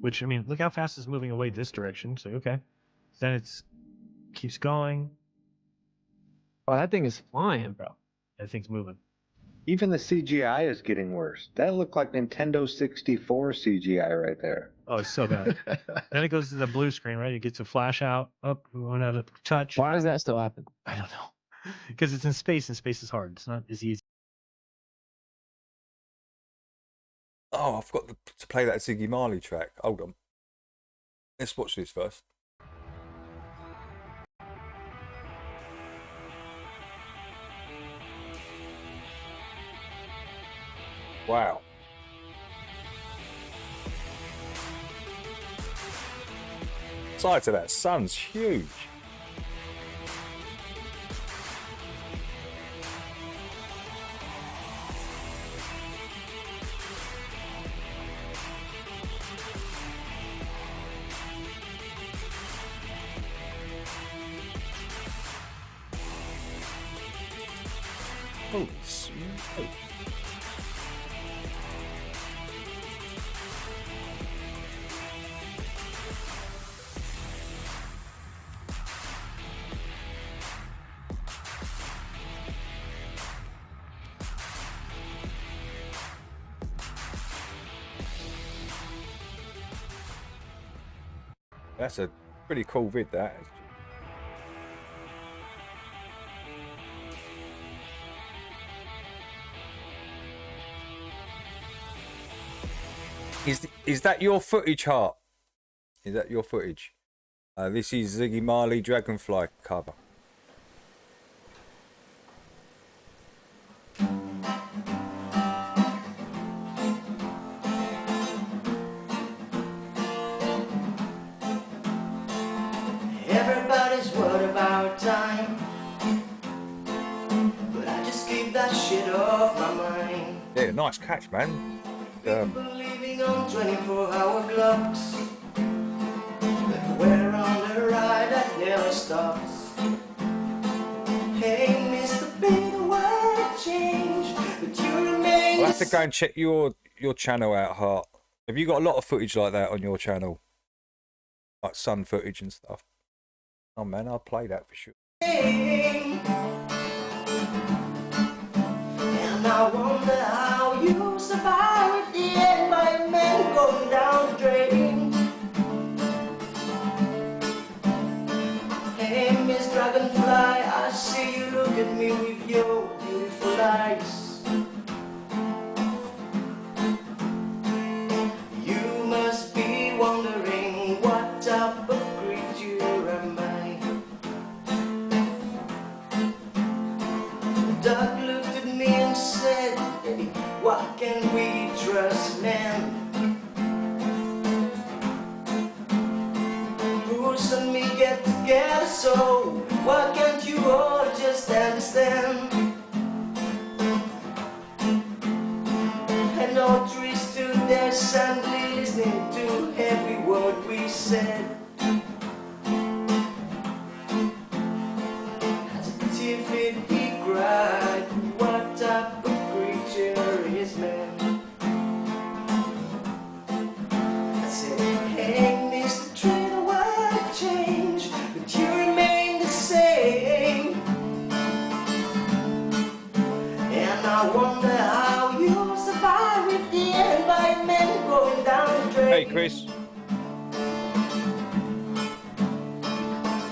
Which, I mean, look how fast it's moving away this direction. So, okay. Then it's keeps going. Oh, that thing is flying, bro. That thing's moving. Even the CGI is getting worse. That looked like Nintendo 64 CGI right there. Oh, it's so bad. Then it goes to the blue screen, right? It gets a flash out. Up, we went out of touch. Why does that still happen? I don't know. Because it's in space, and space is hard. It's not as easy. Oh, I forgot to play that Ziggy Marley track. Hold on. Let's watch this first. Wow. Size of that sun's huge. Holy smoke. That's a Pretty cool vid that. Is that your footage, Hart? Is that your footage? This is Ziggy Marley Dragonfly cover. Everybody's worried about time, but I just keep that shit off my mind. Yeah, nice catch, man. Living on 24-hour clocks, but we're on the ride that never stops. Hey, Mr. Big World Change, but you remain. I'll have to go and check your channel out, Hart. Have you got a lot of footage like that on your channel? Like sun footage and stuff? Oh man, I'll play that for sure. And I wonder how you survive with the environment going down the drain. Hey, Miss Dragonfly, I see you look at me with your beautiful eyes. You must be wondering what type of creature am I. Doug looked at me and said, hey, why can't we trust men? Bruce and me get together, so why can't you all just understand? And all three stood there silently listening to every word we said. He cried, what type of creature is man? I said, hey, Mr. Trader, what changed? But you remain the same. And I wonder how you survive with the environment going down the drain. Hey, Chris.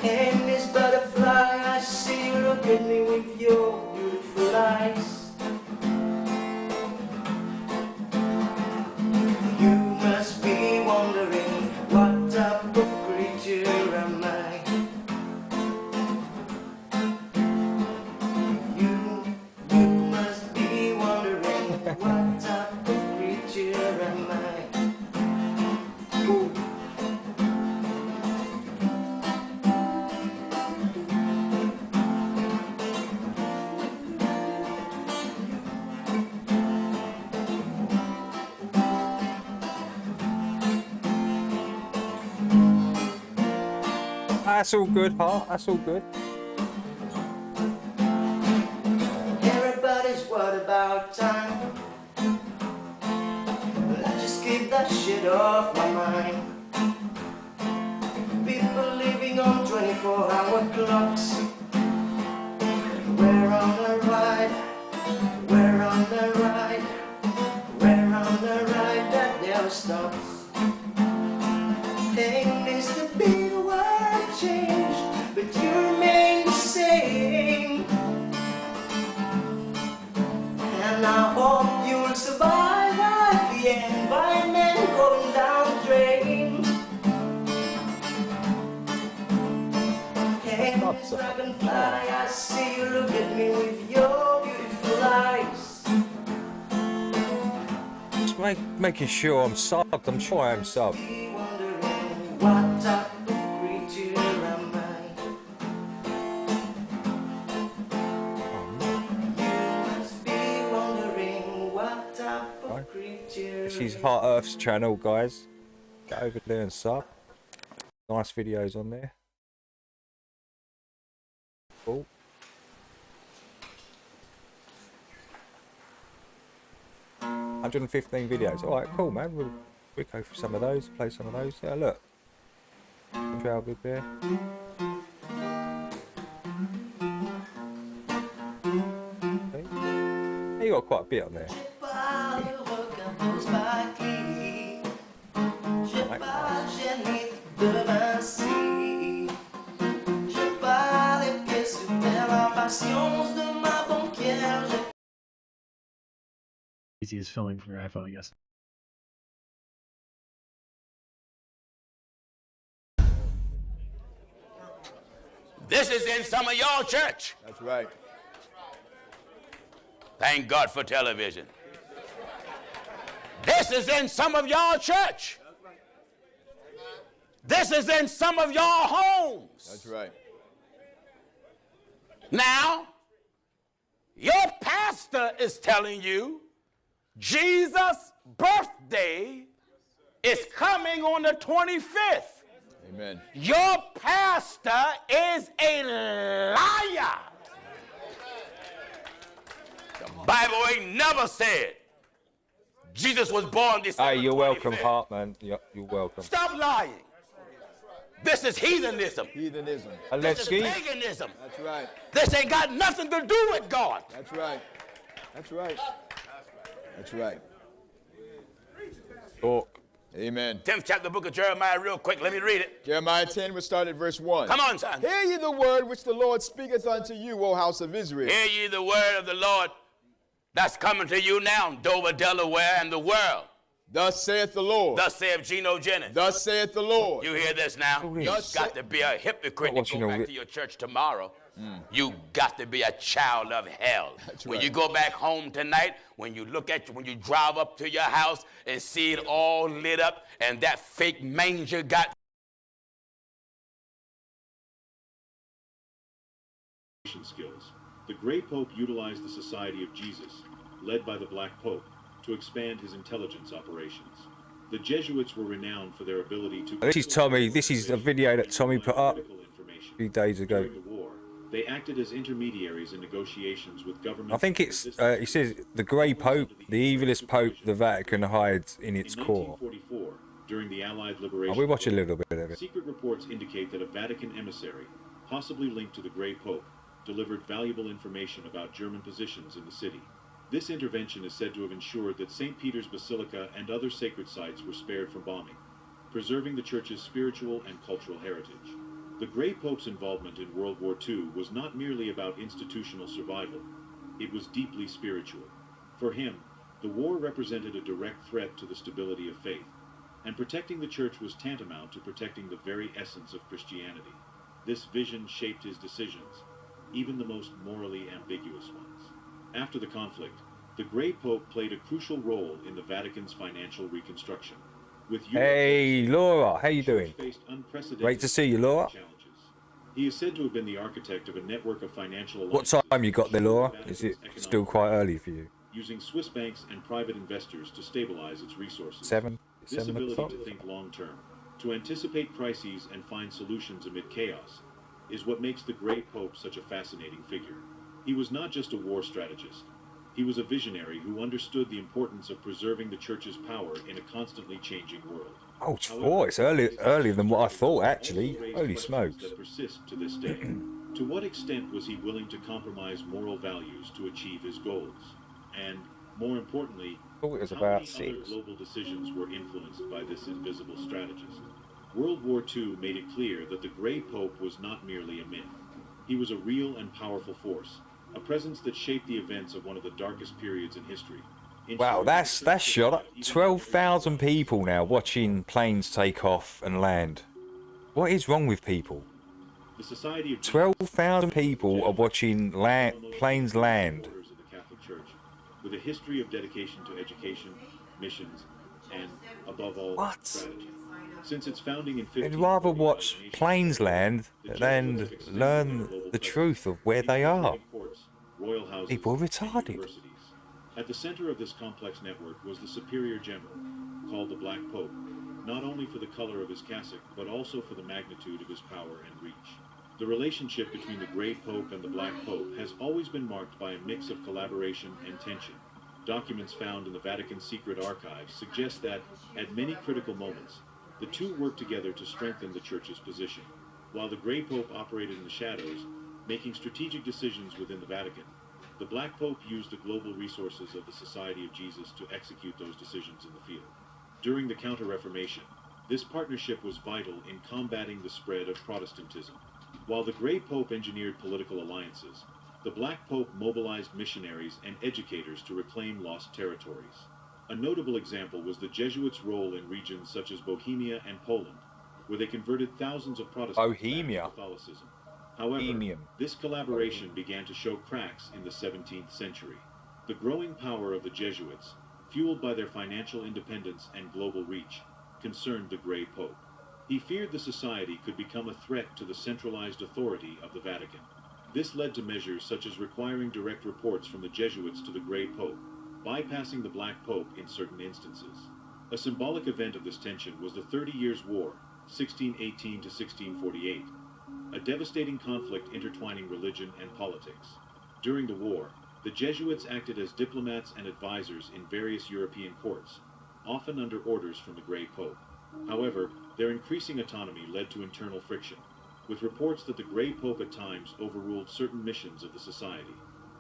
Hey, Miss Butterfly, I see you look at me with your beautiful eyes. You must be wondering what type of creature am I. You must be wondering what type of creature am I. Ooh. That's all good, Hart. That's all good. Everybody's worried about time, but I just keep that shit off my mind. People living on 24-hour clocks. We're on a ride, we're on a ride, we're on a ride that never stops. Hey, Mr. Big World changed, but you remain the same. And I hope you'll survive at the environment going down the drain. Hey, Miss Dragonfly, I see you look at me with your beautiful eyes. Just making sure I'm subbed. I'm sure I am subbed. What type of creature am I? You must be wondering what type of creature. This is Heart Earth's channel, guys. Get over there and sub. Nice videos on there. Cool. $115 videos. All right, cool, man. We'll go for some of those. Play some of those. Yeah, look. Trail bit there. Okay. You got quite a bit on there. Right, nice. He is filming from your iPhone, I guess. This is in some of y'all church. That's right. Thank God for television. This is in some of y'all church. This is in some of y'all homes. That's right. Now, your pastor is telling you Jesus' birthday is coming on the 25th. Amen. Your pastor is a liar. The Bible ain't never said Jesus was born December 25th. Hey, you're welcome, Hartman. You're welcome. Stop lying. This is heathenism. Heathenism. This is paganism. That's right. This ain't got nothing to do with God. That's right. That's right. That's right. Talk. Amen. 10th chapter, book of Jeremiah, real quick. Let me read it. Jeremiah 10, we'll start at verse 1. Come on, son. Hear ye the word which the Lord speaketh unto you, O house of Israel. Hear ye the word of the Lord that's coming to you now, Dover, Delaware, and the world. Thus saith the Lord. Thus saith Geno Jennings. Thus saith the Lord. You hear this now? You got to be a hypocrite to go back to your church tomorrow. You got to be a child of hell. When you go back home tonight, when you look at when you drive up to your house and see it all lit up and that fake manger got skills. The Grey Pope utilized the Society of Jesus, led by the Black Pope, to expand his intelligence operations. The Jesuits were renowned for their ability to... This is Tommy. This is a video that Tommy put up a few days ago. During the war, they acted as intermediaries in negotiations with government... I think it's, he says, the Grey Pope, the evilest Pope the Vatican hides in its core. 1944, during the Allied liberation... We'll watch a little bit of it. Secret reports indicate that a Vatican emissary, possibly linked to the Grey Pope, delivered valuable information about German positions in the city. This intervention is said to have ensured that St. Peter's Basilica and other sacred sites were spared from bombing, preserving the church's spiritual and cultural heritage. The Grey Pope's involvement in World War II was not merely about institutional survival, it was deeply spiritual. For him, the war represented a direct threat to the stability of faith, and protecting the church was tantamount to protecting the very essence of Christianity. This vision shaped his decisions, even the most morally ambiguous ones. After the conflict, the Grey Pope played a crucial role in the Vatican's financial reconstruction. With Hey, Laura, how you doing? Great to see you, Laura. He is said to have been the architect of a network of financial What time you got there, Laura? Is it still quite early for you? using Swiss banks and private investors to stabilize its resources. This 7 ability o'clock. to think long-term, to anticipate crises and find solutions amid chaos, is what makes the Grey Pope such a fascinating figure. He was not just a war strategist. He was a visionary who understood the importance of preserving the Church's power in a constantly changing world. Oh, it's 4. It's earlier than what I thought, actually. Holy smokes. That persist to this day. To what extent was he willing to compromise moral values to achieve his goals? And, more importantly, I thought it was how about many 6. other global decisions were influenced by this invisible strategist? World War II made it clear that the Grey Pope was not merely a myth. He was a real and powerful force, a presence that shaped the events of one of the darkest periods in history. Wow, that's shot. 12,000 people now watching planes take off and land. What is wrong with people? The Society of 12,000 people are watching planes land. Orders of the Catholic Church, with a history of dedication to education, missions, and, above all, strategy. Since its founding in I'd rather watch planes land than learn the truth of where they are. royal houses, People are and retarded. universities. At the center of this complex network was the Superior General, called the Black Pope, not only for the color of his cassock, but also for the magnitude of his power and reach. The relationship between the Grey Pope and the Black Pope has always been marked by a mix of collaboration and tension. Documents found in the Vatican's secret archives suggest that, at many critical moments, the two worked together to strengthen the Church's position. While the Grey Pope operated in the shadows, making strategic decisions within the Vatican, the Black Pope used the global resources of the Society of Jesus to execute those decisions in the field. During the Counter-Reformation, this partnership was vital in combating the spread of Protestantism. While the Grey Pope engineered political alliances, the Black Pope mobilized missionaries and educators to reclaim lost territories. A notable example was the Jesuits' role in regions such as Bohemia and Poland, where they converted thousands of Protestants back to Catholicism. However, this collaboration began to show cracks in the 17th century. The growing power of the Jesuits, fueled by their financial independence and global reach, concerned the Grey Pope. He feared the society could become a threat to the centralized authority of the Vatican. This led to measures such as requiring direct reports from the Jesuits to the Grey Pope, bypassing the Black Pope in certain instances. A symbolic event of this tension was the 30 Years' War, 1618 to 1648, a devastating conflict intertwining religion and politics. During the war, the Jesuits acted as diplomats and advisors in various European courts, often under orders from the Grey Pope. However, their increasing autonomy led to internal friction, with reports that the Grey Pope at times overruled certain missions of the society.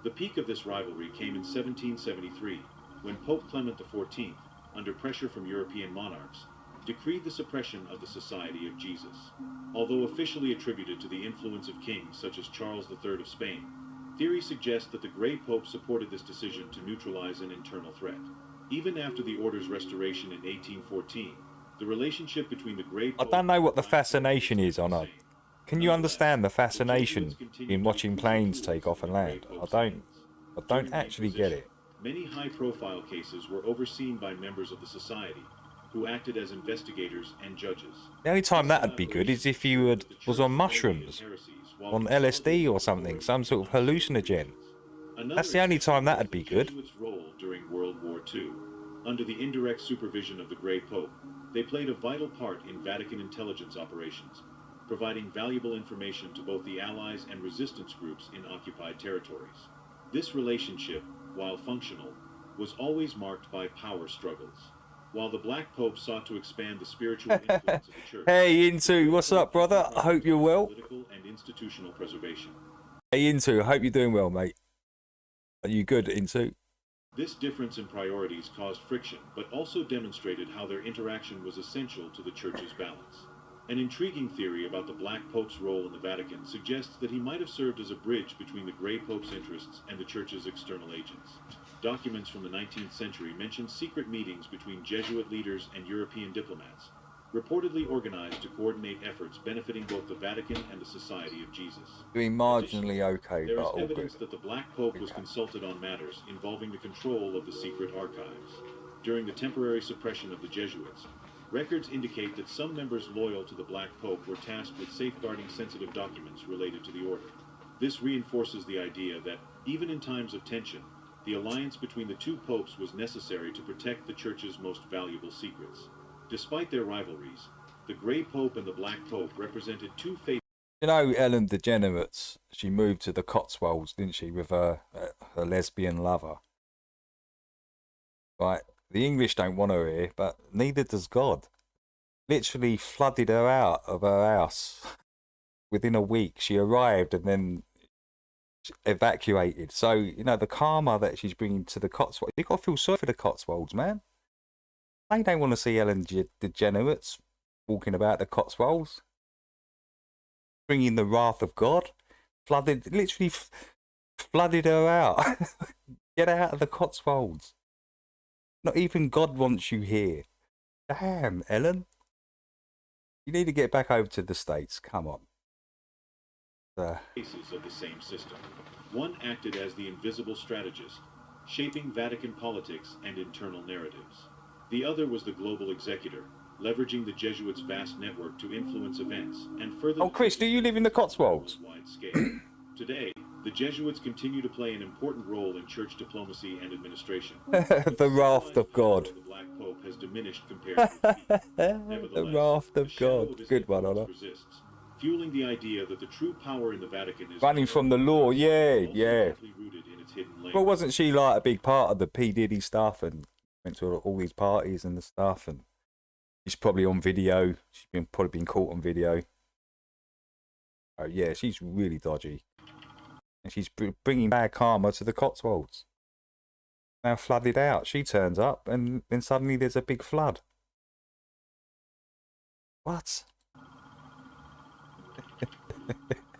The peak of this rivalry came in 1773, when Pope Clement XIV, under pressure from European monarchs, decreed the suppression of the Society of Jesus. Although officially attributed to the influence of kings such as Charles III of Spain, theory suggests that the Grey Pope supported this decision to neutralize an internal threat. Even after the order's restoration in 1814, the relationship between the Grey Pope... I don't know what the fascination is on it. Can you understand the fascination in watching planes take off and land? I don't actually get it. Many high-profile cases were overseen by members of the society, who acted as investigators and judges. The only time that'd be good is if you was on mushrooms, on LSD or something, some sort of hallucinogen. That's the only time that'd be good. Jesuits' role during World War II. Under the indirect supervision of the Grey Pope, they played a vital part in Vatican intelligence operations, providing valuable information to both the Allies and resistance groups in occupied territories. This relationship, while functional, was always marked by power struggles. While the Black Pope sought to expand the spiritual influence of the Church... Hey, Into, what's up, brother? I hope you're well. Political and institutional preservation. Hey, Into, I hope you're doing well, mate. Are you good, Into? This difference in priorities caused friction, but also demonstrated how their interaction was essential to the Church's balance. An intriguing theory about the Black Pope's role in the Vatican suggests that he might have served as a bridge between the Grey Pope's interests and the Church's external agents. Documents from the 19th century mention secret meetings between Jesuit leaders and European diplomats, reportedly organized to coordinate efforts benefiting both the Vatican and the Society of Jesus. Doing marginally okay, There but is all evidence good. that the Black Pope was consulted on matters involving the control of the secret archives. During the temporary suppression of the Jesuits, records indicate that some members loyal to the Black Pope were tasked with safeguarding sensitive documents related to the order. This reinforces the idea that, even in times of tension, the alliance between the two popes was necessary to protect the Church's most valuable secrets. Despite their rivalries, the Grey Pope and the Black Pope represented two faiths. You know, Ellen DeGeneres, she moved to the Cotswolds, didn't she, with her lesbian lover? Right, the English don't want her here, but neither does God. Literally flooded her out of her house within a week. She arrived and then evacuated. So, you know, the karma that she's bringing to the Cotswolds, you've got to feel sorry for the Cotswolds, man. They don't want to see Ellen DeGeneres walking about the Cotswolds, bringing the wrath of God. Literally flooded her out. Get out of the Cotswolds. Not even God wants you here. Damn, Ellen. You need to get back over to the States. Come on. Faces of the same system. One acted as the invisible strategist, shaping Vatican politics and internal narratives. The other was the global executor, leveraging the Jesuits' vast network to influence events and further... Oh, Chris, do you live in the Cotswolds? ...wide scale. Today, the Jesuits continue to play an important role in church diplomacy and administration. The wrath of God. The Black Pope has diminished compared to the wrath of God. Good one, Honor. Persists, fueling the idea that the true power in the Vatican is running from the law. Yeah. rooted in its hidden layers. Well, wasn't she like a big part of the P. Diddy stuff and went to all these parties and the stuff? And she's probably on video. She's probably been caught on video. Oh yeah, she's really dodgy. And she's bringing bad karma to the Cotswolds. Now flooded out. She turns up and then suddenly there's a big flood. What?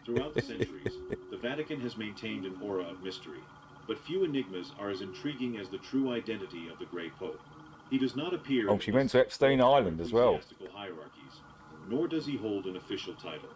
Throughout the centuries, the Vatican has maintained an aura of mystery, but few enigmas are as intriguing as the true identity of the Grey Pope. He does not appear Oh, she went to Epstein Island as well. hierarchies, nor does he hold an official title.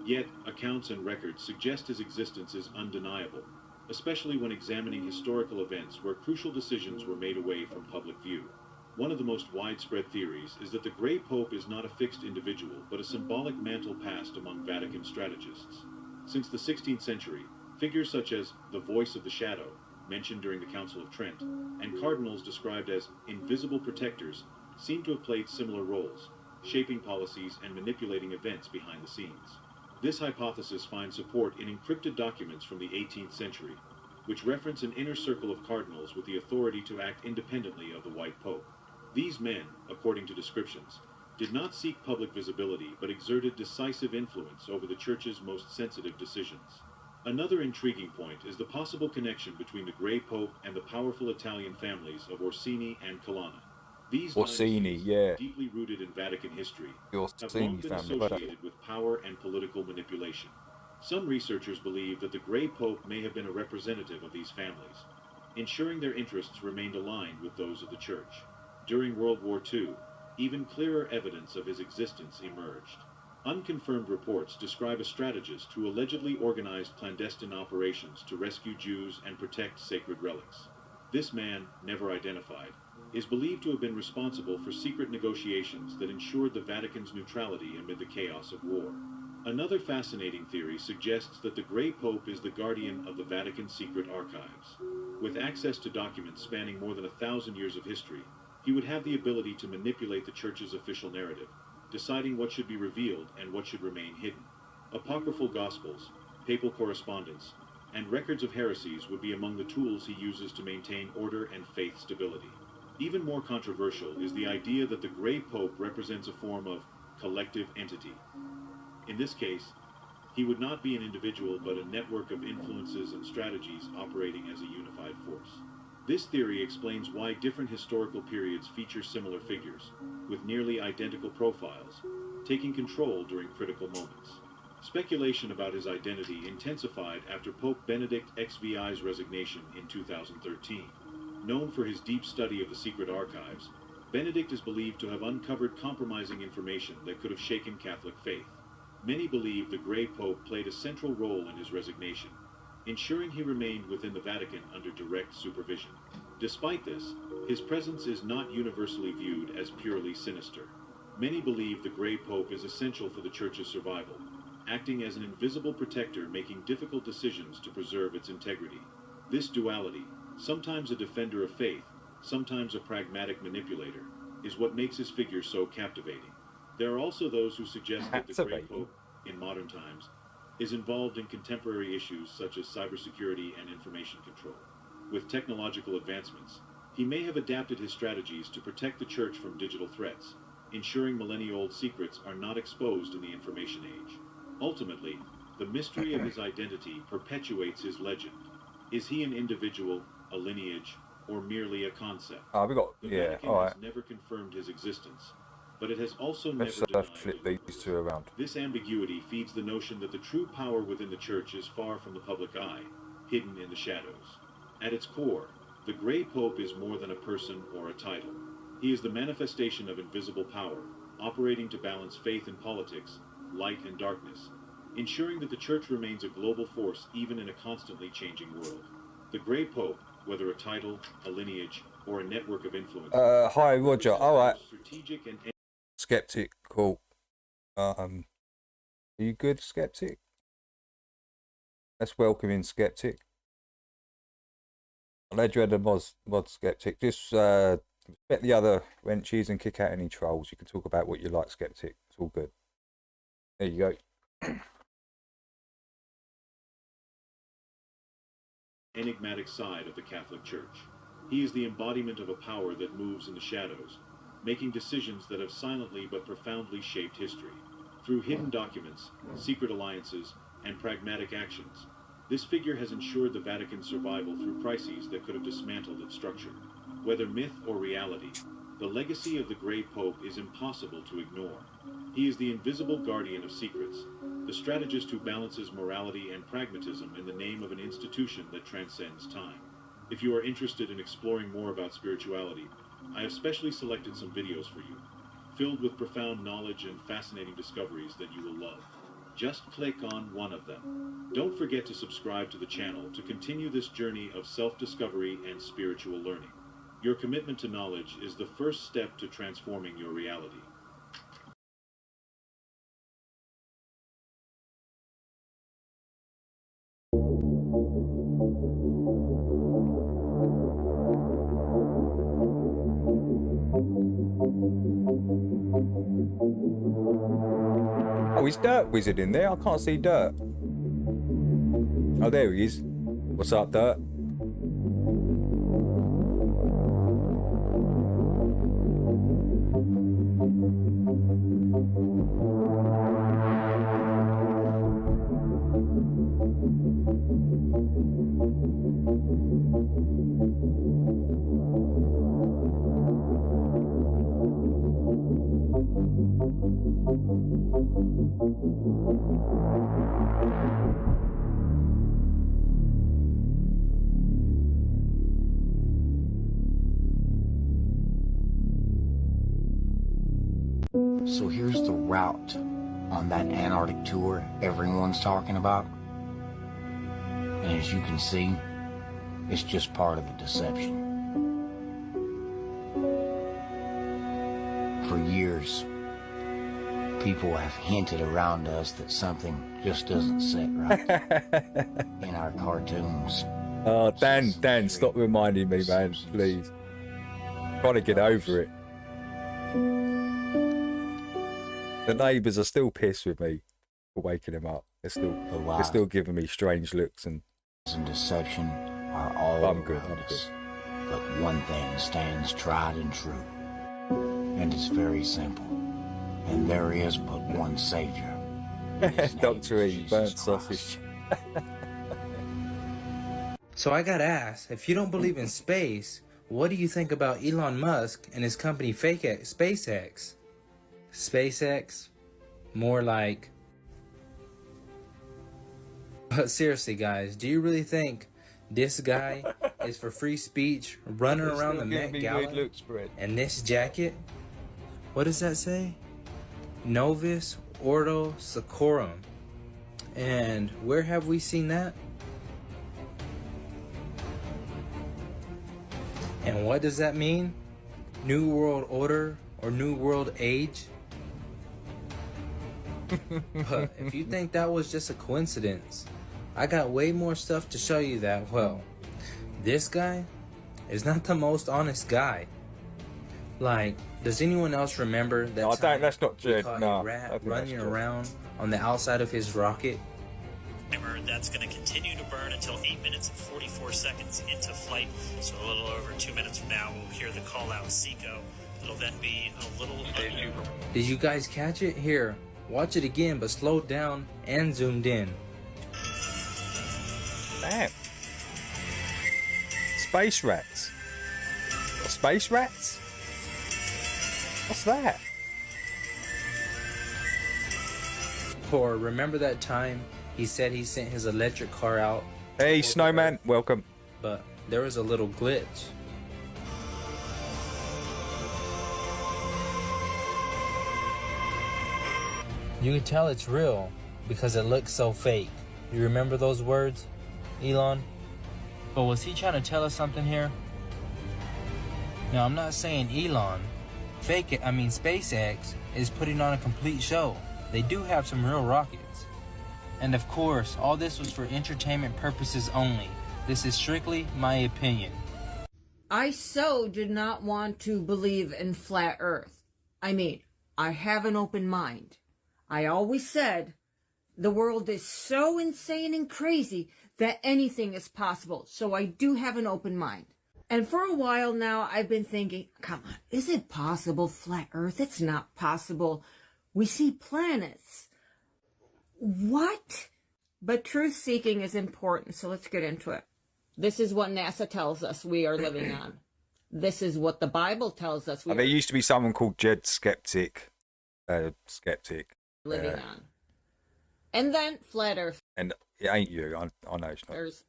Yet, accounts and records suggest his existence is undeniable, especially when examining historical events where crucial decisions were made away from public view. One of the most widespread theories is that the Grey Pope is not a fixed individual, but a symbolic mantle passed among Vatican strategists. Since the 16th century, figures such as the Voice of the Shadow, mentioned during the Council of Trent, and cardinals described as invisible protectors seem to have played similar roles, shaping policies and manipulating events behind the scenes. This hypothesis finds support in encrypted documents from the 18th century, which reference an inner circle of cardinals with the authority to act independently of the White Pope. These men, according to descriptions, did not seek public visibility but exerted decisive influence over the Church's most sensitive decisions. Another intriguing point is the possible connection between the Grey Pope and the powerful Italian families of Orsini and Colonna. These Orsini, yeah. deeply rooted in Vatican history, The have long Orsini been family. associated with power and political manipulation. Some researchers believe that the Grey Pope may have been a representative of these families, ensuring their interests remained aligned with those of the Church. During World War II, even clearer evidence of his existence emerged. Unconfirmed reports describe a strategist who allegedly organized clandestine operations to rescue Jews and protect sacred relics. This man, never identified, is believed to have been responsible for secret negotiations that ensured the Vatican's neutrality amid the chaos of war. Another fascinating theory suggests that the Grey Pope is the guardian of the Vatican's secret archives. With access to documents spanning more than 1,000 years of history, he would have the ability to manipulate the Church's official narrative, deciding what should be revealed and what should remain hidden. Apocryphal Gospels, papal correspondence, and records of heresies would be among the tools he uses to maintain order and faith stability. Even more controversial is the idea that the Grey Pope represents a form of collective entity. In this case, he would not be an individual but a network of influences and strategies operating as a unified force. This theory explains why different historical periods feature similar figures, with nearly identical profiles, taking control during critical moments. Speculation about his identity intensified after Pope Benedict XVI's resignation in 2013. Known for his deep study of the secret archives, Benedict is believed to have uncovered compromising information that could have shaken Catholic faith. Many believe the Grey Pope played a central role in his resignation, ensuring he remained within the Vatican under direct supervision. Despite this, his presence is not universally viewed as purely sinister. Many believe the Grey Pope is essential for the Church's survival, acting as an invisible protector making difficult decisions to preserve its integrity. This duality, sometimes a defender of faith, sometimes a pragmatic manipulator, is what makes his figure so captivating. There are also those who suggest that the Grey Pope, in modern times, is involved in contemporary issues such as cybersecurity and information control. With technological advancements, he may have adapted his strategies to protect the Church from digital threats, ensuring millennia-old secrets are not exposed in the information age. Ultimately, the mystery of his identity perpetuates his legend. Is he an individual, a lineage, or merely a concept? Oh, we got, The yeah, Vatican all right. has never confirmed his existence, but it has also Let's never denied flip his these two around. This ambiguity feeds the notion that the true power within the Church is far from the public eye, hidden in the shadows. At its core, the Grey Pope is more than a person or a title. He is the manifestation of invisible power, operating to balance faith and politics, light and darkness, ensuring that the Church remains a global force even in a constantly changing world. The Grey Pope, whether a title, a lineage, or a network of influence, Hi, Roger. All right. strategic and Skeptic, cool. Are you good, Skeptic? Let's welcome in Skeptic. I'm glad you had a mod Skeptic. Just bet the other wrenches and kick out any trolls. You can talk about what you like, Skeptic. It's all good. There you go. enigmatic side of the Catholic Church. He is the embodiment of a power that moves in the shadows, making decisions that have silently but profoundly shaped history. Through hidden documents, secret alliances, and pragmatic actions, this figure has ensured the Vatican's survival through crises that could have dismantled its structure. Whether myth or reality, the legacy of the Grey Pope is impossible to ignore. He is the invisible guardian of secrets, the strategist who balances morality and pragmatism in the name of an institution that transcends time. If you are interested in exploring more about spirituality, I have specially selected some videos for you, filled with profound knowledge and fascinating discoveries that you will love. Just click on one of them. Don't forget to subscribe to the channel to continue this journey of self-discovery and spiritual learning. Your commitment to knowledge is the first step to transforming your reality. Oh, is Dirt Wizard in there? I can't see Dirt. Oh, there he is. What's up, Dirt? So here's the route on that Antarctic tour everyone's talking about. And as you can see, it's just part of the deception. For years, people have hinted around us that something just doesn't sit right in our cartoons. Oh, Dan, stop reminding me, man, please. Trying to get over it. The neighbours are still pissed with me for waking them up. They're still giving me strange looks and deception are all I'm good. But one thing stands tried and true, and it's very simple. And there is but one Savior. Dr. E, burnt sausage. So I gotta ask, if you don't believe in space, what do you think about Elon Musk and his company SpaceX? SpaceX? More like... But seriously, guys, do you really think this guy is for free speech running around the Met Gala in this jacket? What does that say? Novus Ordo Seclorum. And where have we seen that? And what does that mean? New World Order or New World Age? But if you think that was just a coincidence, I got way more stuff to show you that, well, this guy is not the most honest guy. Like, does anyone else remember that that's not true. No, a rat running around on the outside of his rocket? That's going to continue to burn until 8 minutes and 44 seconds into flight. So a little over 2 minutes from now, we'll hear the call out Seco. It'll then be a little... Did you guys catch it? Here, watch it again, but slowed down and zoomed in. Damn. Space rats. Space rats? What's that? Or remember that time he said he sent his electric car out? Hey, Snowman, welcome. But there was a little glitch. You can tell it's real because it looks so fake. You remember those words, Elon? But was he trying to tell us something here? Now, I'm not saying Elon. SpaceX is putting on a complete show. They do have some real rockets. And of course, all this was for entertainment purposes only. This is strictly my opinion. I so did not want to believe in flat Earth. I mean, I have an open mind. I always said the world is so insane and crazy that anything is possible. So I do have an open mind. And for a while now, I've been thinking, come on, is it possible, flat Earth? It's not possible. We see planets. What? But truth-seeking is important, so let's get into it. This is what NASA tells us we are living on. This is what the Bible tells us we There used to be someone called Jed Skeptic. Skeptic. Living on. And then flat Earth. And it ain't you. I know it's not. There's...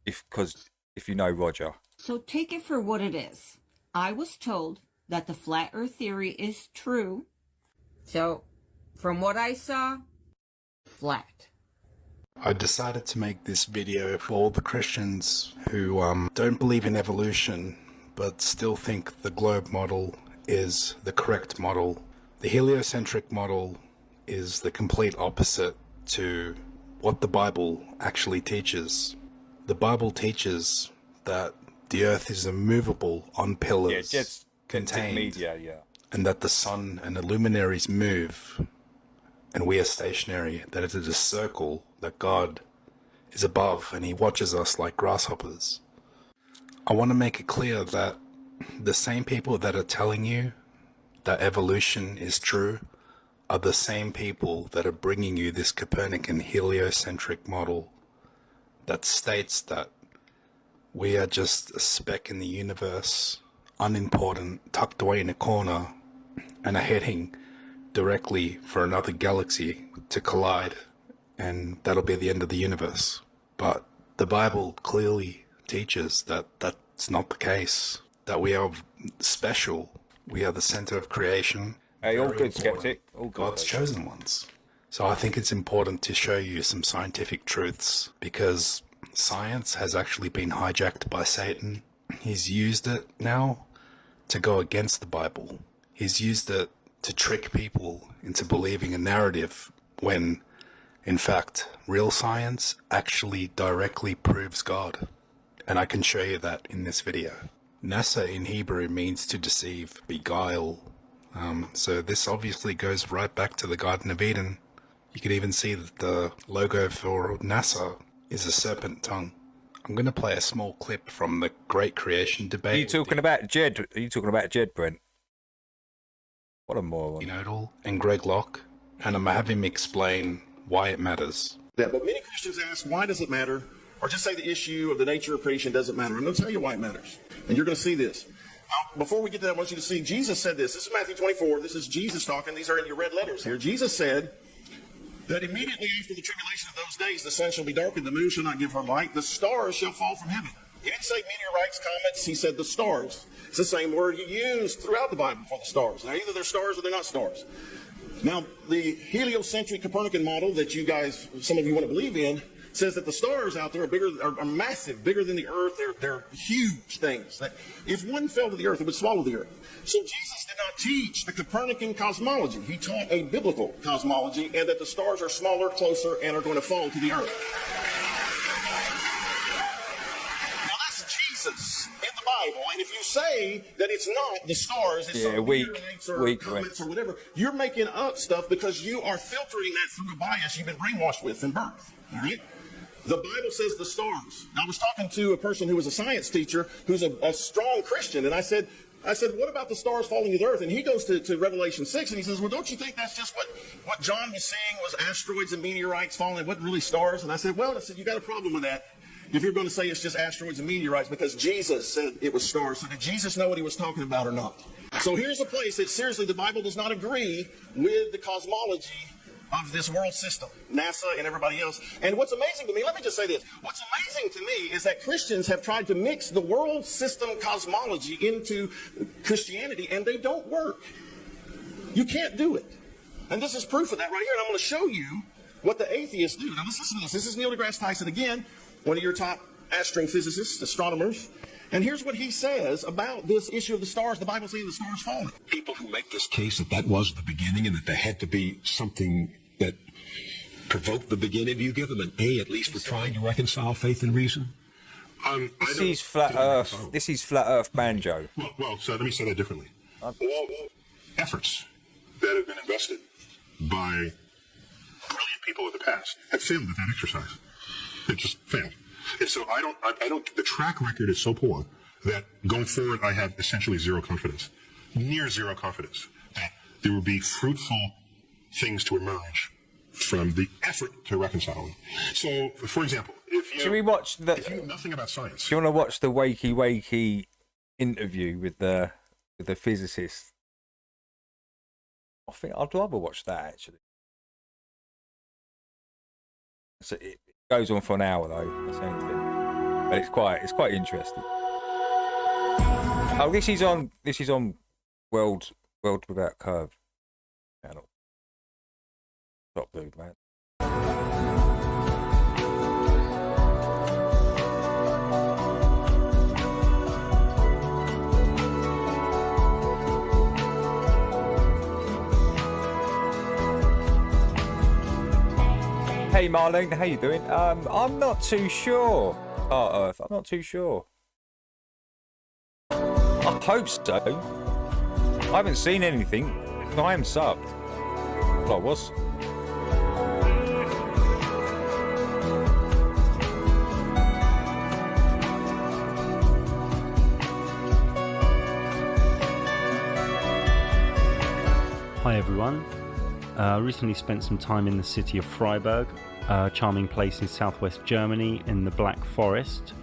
Because if you know Roger. So take it for what it is. I was told that the flat Earth theory is true. So, from what I saw, flat. I decided to make this video for all the Christians who don't believe in evolution but still think the globe model is the correct model. The heliocentric model is the complete opposite to what the Bible actually teaches. The Bible teaches that the Earth is immovable on pillars, just contained, media, yeah. And that the sun and the luminaries move, and we are stationary, that it is a circle, that God is above and he watches us like grasshoppers. I want to make it clear that the same people that are telling you that evolution is true are the same people that are bringing you this Copernican heliocentric model that states that we are just a speck in the universe, unimportant, tucked away in a corner, and are heading directly for another galaxy to collide, and that'll be the end of the universe. But the Bible clearly teaches that that's not the case, that we are special, we are the center of creation. Hey, all good, important, skeptic. All good. God's chosen ones. So I think it's important to show you some scientific truths, because science has actually been hijacked by Satan. He's used it now to go against the Bible. He's used it to trick people into believing a narrative when, in fact, real science actually directly proves God. And I can show you that in this video. NASA in Hebrew means to deceive, beguile. So this obviously goes right back to the Garden of Eden. You can even see that the logo for NASA is a serpent tongue. I'm going to play a small clip from the Great Creation Debate. Are you talking about Jed? Are you talking about Jed, Brent? What a moron. Nodal and Greg Locke, and I'm going to have him explain why it matters. But many Christians ask, why does it matter? Or just say the issue of the nature of creation doesn't matter. I'm going to tell you why it matters. And you're going to see this. Before we get to that, I want you to see, Jesus said this. This is Matthew 24. This is Jesus talking. These are in your red letters here. Jesus said that immediately after the tribulation of those days, the sun shall be darkened, the moon shall not give her light, the stars shall fall from heaven. He didn't say meteorites, comets. He said the stars. It's the same word you use throughout the Bible for the stars. Now, either they're stars or they're not stars. Now, the heliocentric Copernican model that you guys, some of you want to believe in, says that the stars out there are massive, bigger than the Earth. They're huge things. That if one fell to the Earth, it would swallow the Earth. So Jesus did not teach the Copernican cosmology. He taught a biblical cosmology, and that the stars are smaller, closer, and are going to fall to the Earth. Now that's Jesus in the Bible, and if you say that it's not the stars, it's some meteorites or comets or whatever, you're making up stuff because you are filtering that through a bias you've been brainwashed with from birth. All right? The Bible says the stars. Now, I was talking to a person who was a science teacher who's a strong Christian, and I said, what about the stars falling to the earth? And he goes to Revelation 6, and he says, well, don't you think that's just what John was saying was asteroids and meteorites falling? It wasn't really stars. And I said, you got a problem with that if you're going to say it's just asteroids and meteorites, because Jesus said it was stars. So did Jesus know what he was talking about or not? So here's a place that seriously the Bible does not agree with the cosmology of this world system, NASA and everybody else. And what's amazing to me, let me just say this. What's amazing to me is that Christians have tried to mix the world system cosmology into Christianity, and they don't work. You can't do it. And this is proof of that right here. And I'm going to show you what the atheists do. Now, let's listen to this. This is Neil deGrasse Tyson again, one of your top astrophysicists, astronomers. And here's what he says about this issue of the stars, the Bible saying the stars falling. People who make this case that was the beginning and that there had to be something that provoked the beginning, do you give them an A at least for trying to reconcile faith and reason? This is flat Earth. This is flat Earth banjo. Well, so let me say that differently. All efforts that have been invested by brilliant people of the past have failed at that exercise. It just failed. And so I don't, the track record is so poor that going forward I have essentially zero confidence, near zero confidence, that there will be fruitful things to emerge from the effort to reconcile them. So, for example, if you know nothing about science, do you want to watch the wakey interview with the physicist? I think I'd rather watch that actually. So it goes on for an hour though. That's the only thing. But it's quite interesting. Oh, this is on World Without Curve channel. Top dude, man. Hey Marlene, how you doing? I'm not too sure. Earth, I'm not too sure. I hope so. I haven't seen anything. I am subbed. Well, I was. Hi everyone. Recently spent some time in the city of Freiburg, a charming place in southwest Germany in the Black Forest.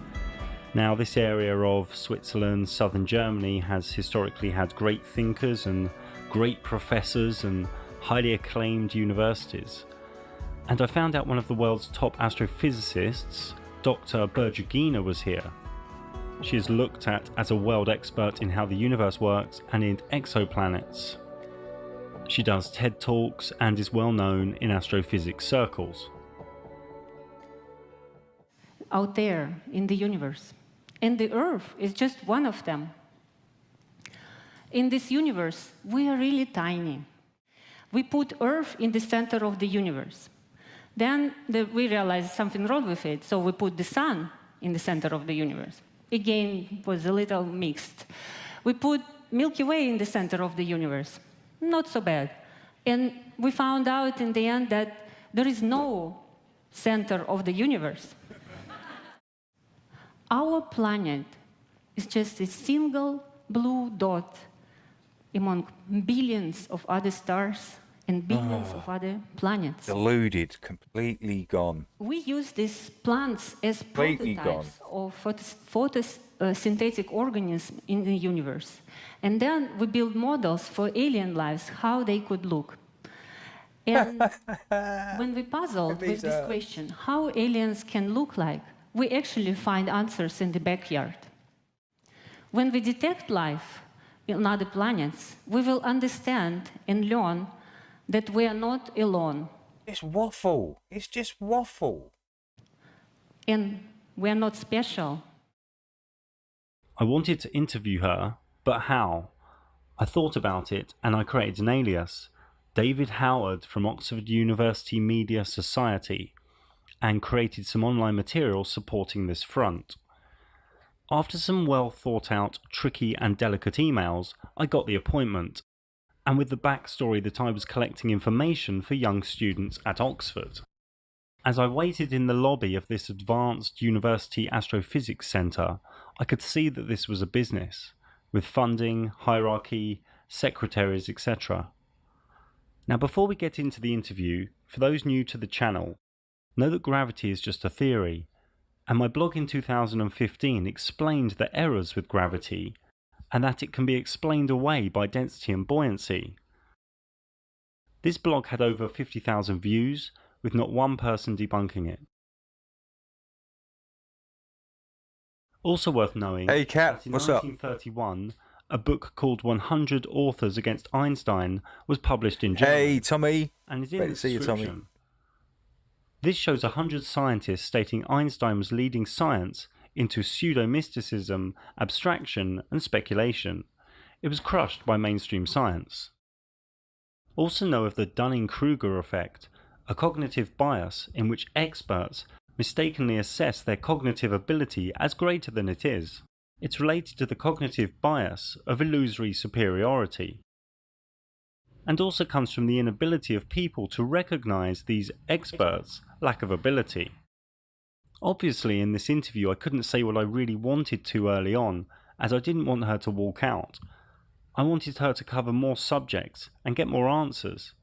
Now, this area of Switzerland, southern Germany, has historically had great thinkers and great professors and highly acclaimed universities. And I found out one of the world's top astrophysicists, Dr. Bergegina, was here. She is looked at as a world expert in how the universe works and in exoplanets. She does TED Talks and is well known in astrophysics circles. Out there in the universe. And the Earth is just one of them. In this universe, we are really tiny. We put Earth in the center of the universe. Then we realized something wrong with it, so we put the Sun in the center of the universe. Again, it was a little mixed. We put Milky Way in the center of the universe. Not so bad. And we found out in the end that there is no center of the universe. Our planet is just a single blue dot among billions of other stars and billions of other planets. Deluded, completely gone. We use these plants as prototypes of photosynthetic organisms in the universe. And then we build models for alien lives, how they could look. And when we puzzled with this question, how aliens can look like, we actually find answers in the backyard. When we detect life on other planets, we will understand and learn that we are not alone. It's waffle. It's just waffle. And we are not special. I wanted to interview her, but how? I thought about it and I created an alias, David Howard from Oxford University Media Society, and created some online material supporting this front. After some well thought out, tricky and delicate emails, I got the appointment, and with the backstory that I was collecting information for young students at Oxford. As I waited in the lobby of this advanced university astrophysics centre, I could see that this was a business, with funding, hierarchy, secretaries, etc. Now, before we get into the interview, for those new to the channel, know that gravity is just a theory, and my blog in 2015 explained the errors with gravity, and that it can be explained away by density and buoyancy. This blog had over 50,000 views, with not one person debunking it. Also worth knowing hey, Kat, that in what's 1931, a book called 100 Authors Against Einstein was published in German. Hey, Tommy. And is in Great the to see you, Tommy. description. This shows 100 scientists stating Einstein was leading science into pseudo-mysticism, abstraction, and speculation. It was crushed by mainstream science. Also know of the Dunning-Kruger effect, a cognitive bias in which experts mistakenly assess their cognitive ability as greater than it is. It's related to the cognitive bias of illusory superiority, and also comes from the inability of people to recognise these experts' lack of ability. Obviously, in this interview I couldn't say what I really wanted to early on, as I didn't want her to walk out. I wanted her to cover more subjects and get more answers.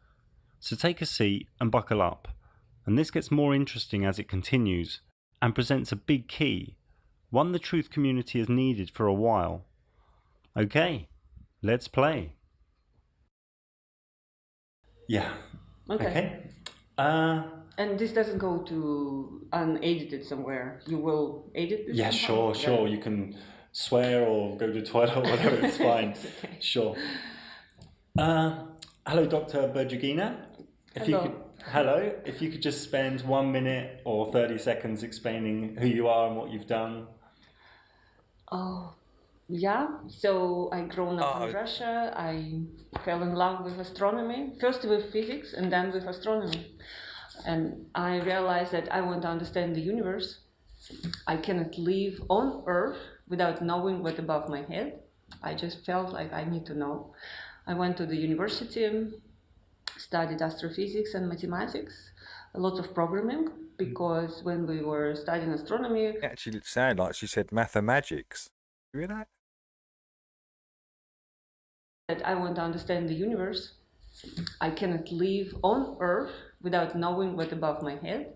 So take a seat and buckle up, and this gets more interesting as it continues, and presents a big key, one the truth community has needed for a while. Okay, let's play. Yeah. Okay. And this doesn't go to unedited somewhere. You will edit this? Yeah, somehow? sure. You can swear or go to the toilet or whatever. It's fine. Okay. Sure. Hello, Dr. Bergagina. Hello. If you could just spend 1 minute or 30 seconds explaining who you are and what you've done. Oh, yeah. So I grown up in Russia. I fell in love with astronomy, first with physics and then with astronomy. And I realized that I want to understand the universe. I cannot live on Earth without knowing what's above my head. I just felt like I need to know. I went to the university, studied astrophysics and mathematics, a lot of programming, because when we were studying astronomy... It actually sounded like she said mathematics. You hear that? That I want to understand the universe. I cannot live on Earth without knowing what's above my head.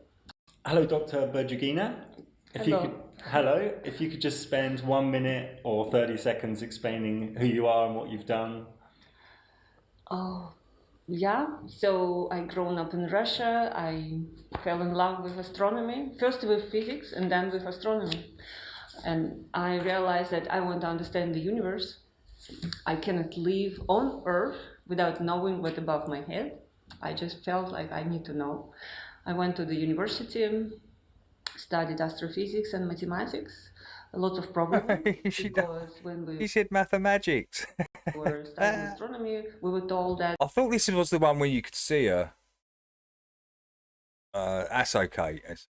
Hello, Dr. Bergagina. Hello. If you could just spend 1 minute or 30 seconds explaining who you are and what you've done. Oh, yeah. So I grown up in Russia. I fell in love with astronomy, first with physics and then with astronomy. And I realized that I want to understand the universe. I cannot live on Earth without knowing what's above my head. I just felt like I need to know. I went to the university, studied astrophysics and mathematics, a lot of programming, because when we said mathematics. were studying astronomy, we were told that... I thought this was the one where you could see her. That's okay. It's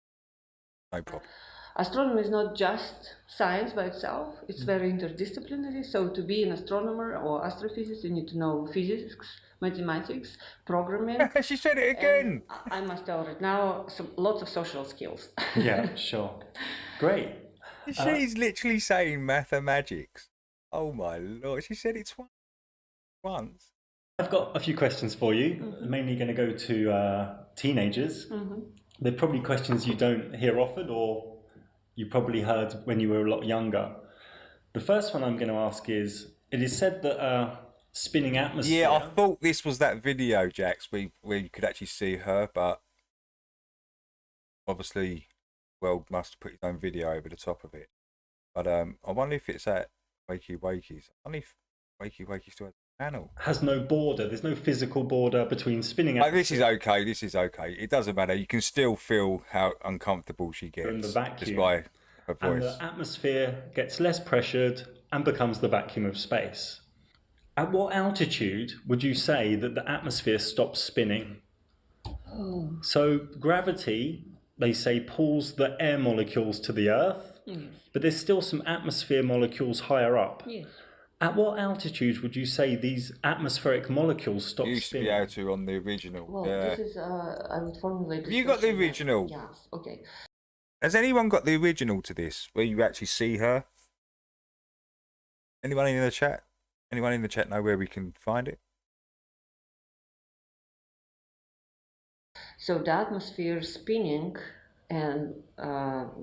no problem. Astronomy is not just science by itself, it's very interdisciplinary. So to be an astronomer or astrophysicist, you need to know physics, mathematics, programming. She said it again. I must tell right now, lots of social skills. Yeah, sure. Great. She's literally saying mathematics. Oh my Lord, she said it once. I've got a few questions for you, mainly going to go to teenagers. They're probably questions you don't hear often or you probably heard when you were a lot younger. The first one I'm going to ask is, it is said that spinning atmosphere... Yeah, I thought this was that video, Jax, where you could actually see her, but obviously, well, must have put his own video over the top of it. But I wonder if it's at Wakey Wakeys. I wonder if Wakey Wakey still has a channel. Has no border. There's no physical border between spinning atmosphere... This is okay. This is okay. It doesn't matter. You can still feel how uncomfortable she gets in the vacuum, just by her voice. And the atmosphere gets less pressured and becomes the vacuum of space. At what altitude would you say that the atmosphere stops spinning? Oh. So gravity, they say, pulls the air molecules to the Earth, but there's still some atmosphere molecules higher up. Yes. At what altitude would you say these atmospheric molecules stop spinning? You used to be able to on the original. Well, yeah. this is, I would formulate this. Have you got the original? Yes, okay. Has anyone got the original to this, where you actually see her? Anyone in the chat? Anyone in the chat know where we can find it? So the atmosphere spinning and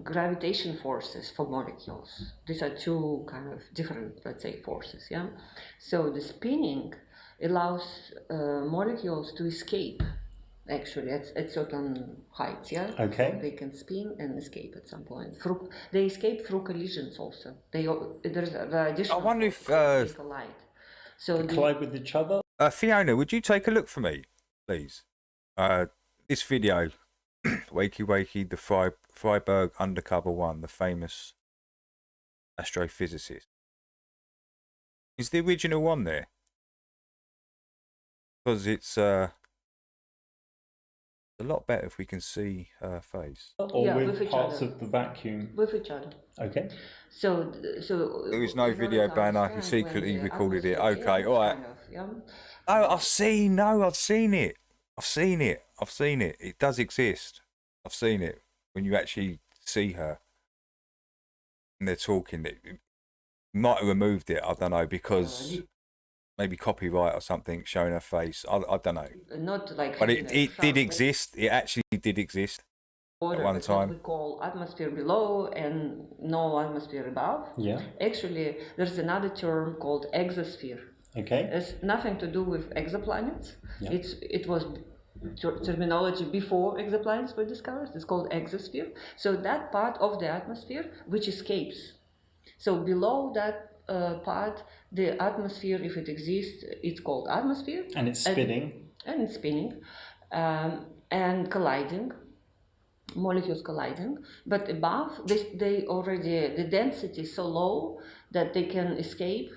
gravitation forces for molecules. These are two kind of different, let's say, forces, yeah? So the spinning allows molecules to escape, actually, at certain heights, yeah? Okay. So they can spin and escape at some point. They escape through collisions also. There's the additional... I wonder if... they collide. So they collide with each other? Fiona, would you take a look for me, please? This video... Wakey Wakey, the Freiburg Undercover One, the famous astrophysicist. Is the original one there? Because it's a lot better if we can see her face. Or with parts of the vacuum? With each other. Okay. So there is no video banner. He secretly recorded it. Okay, all right. Oh, I've seen it. I've seen it. It does exist. I've seen it. When you actually see her and they're talking, it might have removed it. I don't know, because maybe copyright or something showing her face. I don't know. Not like. But it did exist. It actually did exist at one time. We call atmosphere below and no atmosphere above. Yeah. Actually, there's another term called exosphere. Okay. It's nothing to do with exoplanets. Yeah. It was terminology before exoplanets were discovered. It's called exosphere. So that part of the atmosphere which escapes. So below that part, the atmosphere, if it exists, it's called atmosphere. And it's spinning. And it's spinning and colliding. Molecules colliding, but above they already, the density is so low that they can escape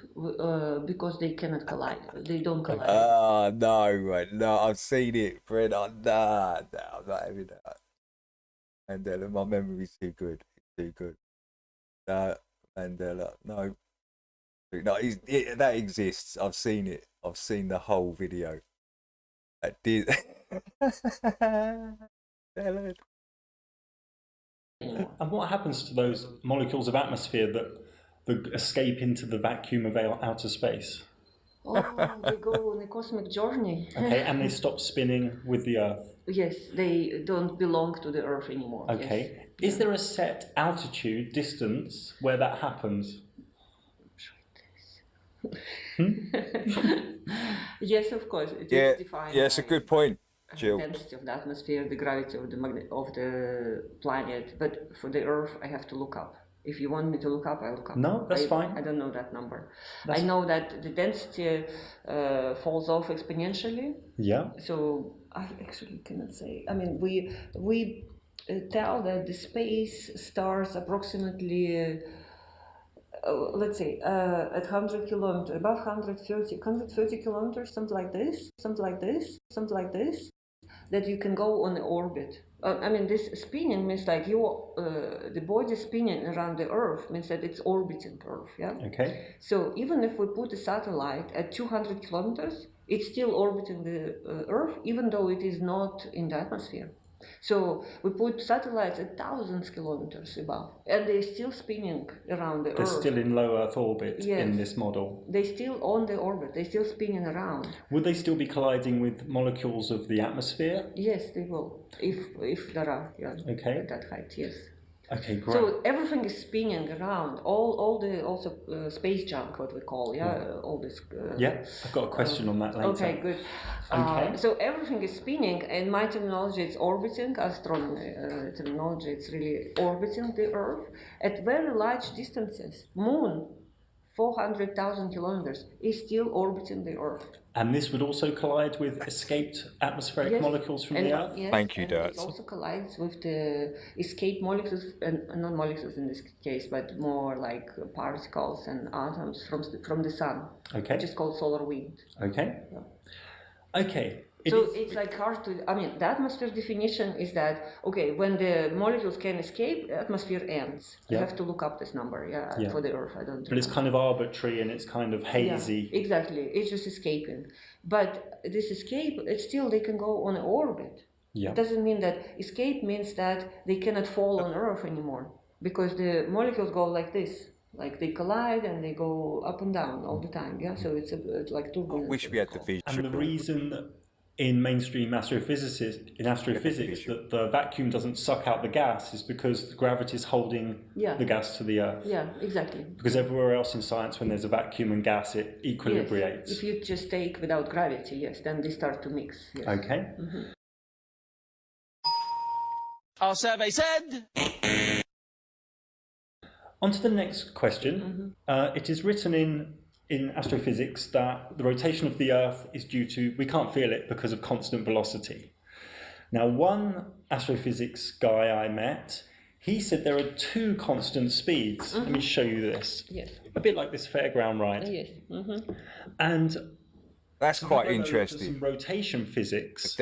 because they cannot collide. They don't collide. No, I've seen it, Fred. I'm not having that. Mandela, my memory's too good. It's too good. No, Mandela, no. That exists. I've seen it. I've seen the whole video. That did. And what happens to those molecules of atmosphere that escape into the vacuum of outer space? Oh, they go on a cosmic journey. Okay, and they stop spinning with the Earth. Yes, they don't belong to the Earth anymore. Okay. Is there a set altitude, distance, where that happens? Yes, of course. It is defined. Yeah, it's a good point, Jill. The density of the atmosphere, the gravity of the planet. But for the Earth, I have to look up. If you want me to look up, I look up. No, that's fine. I don't know that number. I know that the density falls off exponentially. Yeah. So I actually cannot say. I mean, we tell that the space starts approximately. Let's say at 100 kilometers, above 130 kilometers, something like this, that you can go on an orbit. I mean, this spinning means like the body spinning around the Earth means that it's orbiting Earth, yeah? Okay. So even if we put a satellite at 200 kilometers, it's still orbiting the Earth, even though it is not in the atmosphere. So we put satellites at thousands of kilometers above, and they're still spinning around the Earth. They're still in low Earth orbit in this model. They're still on the orbit. They're still spinning around. Would they still be colliding with molecules of the atmosphere? Yes, they will. If there are, yeah. Okay. At that height, yes. Okay, great. So everything is spinning around. All the also space junk, what we call, all this. Yeah, I've got a question on that later. Okay, good. Okay. So everything is spinning, and my terminology it's orbiting. Astronomy terminology it's really orbiting the Earth at very large distances. Moon, 400,000 kilometers, is still orbiting the Earth. And this would also collide with escaped atmospheric molecules from the Earth? Yes, Thank you, and Dirt. it also collides with the escaped molecules, and not molecules in this case, but more like particles and atoms from the sun. Okay. Which is called solar wind. Okay. Yeah. Okay. It's like hard to, I mean, the atmosphere definition is that, okay, when the molecules can escape, the atmosphere ends. You have to look up this number, for the Earth, I don't know. But it's kind of arbitrary and it's kind of hazy. Yeah, exactly, it's just escaping. But this escape, it's still, they can go on an orbit. Yeah. It doesn't mean that escape means that they cannot fall on Earth anymore, because the molecules go like this. Like they collide and they go up and down all the time, so it's like turbulence. I wish we had the visual. And the reason in mainstream astrophysics that the vacuum doesn't suck out the gas is because the gravity is holding the gas to the Earth. Yeah, exactly. Because everywhere else in science, when there's a vacuum and gas, it equilibrates. Yes. If you just take without gravity, then they start to mix. Yes. Okay. Mm-hmm. Our survey said. On to the next question. It is written in astrophysics that the rotation of the Earth is due to, we can't feel it because of constant velocity. Now, one astrophysics guy I met, he said there are two constant speeds. Let me show you this. Yes. A bit like this fairground ride. Yes. And that's quite interesting. Some rotation physics.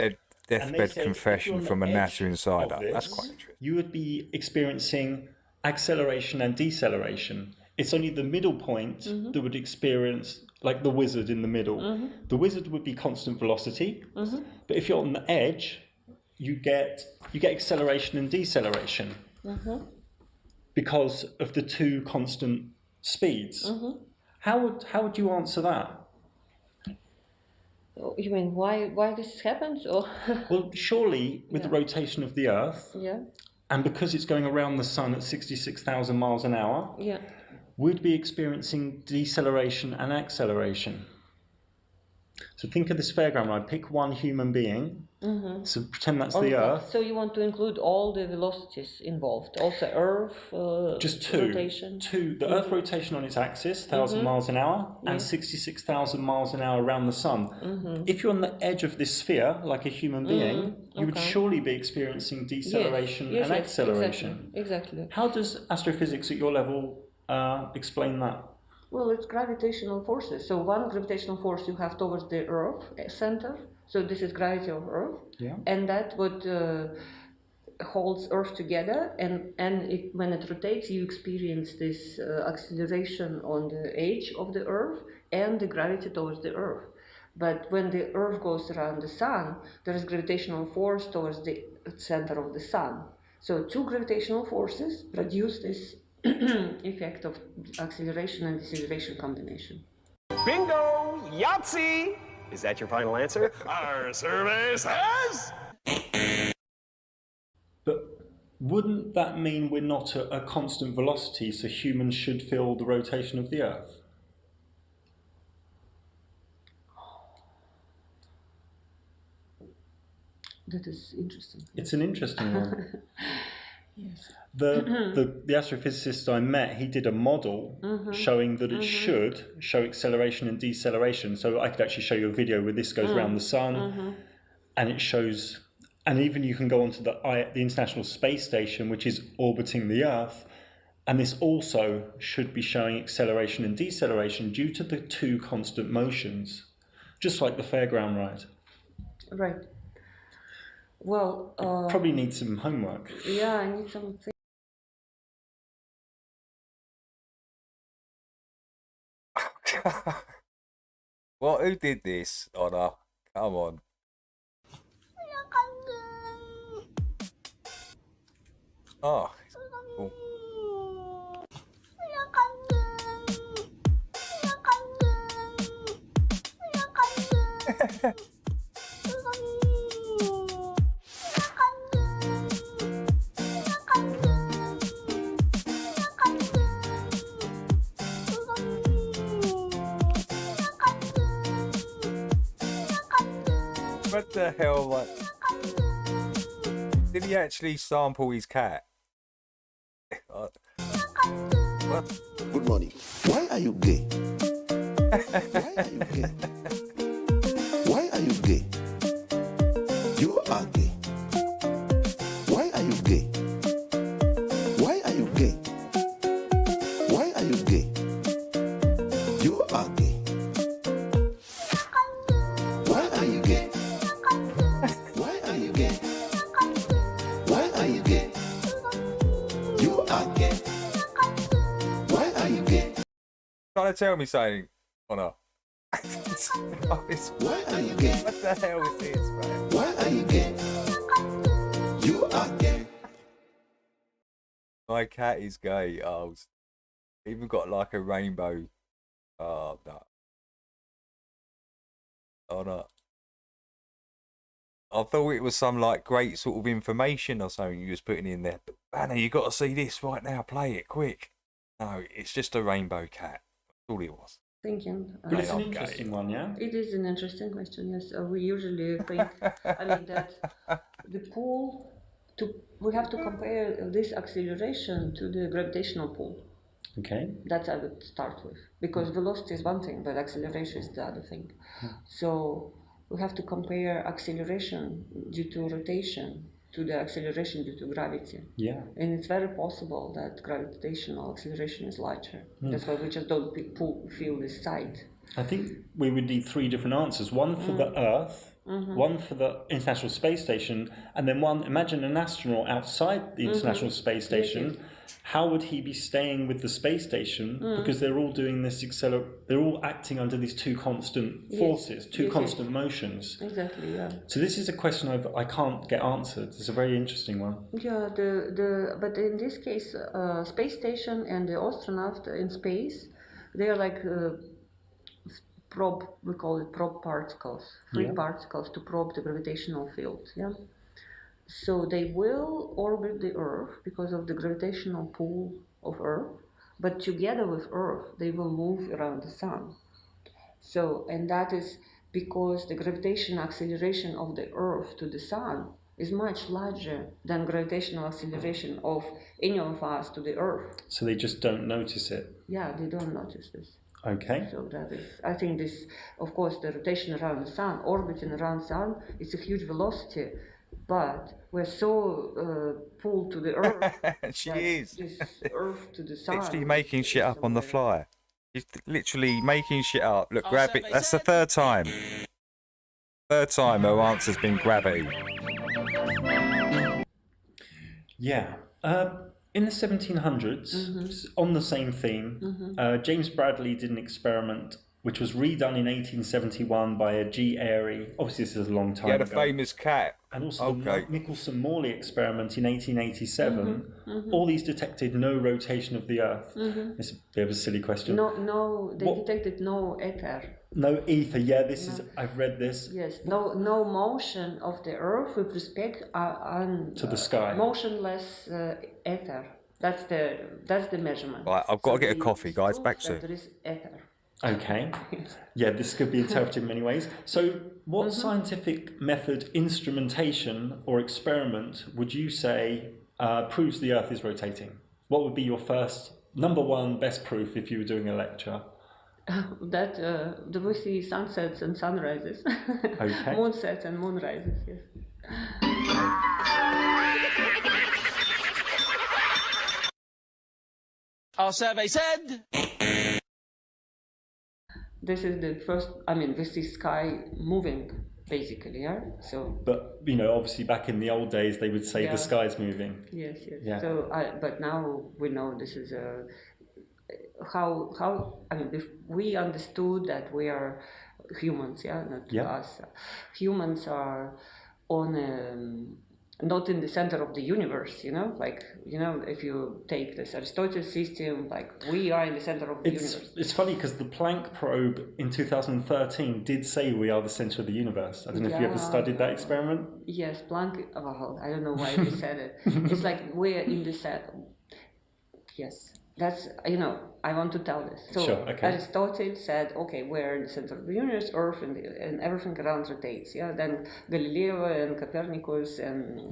Deathbed confession from a NASA insider. That's quite interesting. You would be experiencing acceleration and deceleration. It's only the middle point that would experience, like the wizard in the middle. The wizard would be constant velocity, but if you're on the edge, you get acceleration and deceleration because of the two constant speeds. How would you answer that? You mean why this happens? Or well, surely with the rotation of the Earth, and because it's going around the sun at 66,000 miles an hour, we'd be experiencing deceleration and acceleration. So think of this fairground ride. Pick one human being. Mm-hmm. So pretend that's On the top. Earth. So you want to include all the velocities involved, also Earth Just two. rotation. The Earth rotation on its axis, 1,000 miles an hour, and 66,000 miles an hour around the sun. If you're on the edge of this sphere, like a human being, you would surely be experiencing deceleration and acceleration. Exactly. How does astrophysics at your level explain that? Well, it's gravitational forces. So one gravitational force you have towards the Earth center. So this is gravity of Earth, and that what holds Earth together. And when it rotates, you experience this acceleration on the edge of the Earth and the gravity towards the Earth. But when the Earth goes around the Sun, there is gravitational force towards the center of the Sun. So two gravitational forces produce this effect of acceleration and deceleration combination. Bingo! Yahtzee! Is that your final answer? Our survey says... But wouldn't that mean we're not at a constant velocity, so humans should feel the rotation of the Earth? That is interesting. It's an interesting one. Yes. The astrophysicist I met, he did a model showing that it should show acceleration and deceleration. So I could actually show you a video where this goes around the sun, and it shows, and even you can go onto the International Space Station, which is orbiting the Earth, and this also should be showing acceleration and deceleration due to the two constant motions, just like the fairground ride. Right. Well, probably need some homework. Yeah, I need some. What? Who did this? Honor, come on. Oh. Cool. What the hell? What? Did he actually sample his cat? What? Good morning. Why are you gay? Why are you gay? Why are you gay? You are gay. Why are you gay? Why are you gay? Why are you gay? You are gay. Why are you gay? Why are you gay? Why are you gay? You are gay. Why are you gay? Trying to tell me something, Honor. Why are you gay? What the hell is this, man? Why are you gay? You are gay. My cat is gay. Oh, even got like a rainbow. Oh no. Oh no. I thought it was some like great sort of information or something you was putting in there. But Anna, you got to see this right now. Play it quick. No, it's just a rainbow cat. That's all it was. Thinking. But it's an interesting one, yeah? It is an interesting question, yes. We usually think, I mean, that the pull, we have to compare this acceleration to the gravitational pull. Okay. That I would start with. Because velocity is one thing, but acceleration is the other thing. So we have to compare acceleration due to rotation to the acceleration due to gravity. Yeah. And it's very possible that gravitational acceleration is lighter. That's why we just don't feel this side. I think we would need three different answers. One for the Earth, one for the International Space Station, and then one, imagine an astronaut outside the International Space Station. Yes. How would he be staying with the space station? Because they're all doing this they're all acting under these two constant forces, two constant motions. Exactly, yeah. So this is a question I can't get answered. It's a very interesting one. Yeah, but in this case, space station and the astronaut in space, they are like we call it probe particles, free particles to probe the gravitational field, yeah? So they will orbit the Earth because of the gravitational pull of Earth, but together with Earth, they will move around the Sun. So, and that is because the gravitational acceleration of the Earth to the Sun is much larger than gravitational acceleration of any of us to the Earth. So they just don't notice it? Yeah, they don't notice this. Okay. So that is, I think this, of course, the rotation around the Sun, orbiting around the Sun, it's a huge velocity, but we're so pulled to the Earth. She is. This Earth to the Sun. Literally making shit up on the fly. She's literally making shit up. Look, gravity. That's the third time. Third time her answer's been gravity. Yeah. In the 1700s, on the same theme, James Bradley did an experiment which was redone in 1871 by a G. Airy. Obviously, this is a long time ago. He had a famous cat. And also the Michelson-Morley experiment in 1887. All these detected no rotation of the Earth. It's a bit of a silly question. No, they detected no ether. No ether. Yeah, this is. I've read this. Yes, no motion of the Earth with respect to the sky. Motionless ether. That's the measurement. Right, I've got to get a coffee, guys. Back soon. There is ether. Okay. Yeah, this could be interpreted in many ways. So, what scientific method, instrumentation, or experiment would you say proves the Earth is rotating? What would be your first, number one, best proof if you were doing a lecture? That we see sunsets and sunrises, okay. Moonsets and moonrises. Yes. Our survey said. This is the first. I mean, this is sky moving, basically. Yeah. So. But obviously, back in the old days, they would say the sky's moving. Yes. Yeah. So, but now we know this is how. I mean, if we understood that we are humans, not us. Humans are on not in the center of the universe, if you take this Aristotle system, we are in the center of the universe. It's funny because the Planck probe in 2013 did say we are the center of the universe. I don't know if you ever studied that experiment. Yes, Planck, well, I don't know why they said it. It's like we're in the center. Yes. That's, I want to tell this. So sure, okay. Aristotle said, okay, we're in the center of the universe, Earth, and everything around rotates. Yeah. Then Galileo and Copernicus and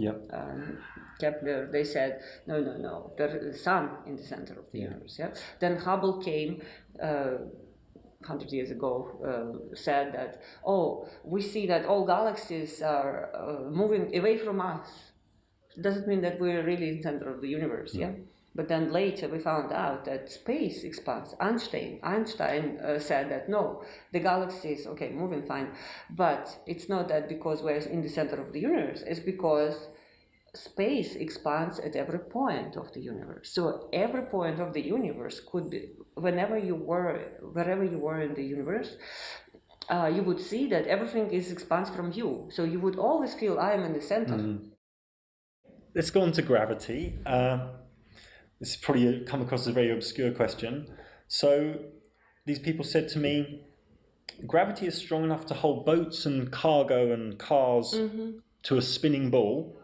Kepler, they said, no, there's the sun in the center of the universe. Yeah. Then Hubble came 100 years ago, said that, we see that all galaxies are moving away from us. Doesn't mean that we're really in the center of the universe. Yeah. But then later we found out that space expands. Einstein said that no, the galaxy is moving fine, but it's not that because we're in the center of the universe. It's because space expands at every point of the universe. So every point of the universe could be wherever you were in the universe. You would see that everything expands from you. So you would always feel I am in the center. Let's go on to gravity. This is probably come across as a very obscure question. So these people said to me, gravity is strong enough to hold boats and cargo and cars to a spinning ball,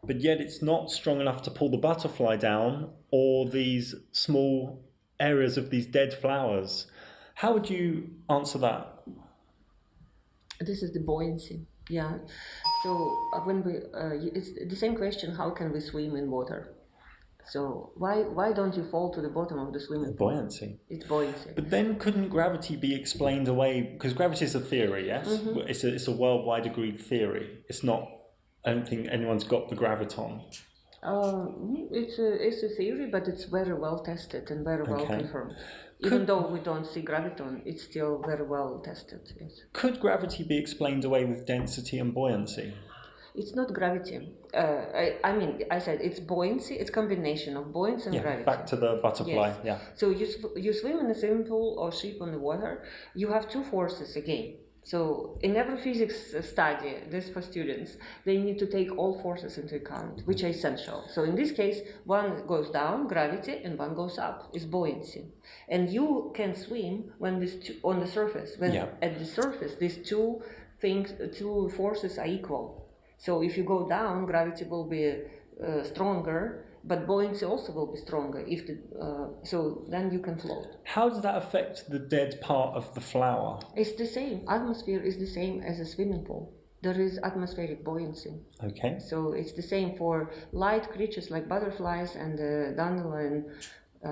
but yet it's not strong enough to pull the butterfly down or these small areas of these dead flowers. How would you answer that? This is the buoyancy. Yeah. So when it's the same question, how can we swim in water? So why don't you fall to the bottom of the swimming pool? Buoyancy. It's buoyancy. But then couldn't gravity be explained away? Because gravity is a theory, yes? It's a worldwide agreed theory. It's not, I don't think anyone's got the graviton. It's a theory, but it's very well tested and very well confirmed. Even though we don't see graviton, it's still very well tested. Yes. Could gravity be explained away with density and buoyancy? It's not gravity. I said it's buoyancy. It's combination of buoyancy and gravity. Back to the butterfly. Yes. Yeah. So you swim in a swimming pool or ship on the water. You have two forces again. So in every physics study, this for students, they need to take all forces into account, which are essential. So in this case, one goes down, gravity, and one goes up, is buoyancy. And you can swim when on the surface. When at the surface, these two forces are equal. So if you go down, gravity will be stronger, but buoyancy also will be stronger if so then you can float. How does that affect the dead part of the flower? It's the same. Atmosphere is the same as a swimming pool. There is atmospheric buoyancy. Okay. So it's the same for light creatures like butterflies and dandelion. I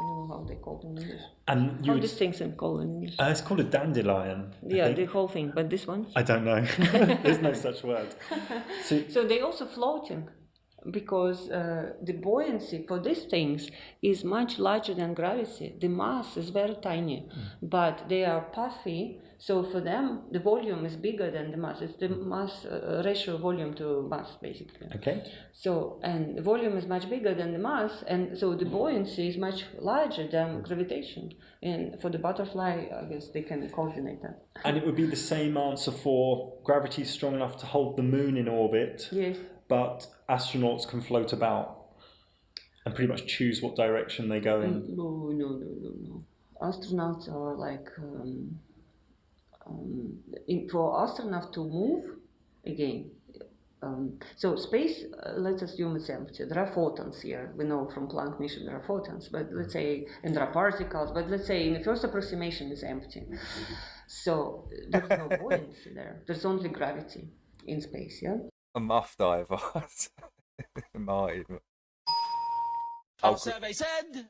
don't know how they call them in English. And how these things are called in English? It's called a dandelion. Yeah, the whole thing. But this one? I don't know. There's no such word. So they're also floating, because the buoyancy for these things is much larger than gravity. The mass is very tiny, but they are puffy. So for them, the volume is bigger than the mass. It's the mass ratio volume to mass, basically. Okay. So, and the volume is much bigger than the mass, and so the buoyancy is much larger than gravitation. And for the butterfly, I guess they can coordinate that. And it would be the same answer for gravity is strong enough to hold the moon in orbit. Yes. But astronauts can float about and pretty much choose what direction they go in. No. Astronauts are like for astronauts to move again. So space, let's assume it's empty. There are photons here. We know from Planck mission there are photons, but let's say, and there are particles, but let's say in the first approximation it's empty. So there's no buoyancy there. There's only gravity in space, yeah? A muff diver. Martin. Survey said.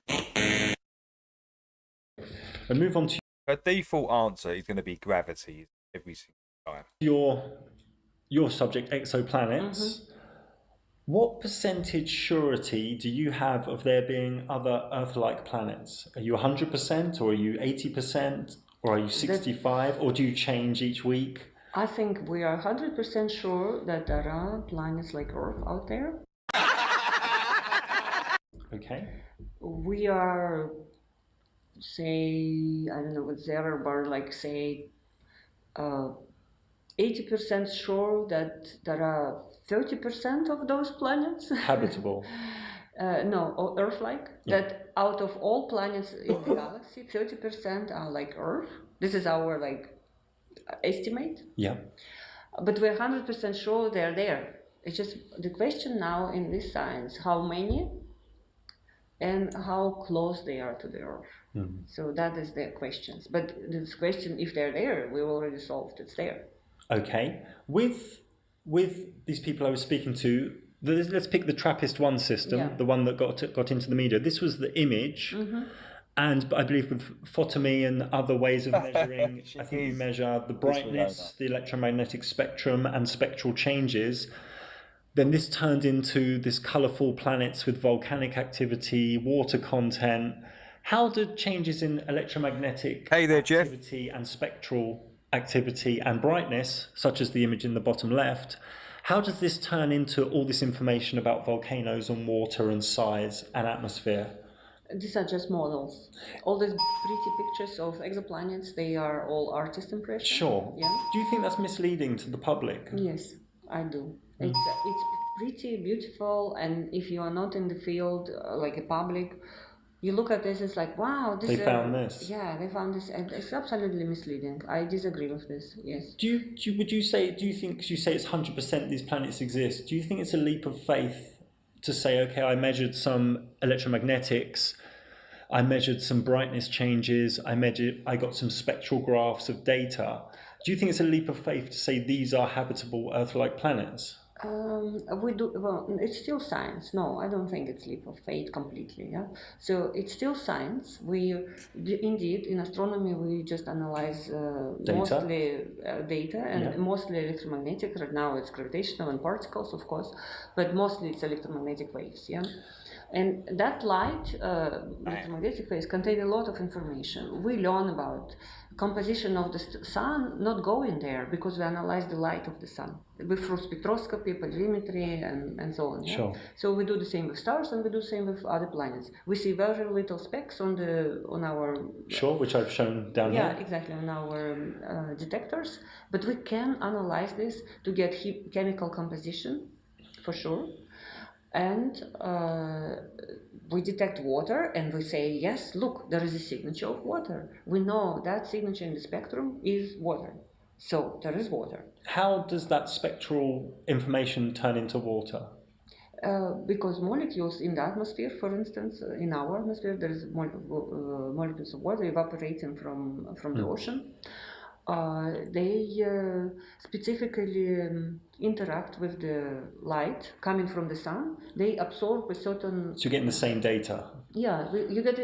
And move on to a default answer is going to be gravity every single time. Your subject, exoplanets. What percentage surety do you have of there being other Earth-like planets? Are you 100%, or are you 80%, or are you 65%, or do you change each week? I think we are 100% sure that there are planets like Earth out there. Okay. We are, say, I don't know what's the error bar, like say 80% sure that there are 30% of those planets habitable. No, Earth-like. Yeah. That out of all planets in the galaxy, 30% are like Earth. This is our estimate. Yeah. But we're 100% sure they're there. It's just the question now in this science: how many, and how close they are to the Earth. Mm-hmm. So that is the questions. But this question, if they're there, we already solved. It's there. Okay. With these people I was speaking to, let's pick the TRAPPIST-1 system, the one that got into the media. This was the image, and I believe with photomy and other ways of measuring, I think you measure the brightness, the electromagnetic spectrum, and spectral changes. Then this turned into this colourful planets with volcanic activity, water content. How do changes in electromagnetic activity and spectral activity and brightness, such as the image in the bottom left, how does this turn into all this information about volcanoes and water and size and atmosphere? These are just models. All these pretty pictures of exoplanets, they are all artist impressions. Sure. Yeah. Do you think that's misleading to the public? Yes, I do. It's pretty beautiful, and if you are not in the field, like a public, you look at this, it's like, wow, this they found this. Yeah, they found this, and it's absolutely misleading. I disagree with this. Yes. Do you say it's 100% these planets exist? Do you think it's a leap of faith to say, okay, I measured some electromagnetics, I measured some brightness changes, I got some spectral graphs of data. Do you think it's a leap of faith to say these are habitable Earth-like planets? We do. Well, it's still science. No, I don't think it's leap of faith completely. Yeah. So it's still science. Indeed, in astronomy, we just analyze mostly data and mostly electromagnetic. Right now, it's gravitational and particles, of course, but mostly it's electromagnetic waves. Yeah. And that light, electromagnetic waves, contain a lot of information. We learn about composition of the sun, not going there, because we analyze the light of the sun through spectroscopy, polarimetry, and so on. Yeah? Sure. So we do the same with stars, and we do the same with other planets. We see very little specks on our which I've shown down here. Yeah, exactly, on our detectors. But we can analyze this to get chemical composition, for sure. And we detect water, and we say, yes, look, there is a signature of water. We know that signature in the spectrum is water. So there is water. How does that spectral information turn into water? Because molecules in the atmosphere, for instance, in our atmosphere, there is molecules of water evaporating from the ocean. They specifically interact with the light coming from the sun. They absorb a certain... So you're getting the same data? Yeah, you get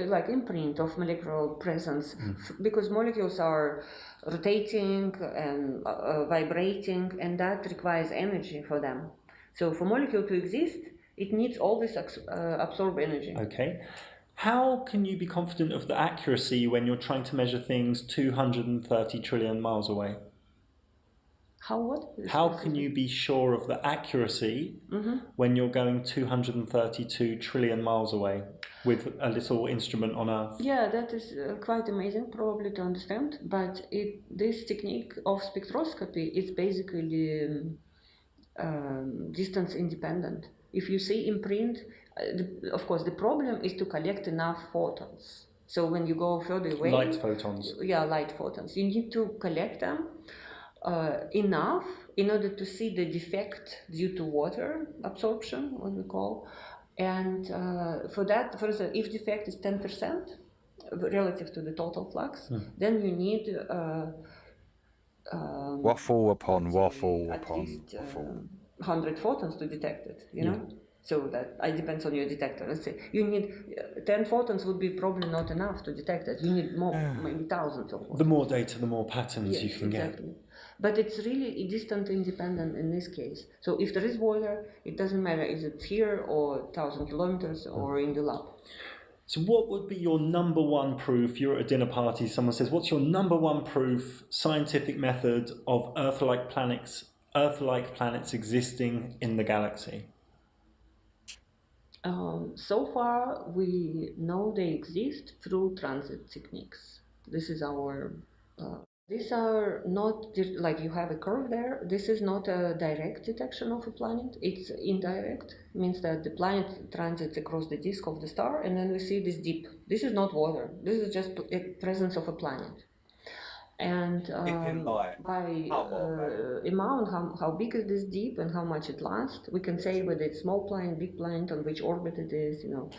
like imprint of molecular presence because molecules are rotating and vibrating, and that requires energy for them. So for molecule to exist, it needs always absorb energy. Okay. How can you be confident of the accuracy when you're trying to measure things 230 trillion miles away? How can you be sure of the accuracy when you're going 232 trillion miles away with a little instrument on Earth? Yeah, that is quite amazing probably to understand, but this technique of spectroscopy is basically distance independent. If you see imprint, of course the problem is to collect enough photons. So when you go further away... Light photons. Yeah, light photons. You need to collect them enough in order to see the defect due to water absorption, what we call. And for that, for instance, if defect is 10% relative to the total flux, then you need waffle upon waffle upon waffle. 100 photons to detect it, you know? So that it depends on your detector. Let's say you need 10 photons would be probably not enough to detect it. You need more, maybe thousands of photons. The more data, the more patterns you can get. But it's really distant independent in this case. So if there is water, it doesn't matter is it here or 1,000 kilometers or in the lab. So what would be your number one proof? You're at a dinner party, someone says, what's your number one proof, scientific method of Earth-like planets existing in the galaxy? So far, we know they exist through transit techniques. This is our... these are not, like you have a curve there, this is not a direct detection of a planet, it's indirect, means that the planet transits across the disk of the star and then we see this dip. This is not water, this is just a presence of a planet. And by amount, how big is this dip and how much it lasts, we can say whether it's small planet, big planet, on which orbit it is, you know.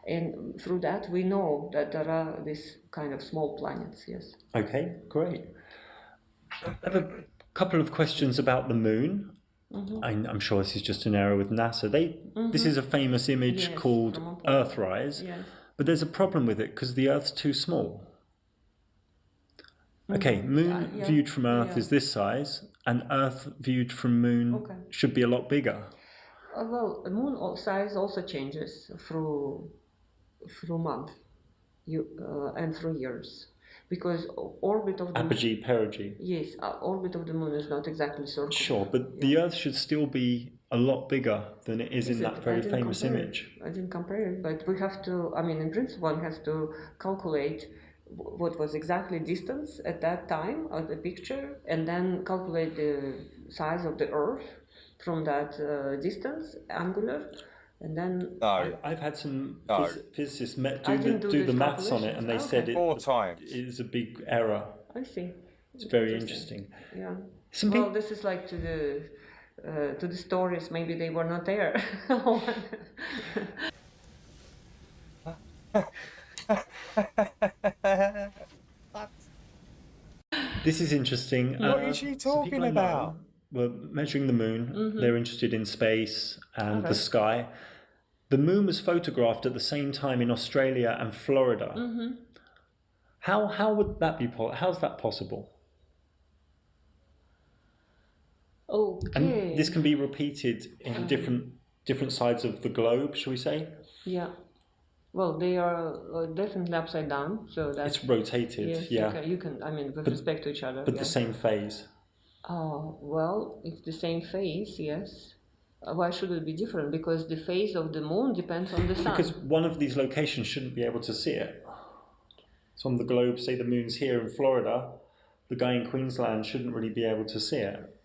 And through that we know that there are these kind of small planets, yes. Okay, great. I have a couple of questions about the moon. I'm sure this is just an error with NASA. This is a famous image called Earthrise, but there's a problem with it because the Earth's too small. Okay, moon viewed from Earth is this size, and Earth viewed from moon should be a lot bigger. Well, the moon size also changes through month and through years. Because orbit of the apogee, perigee. Yes, orbit of the moon is not exactly circular. Sure, but the Earth should still be a lot bigger than it is in that very famous image. I didn't compare it, but we have to, I mean, in principle, one has to calculate what was exactly distance at that time of the picture, and then calculate the size of the Earth from that distance, angular. And then I've had some physicists do the maths on it, and they said it is a big error. I see. It's very interesting. Yeah. Well, this is like to the stories. Maybe they were not there. This is interesting. What is she talking about? We're measuring the moon. They're interested in space and the sky. The moon was photographed at the same time in Australia and Florida. How would that be? How's that possible? Okay. And this can be repeated in different sides of the globe, shall we say? Yeah. Well, they are definitely upside down, so that's... It's rotated, yes, yeah. You can, I mean, with respect to each other. But the same phase. Well, it's the same phase, yes. Why should it be different? Because the phase of the moon depends on the sun. Because one of these locations shouldn't be able to see it. So on the globe, say the moon's here in Florida, the guy in Queensland shouldn't really be able to see it.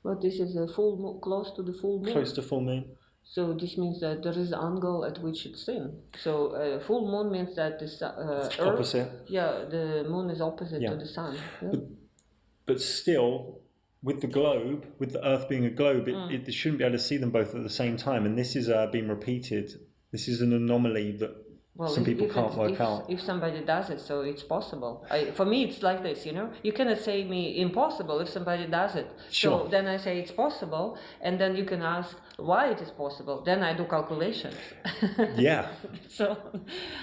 But this is a full moon, close to the full moon. Close to full moon. So this means that there is an angle at which it's seen. So full moon means that the Earth, opposite. Yeah, the moon is opposite to the sun. Yeah. But still, with the globe, with the Earth being a globe, it shouldn't be able to see them both at the same time. And this is being repeated. This is an anomaly that some people can't work out. If somebody does it, so it's possible. For me, it's like this, you know. You cannot say me impossible if somebody does it. Sure. So then I say it's possible, and then you can ask why it is possible. Then I do calculations. Yeah. So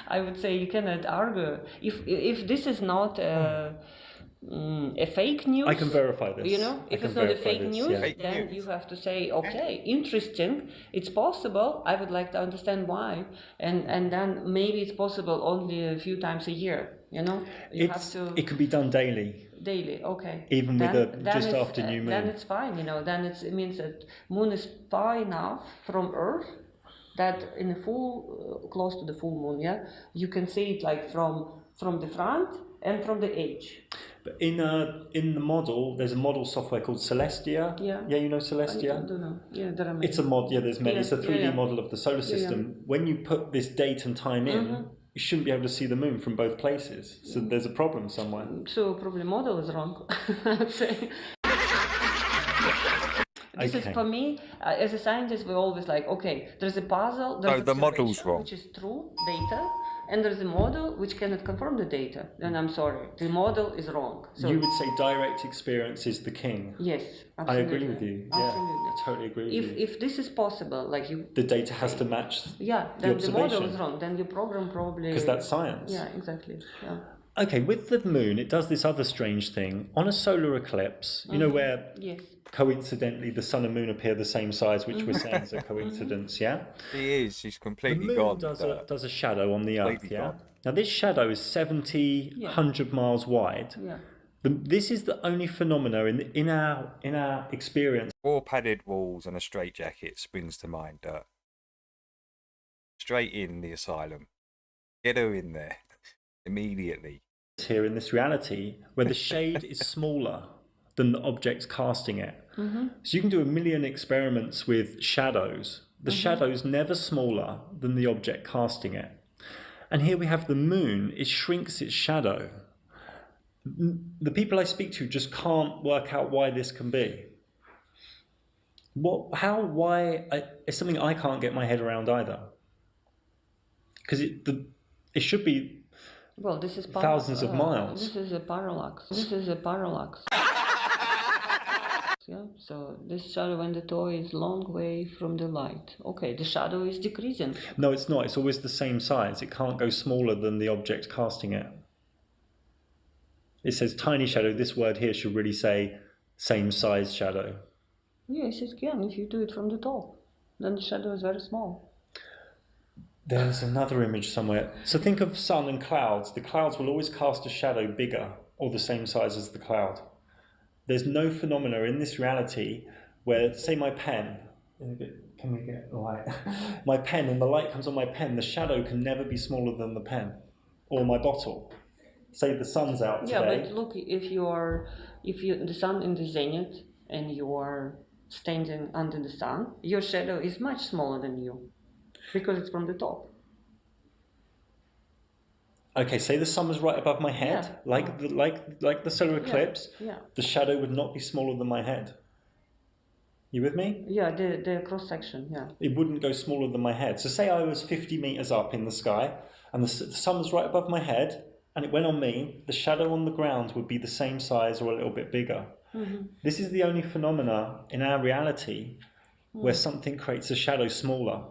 I would say you cannot argue. If this is not a fake news, I can verify this. You know, if it's not a fake news, then you have to say, okay, interesting, it's possible. I would like to understand why, and then maybe it's possible only a few times a year. You know, It could be done daily. Daily, okay. Even then, with just after new moon. Then it's fine. You know, then it means that moon is far enough from Earth that in a full, close to the full moon, yeah, you can see it like from the front and from the edge. But in the model, there's a model software called Celestia. Yeah. Yeah, you know Celestia? I don't know. Yeah, there are many. It's a mod. Yeah, there's many. Yeah, It's a 3D model of the solar Yeah, system. When you put this date and time in, you shouldn't be able to see the moon from both places. So there's a problem somewhere. So probably model is wrong. I would say. This is for me, as a scientist, we're always like, okay, there's a puzzle, there's the model's wrong. which is true data, and there's a model which cannot confirm the data. Then I'm sorry, the model is wrong. So You would say direct experience is the king. yes, I absolutely. agree with you. Absolutely. Yeah, I totally agree with you. If this is possible, like you, The data has to match yeah, the then the model is observation. wrong. Then your program probably Because that's science. Yeah, exactly. Yeah. Okay, with the moon, it does this other strange thing. On a solar eclipse, you know where Yes. coincidentally the sun and moon appear the same size, which we're saying is a coincidence, yeah? He is. He's The completely moon gone. does a shadow on the Earth, Completely yeah? gone. Now this shadow is 70, Yeah. 100 miles wide. Yeah. This is the only phenomena in our experience. 4 padded walls and a straitjacket springs to mind. Straight in the asylum. Get her in there immediately. Here in this reality where the shade is smaller than the object's casting it. So you can do 1 million experiments with shadows. The shadow's never smaller than the object casting it. And here we have the moon, it shrinks its shadow. The people I speak to just can't work out why this can be. It's something I can't get my head around either. Because it should be Well, this is thousands of miles. This is a parallax. This is a parallax. Yeah. So this shadow and the toy is long way from the light. Okay, the shadow is decreasing. No, it's not. It's always the same size. It can't go smaller than the object casting it. It says tiny shadow. This word here should really say same size shadow. Yes, it can if you do it from the top. Then the shadow is very small. There's another image somewhere. So think of sun and clouds. The clouds will always cast a shadow bigger or the same size as the cloud. There's no phenomena in this reality where, say my pen, can we get light? My pen, and the light comes on my pen, the shadow can never be smaller than the pen or my bottle. Say the sun's out today. Yeah, but look, if the sun in the zenith and you are standing under the sun, your shadow is much smaller than you because it's from the top. Okay, say the sun was right above my head, like the solar eclipse. Yeah. The shadow would not be smaller than my head. You with me? Yeah, the cross section. Yeah. It wouldn't go smaller than my head. So say I was 50 meters up in the sky, and the sun was right above my head, and it went on me. The shadow on the ground would be the same size or a little bit bigger. This is the only phenomena in our reality where something creates a shadow smaller.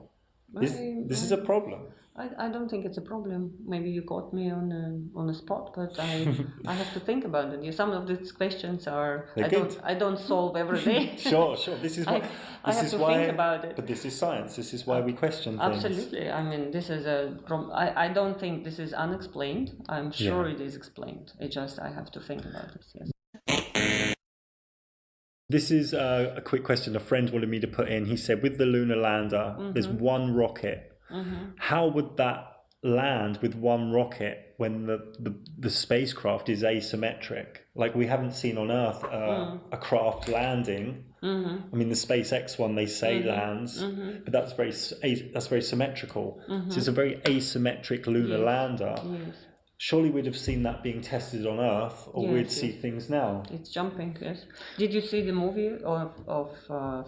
This is a problem. I don't think it's a problem. Maybe you caught me on a spot, but I have to think about it. Some of these questions are I don't solve every day. Sure. This is why I have to think about it. But this is science. This is why we question things. Absolutely. I mean, this is I don't think this is unexplained. I'm sure it is explained. It just I have to think about it. Yes. This is a quick question a friend wanted me to put in. He said, with the lunar lander, there's one rocket. How would that land with one rocket when the spacecraft is asymmetric? Like we haven't seen on Earth a craft landing. I mean, the SpaceX one they say lands, but that's very symmetrical. So it's a very asymmetric lunar lander. surely we'd have seen that being tested on Earth, or Yes, we'd yes. see things now. It's jumping, yes. Did you see the movie of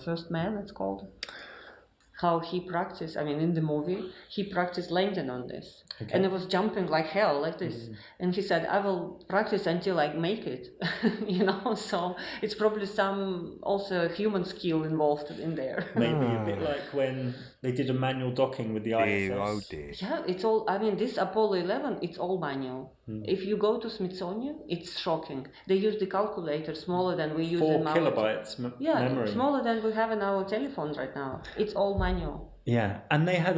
First Man, it's called? How he practiced, I mean, in the movie, he practiced landing on this. Okay. And it was jumping like hell, like this. Mm. And he said, I will practice until I make it, you know? So it's probably some also human skill involved in there. Maybe a bit like when they did a manual docking with the ISS. Oh dear. Yeah, it's all, I mean, this Apollo 11, it's all manual. Mm. If you go to Smithsonian, it's shocking. They use the calculator smaller than we use 4 in our... kilobytes memory. Smaller than we have in our telephones right now. It's all manual. Yeah, and they had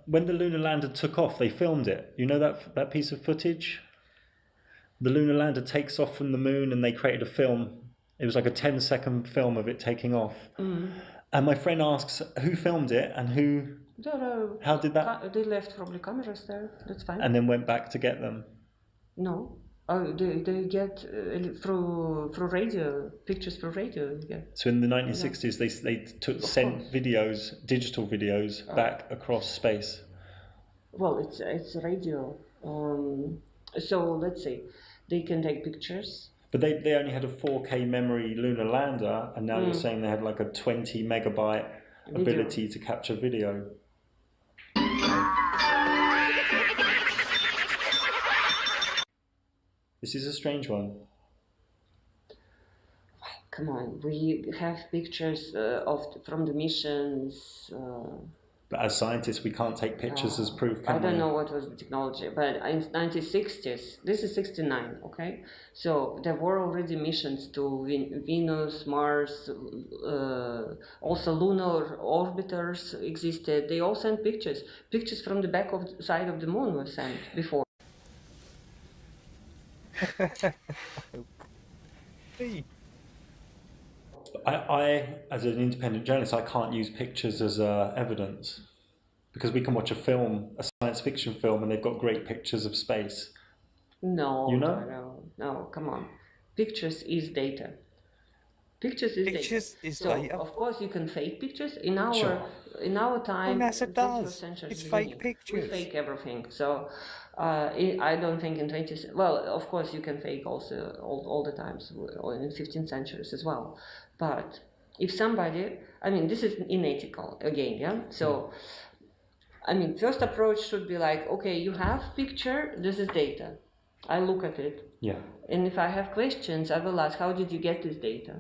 when the lunar lander took off, they filmed it. You know that piece of footage? The lunar lander takes off from the moon and they created a film. It was like a 10-second film of it taking off. Mm. And my friend asks, who filmed it and who... How did that... They left probably cameras there, that's fine. And then went back to get them? No. Oh, they get through radio, pictures through radio. Yeah. So in the 1960s, they sent videos, digital videos, back across space. Well, it's radio. So let's say they can take pictures. But they only had a 4K memory lunar lander, and now you're saying they had like a 20 megabyte ability to capture video. This is a strange one. Come on, we have pictures from the missions. But as scientists, we can't take pictures as proof, can we? I don't know what was the technology, but in 1960s, this is 69, okay? So there were already missions to Venus, Mars, also lunar orbiters existed. They all sent pictures. Pictures from the back of the side of the moon were sent before. I, as an independent journalist, I can't use pictures as evidence because we can watch a film, a science fiction film, and they've got great pictures of space. No, you know? no, come on. Pictures is data. Pictures is data. Of course, you can fake pictures. In our time, well, NASA does. It's fake pictures. We fake everything. So I don't think in 20th. Well, of course, you can fake also all the times, or in 15th centuries as well. But if somebody, I mean, this is unethical again, yeah. So, I mean, first approach should be like, okay, you have picture. This is data. I look at it. Yeah. And if I have questions, I will ask, how did you get this data?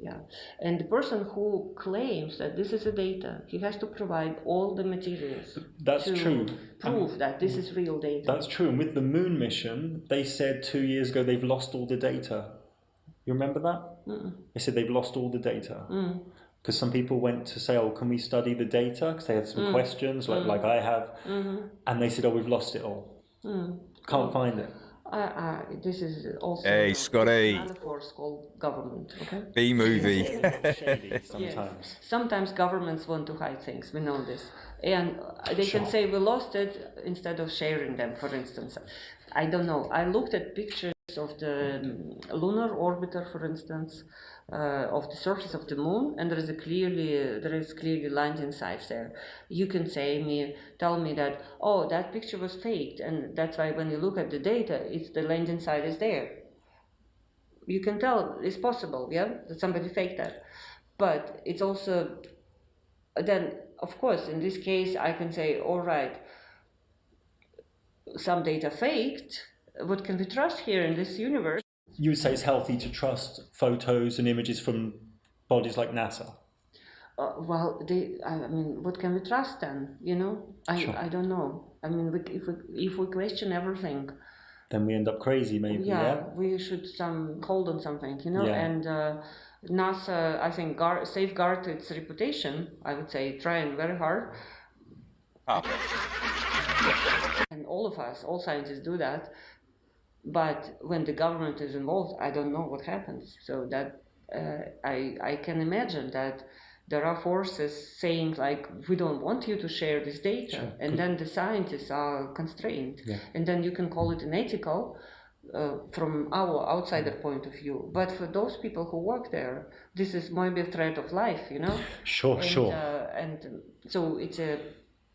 Yeah. And the person who claims that this is a data, he has to provide all the materials. That's true. Prove that this is real data. That's true. And with the moon mission, they said 2 years ago they've lost all the data. You remember that? They said they've lost all the data. Because some people went to say, oh, can we study the data? Because they had some questions, like I have. And they said, oh, we've lost it all. Can't find it. This is also Scotty. force called government. Okay. B-movie. Shady sometimes. Yes. Sometimes governments want to hide things. We know this, and they can say we lost it instead of sharing them. For instance, I don't know. I looked at pictures of the lunar orbiter, for instance, of the surface of the moon, and there is clearly landing sites there. You can tell me that, oh, that picture was faked, and that's why when you look at the data, the landing site is there. You can tell it's possible, yeah, that somebody faked that. But it's also then, of course, in this case, I can say, all right, some data faked. What can we trust here in this universe? You would say it's healthy to trust photos and images from bodies like NASA? Well, I mean, what can we trust then? You know, I don't know. I mean, if we question everything, then we end up crazy, maybe. Yeah, we should hold on something, you know. Yeah. And NASA, I think, safeguard its reputation. I would say, trying very hard. And all of us, all scientists, do that. But when the government is involved, I don't know what happens. So that I can imagine that there are forces saying like, we don't want you to share this data, and then the scientists are constrained, and then you can call it unethical from our outsider point of view. But for those people who work there, this is maybe a threat of life, you know. Sure. And so it's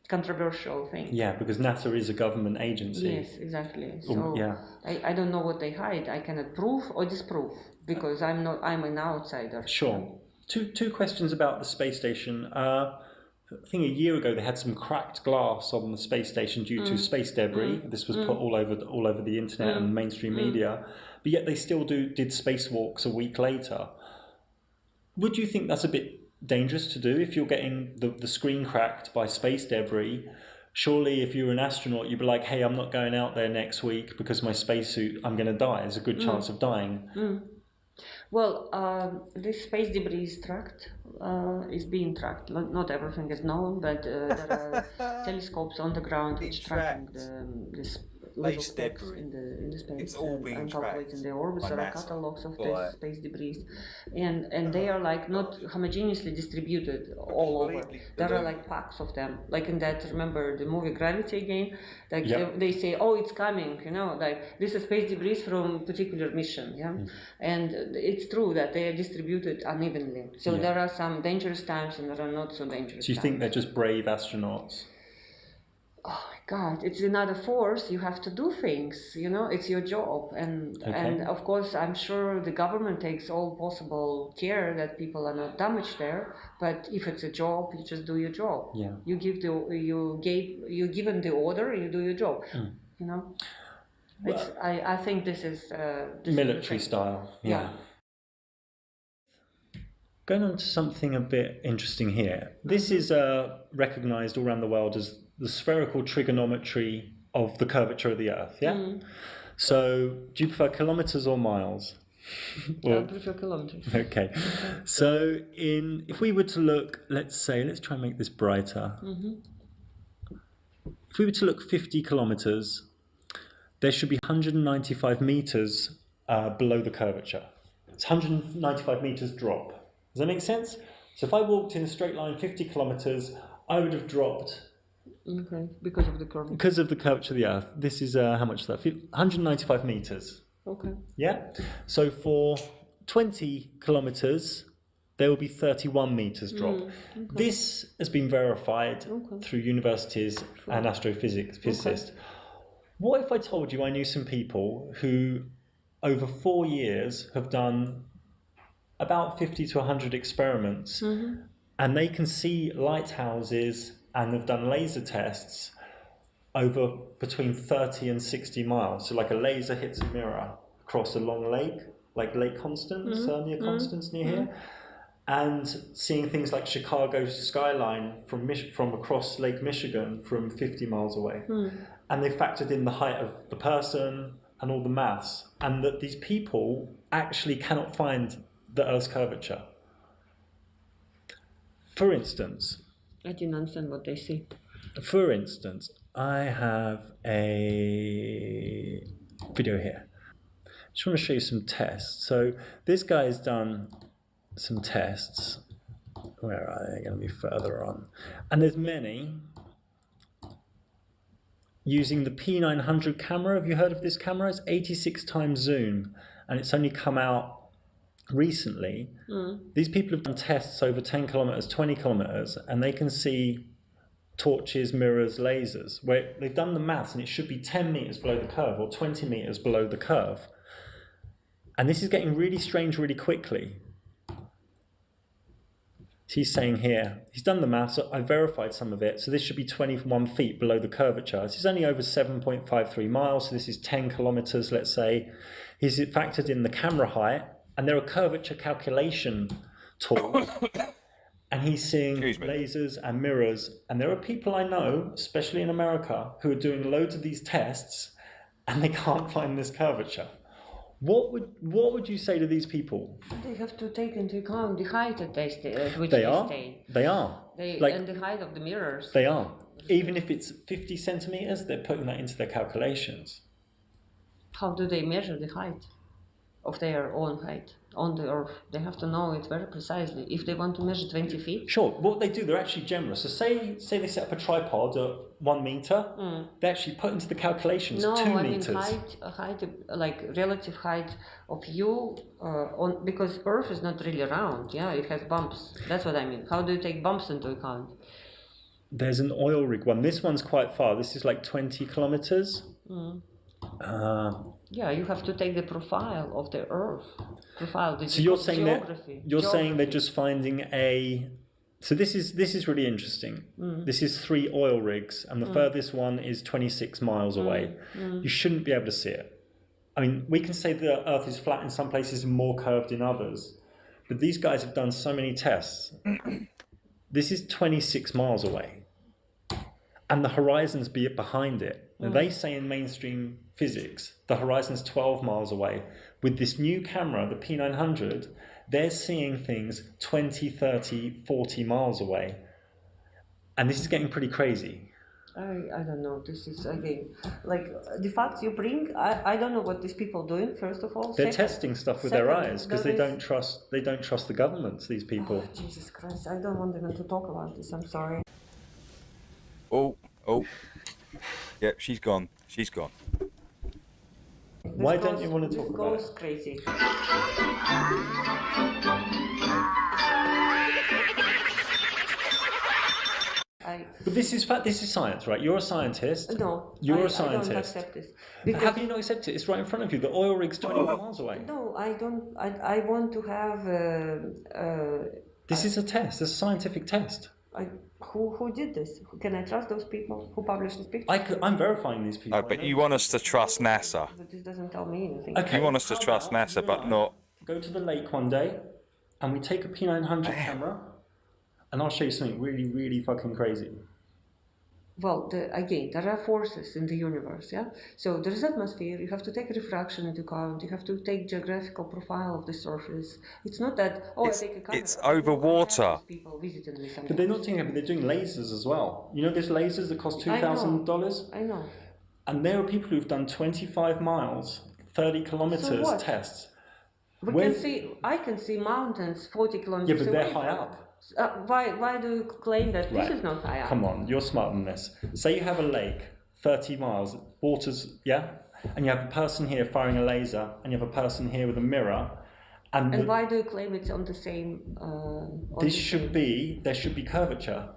controversial thing. Yeah, because NASA is a government agency. Yes, exactly. So yeah. I don't know what they hide. I cannot prove or disprove because I'm an outsider. Sure. Two questions about the space station. I think a year ago they had some cracked glass on the space station due to space debris. This was put all over the internet and mainstream media, but yet they still did spacewalks a week later. Would you think that's a bit dangerous to do if you're getting the screen cracked by space debris? Surely if you're an astronaut, you'd be like, hey, I'm not going out there next week because my spacesuit, I'm going to die. There's a good chance of dying. Well, this space debris is being tracked. Not everything is known, but there are telescopes on the ground which tracking this little specks in the space. It's all being calculating tracked the orbits. There are catalogs of this space debris, and they are like not homogeneously distributed all over. There are like packs of them. Like in that, remember the movie Gravity again? Like they say, oh, it's coming. Like this is space debris from particular mission. And it's true that they are distributed unevenly. So there are some dangerous times and there are not so dangerous. Do you think they're just brave astronauts? Oh my God, it's another force. You have to do things, it's your job. And of course, I'm sure the government takes all possible care that people are not damaged there. But if it's a job, you just do your job. Yeah. You given the order, you do your job. I think this is military style. Yeah. Going on to something a bit interesting here. This is recognized all around the world as the spherical trigonometry of the curvature of the Earth, yeah? So, do you prefer kilometers or miles? I prefer kilometers. Okay. So, if we were to look, let's try and make this brighter. If we were to look 50 kilometers, there should be 195 meters below the curvature. It's 195 meters drop. Does that make sense? So if I walked in a straight line 50 kilometers, I would have dropped. Okay, because of the curvature. Because of the curvature of the Earth. This is, how much is that? 195 meters. Okay. Yeah? So for 20 kilometers, there will be 31 meters drop. Okay. This has been verified through universities and physicists. What if I told you I knew some people who, over 4 years, have done about 50 to 100 experiments, and they can see lighthouses and have done laser tests over between 30 and 60 miles. So like a laser hits a mirror across a long lake, like Lake Constance, near Constance, near here, and seeing things like Chicago's skyline from across Lake Michigan from 50 miles away. And they factored in the height of the person and all the maths, and that these people actually cannot find the Earth's curvature. For instance, I didn't understand what they see. For instance, I have a video here. I just want to show you some tests. So this guy's done some tests. Where are they going to be further on? And there's many. Using the P900 camera. Have you heard of this camera? It's 86 times zoom, and it's only come out recently. These people have done tests over 10 kilometers, 20 kilometers, and they can see torches, mirrors, lasers, where they've done the maths, and it should be 10 meters below the curve or 20 meters below the curve. And this is getting really strange really quickly. He's saying here, he's done the maths, I verified some of it, so this should be 21 feet below the curvature. This is only over 7.53 miles, so this is 10 kilometers, let's say. He's factored in the camera height, and there are curvature calculation tools, and he's seeing lasers and mirrors, and there are people I know, especially in America, who are doing loads of these tests, and they can't find this curvature. What would you say to these people? They have to take into account the height at which they stay. They are. And the height of the mirrors. They are. Even if it's 50 centimeters, they're putting that into their calculations. How do they measure the height of their own height on the Earth? They have to know it very precisely. If they want to measure 20 feet. Sure. What they do, they're actually generous. So say they set up a tripod at 1 meter, they actually put into the calculations 2 meters. No, I mean height, like relative height of you, because Earth is not really round, it has bumps. That's what I mean. How do you take bumps into account? There's an oil rig one. This one's quite far. This is like 20 kilometers. Yeah, you have to take the profile of the Earth. So you're saying saying they're just finding a. So this is really interesting. This is 3 oil rigs, and the furthest one is 26 miles away. You shouldn't be able to see it. I mean, we can say the Earth is flat in some places and more curved in others, but these guys have done so many tests. This is 26 miles away, and the horizon's behind it. Now, they say in mainstream physics, the horizon's 12 miles away. With this new camera, the P900, they're seeing things 20, 30, 40 miles away. And this is getting pretty crazy. I don't know. This is, again, like the facts you bring, I don't know what these people are doing, first of all. They're testing stuff with their eyes because they don't trust the governments, these people. Oh, Jesus Christ, I don't want them to talk about this, I'm sorry. Oh. Yep, she's gone. She's gone. Why don't you want to talk about it? This goes crazy. But this is science, right? You're a scientist. No, you're a scientist. I don't accept this. How can you not accept it? It's right in front of you. The oil rig's 21 miles away. No, I don't. I want to have. This is a test. It's a scientific test. Who did this? Can I trust those people who published this picture? I'm verifying these people. No, but you want us to trust NASA. But this doesn't tell me anything. Okay. You want us to trust NASA, but not. Go to the lake one day, and we take a P900 camera, and I'll show you something really, really fucking crazy. Well, again, there are forces in the universe, yeah? So there is atmosphere, you have to take refraction into account, you have to take geographical profile of the surface. It's not that, I take a camera. It's over water. People visiting me sometimes. But they're not doing it, but they're doing lasers as well. You know there's lasers that cost $2,000? I know. And there are people who've done 25 miles, 30 kilometers tests. I can see mountains 40 kilometers away. Yeah, but they're high up. Why do you claim that this is not high up? Come on, you're smarter than this. Say you have a lake, 30 miles, water's, and you have a person here firing a laser, and you have a person here with a mirror. And why do you claim it's on the same... there should be curvature.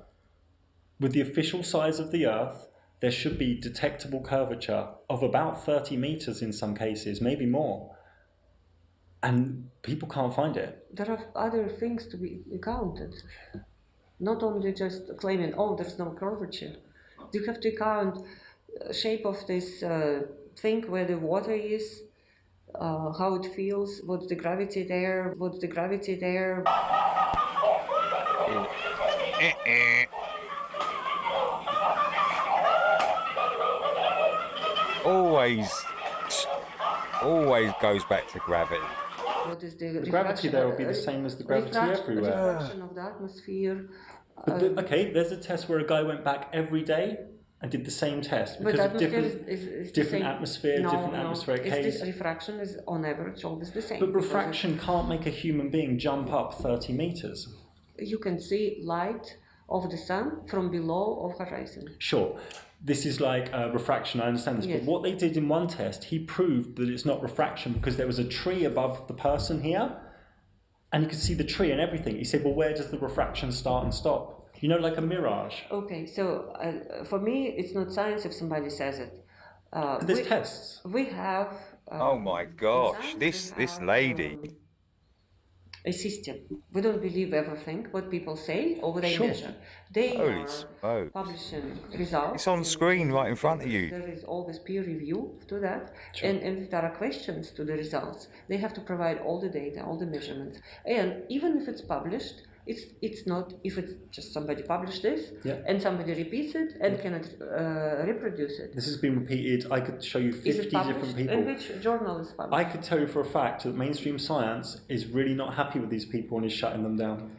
With the official size of the Earth, there should be detectable curvature of about 30 meters in some cases, maybe more. And people can't find it. There are other things to be counted. Not only just claiming, there's no curvature. You have to count shape of this thing where the water is, how it feels, what's the gravity there. Always goes back to gravity. What is the gravity there will be the same as the gravity everywhere. Refraction of the atmosphere. Okay, there's a test where a guy went back every day and did the same test because of different atmosphere, different atmospheric haze. This refraction is on average always the same. But refraction can't make a human being jump up 30 meters. You can see light of the sun from below of horizon. Sure. This is like refraction, I understand this, but what they did in one test, he proved that it's not refraction because there was a tree above the person here, and you could see the tree and everything. He said, well, where does the refraction start and stop? You know, like a mirage. Okay, so for me, it's not science if somebody says it. But there's tests. We have... oh my gosh, this lady... a system. We don't believe everything what people say or what they measure. They are publishing results. It's on screen right in front of you. There is always peer review to that. And if there are questions to the results, they have to provide all the data, all the measurements. And even if it's published, it's not, if it's just somebody published this and somebody repeats it and cannot reproduce it. This has been repeated. I could show you 50 different people. In which journal is published? I could tell you for a fact that mainstream science is really not happy with these people and is shutting them down.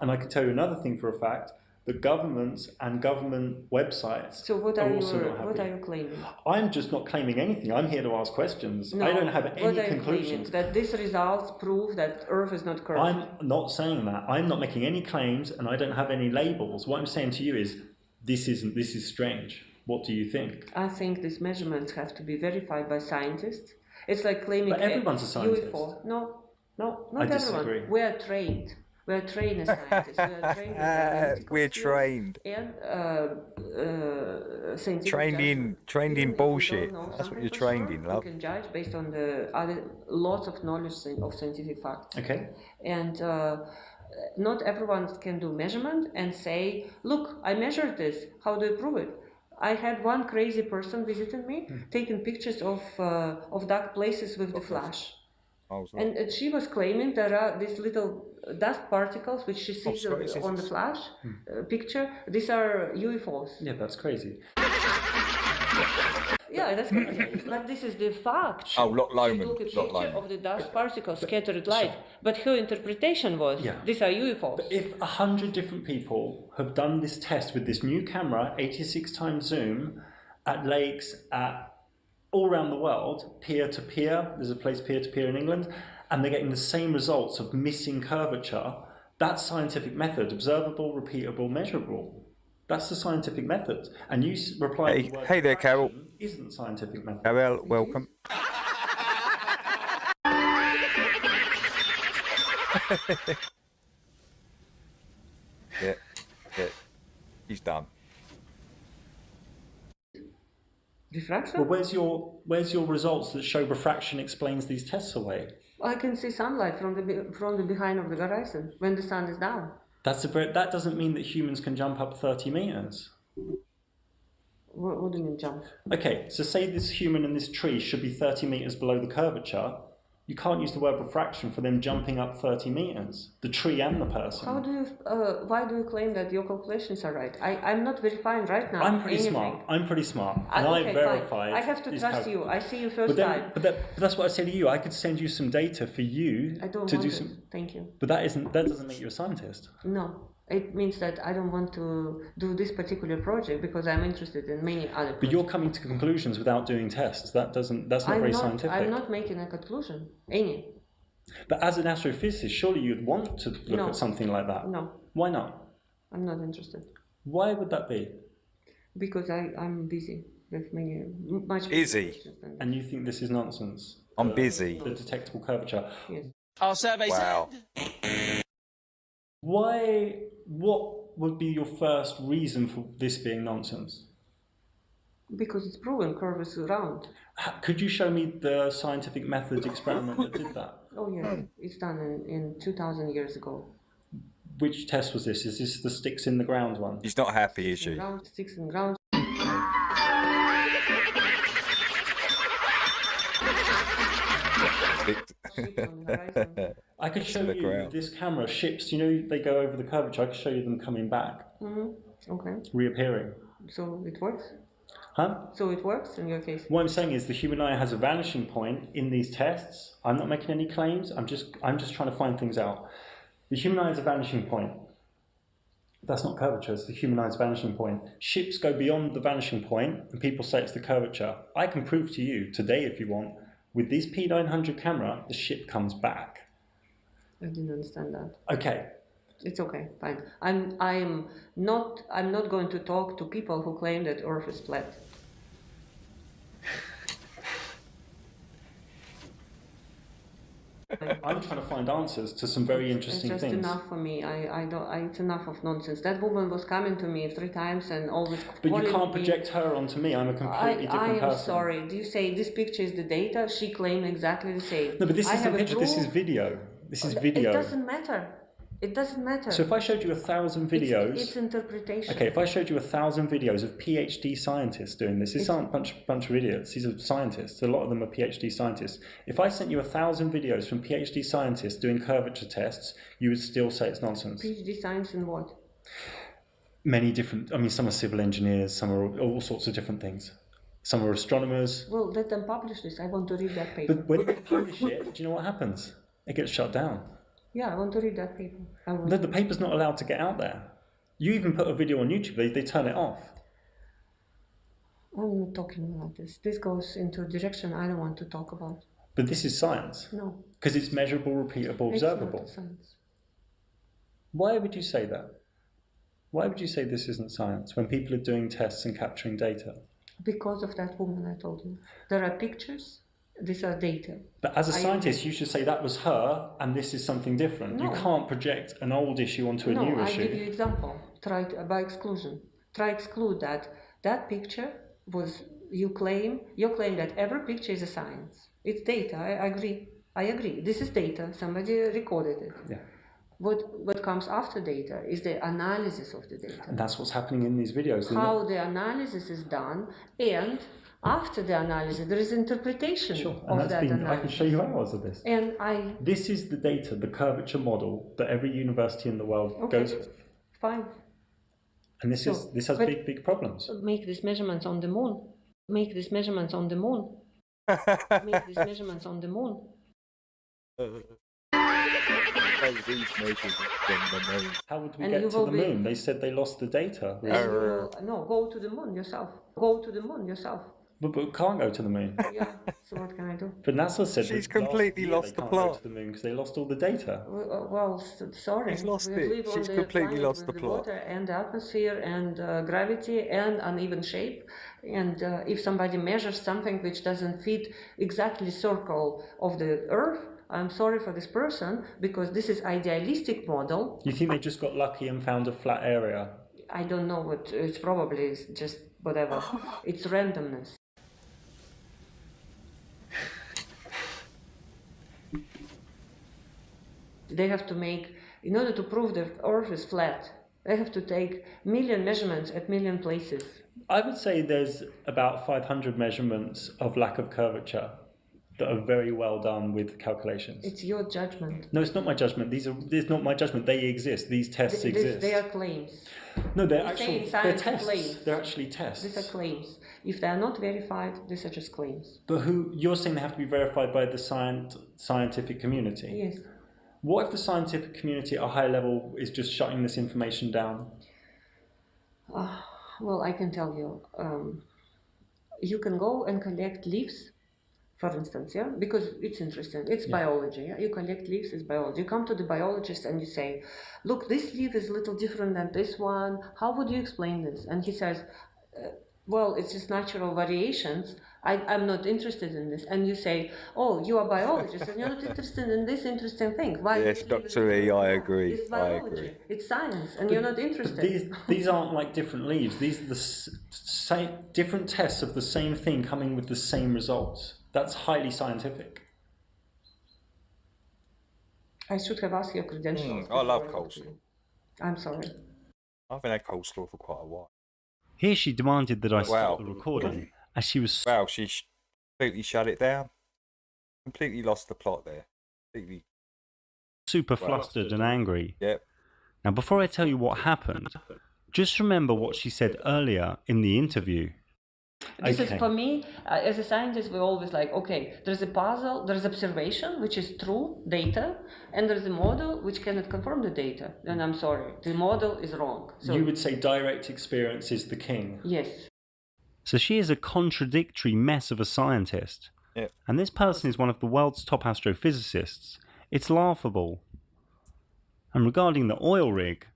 And I could tell you another thing for a fact, that governments and government websites are also not happy. What are you claiming? I'm just not claiming anything. I'm here to ask questions. I don't have any conclusions. That these results prove that Earth is not curved. I'm not saying that. I'm not making any claims, and I don't have any labels. What I'm saying to you is, this is strange. What do you think? I think these measurements have to be verified by scientists. It's like claiming but everyone's a scientist. UFO. No, not I everyone. disagree. We are trained. We are trained as scientists. We are trained with analytical We're skills trained. and scientific Trained in Even if we bullshit. don't know That's what something you're for trained sure, in, we love. can judge based on the other lots of knowledge of scientific facts. Okay. And not everyone can do measurement and say, look, I measured this. How do I prove it? I had one crazy person visiting me, taking pictures of dark places with the flash. And she was claiming there are these little dust particles which she sees on the flash picture. These are UFOs. Yeah, that's crazy. Yeah, that's crazy. But this is the fact. Oh, Loch She Lomond. took a Loch picture Lomond. of the dust particles, scattered light. But her interpretation was, these are UFOs. But if 100 different people have done this test with this new camera, 86 times zoom, at lakes, all around the world, peer-to-peer, there's a place peer-to-peer in England, and they're getting the same results of missing curvature, that's scientific method, observable, repeatable, measurable. That's the scientific method. And you reply with the word Hey there, Carol. isn't scientific method. Carol, welcome. yeah, he's done. Diffraction? Well, where's your results that show refraction explains these tests away? I can see sunlight from the behind of the horizon when the sun is down. That doesn't mean that humans can jump up 30 meters. What do you mean jump? Okay, so say this human and this tree should be 30 meters below the curvature. You can't use the word refraction for them jumping up 30 meters, the tree and the person. How do you? Why do you claim that your calculations are right? I'm not verifying right now. I'm pretty smart. I'm pretty smart, and okay, I verified. Fine. I have to trust you. I see you first time. But that's what I say to you. I could send you some data for you I don't to want do it. some. Thank you. But that doesn't make you a scientist. No. It means that I don't want to do this particular project because I'm interested in many other projects. But you're coming to conclusions without doing tests. That's not very scientific. I'm not making a conclusion. Any. But as an astrophysicist, surely you'd want to look at something like that. No. Why not? I'm not interested. Why would that be? Because I'm busy with much busy. And you think this is nonsense? I'm busy. The detectable curvature. Yes. Our survey wow. said. What would be your first reason for this being nonsense? Because it's proven curve is round. Could you show me the scientific methods experiment that did that? Oh yeah, it's done in 2,000 years ago. Which test was this? Is this the sticks in the ground one? She's not happy, is she? Sticks in ground. I could show you with this camera ships, you know, they go over the curvature. I could show you them coming back. Okay. Reappearing. So it works? Huh? So it works in your case? What I'm saying is the human eye has a vanishing point in these tests. I'm not making any claims. I'm just trying to find things out. The human eye has a vanishing point. That's not curvature, it's the human eye's vanishing point. Ships go beyond the vanishing point and people say it's the curvature. I can prove to you today if you want, with this P900 camera, the ship comes back. I didn't understand that. Okay. It's okay, fine. I'm not going to talk to people who claim that Earth is flat. I'm trying to find answers to some very interesting things. It's just enough for me. It's enough of nonsense. That woman was coming to me 3 times and always. But you can't project her onto me. I'm a completely different person. I am sorry. Do you say this picture is the data? She claimed exactly the same. No, but this is the picture. This is video. This is video. It doesn't matter. It doesn't matter. So if I showed you 1,000 videos... It's interpretation. Okay, if I showed you 1,000 videos of PhD scientists doing this, these aren't a bunch of idiots, these are scientists, a lot of them are PhD scientists. If I sent you 1,000 videos from PhD scientists doing curvature tests, you would still say it's nonsense. PhD science in what? Many different, I mean, some are civil engineers, some are all sorts of different things. Some are astronomers. Well, let them publish this. I want to read that paper. But when they publish it, do you know what happens? It gets shut down. Yeah, I want to read that paper. No, the paper's not allowed to get out there. You even put a video on YouTube, they turn it off. I'm not talking about this. This goes into a direction I don't want to talk about. But this is science. No. Because it's measurable, repeatable, observable. It's not science. Why would you say that? Why would you say this isn't science when people are doing tests and capturing data? Because of that woman I told you. There are pictures These are data. But as a scientist, you should say that was her and this is something different. No. You can't project an old issue onto a new No, I issue. give you example. Try by exclusion. Try exclude that picture was you claim that every picture is a science. It's data. I agree. This is data. Somebody recorded it. Yeah. What comes after data is the analysis of the data. And that's what's happening in these videos. How the analysis is done, and after the analysis, there is interpretation of that analysis. I can show you hours of this. And This is the data, the curvature model that every university in the world goes with. Fine. And this has big problems. Make these measurements on the moon. Make these measurements on the moon. Make these measurements on the moon. How would we get to the moon? They said they lost the data. No, go to the moon yourself. Go to the moon yourself. But we can't go to the moon. Yeah, so what can I do? But NASA said she's completely lost the plot. Go to the moon because they lost all the data. Well, sorry. She's lost it. She's completely lost the plot. Water and the atmosphere and gravity and uneven shape. And if somebody measures something which doesn't fit exactly circle of the Earth, I'm sorry for this person because this is idealistic model. You think they just got lucky and found a flat area? I don't know what. It's probably just whatever. It's randomness. They have to make, in order to prove the Earth is flat, they have to take million measurements at million places. I would say there's about 500 measurements of lack of curvature that are very well done with calculations. It's your judgment. No, it's not my judgment. It's not my judgment. They exist. These tests exist. They are claims. No, they're tests. Claims. They're actually tests. These are claims. If they are not verified, these are just claims. But you're saying they have to be verified by the scientific community? Yes. What if the scientific community at a high level is just shutting this information down? Well, I can tell you. You can go and collect leaves, for instance, yeah, because it's interesting. It's biology. Yeah? You collect leaves, it's biology. You come to the biologist and you say, look, this leaf is a little different than this one. How would you explain this? And he says, well, it's just natural variations. I'm not interested in this. And you say, oh, you are a biologist and you're not interested in this interesting thing. Why? Yes, Dr. E, I agree. It's biology. It's science, and you're not interested. These aren't like different leaves. These are the same different tests of the same thing coming with the same results. That's highly scientific. I should have asked your credentials. I love coleslaw. I'm sorry. I haven't had coleslaw for quite a while. Here she demanded that I stop the recording, as she was... Wow, she completely shut it down. Completely lost the plot there. Completely... super flustered and angry. Yep. Now, before I tell you what happened, just remember what she said earlier in the interview. This is, for me, as a scientist, we're always like, okay, there's a puzzle, there's observation, which is true data, and there's a model which cannot confirm the data. And I'm sorry, the model is wrong. So you would say direct experience is the king. Yes. So she is a contradictory mess of a scientist. Yep. And this person is one of the world's top astrophysicists. It's laughable. And regarding the oil rig,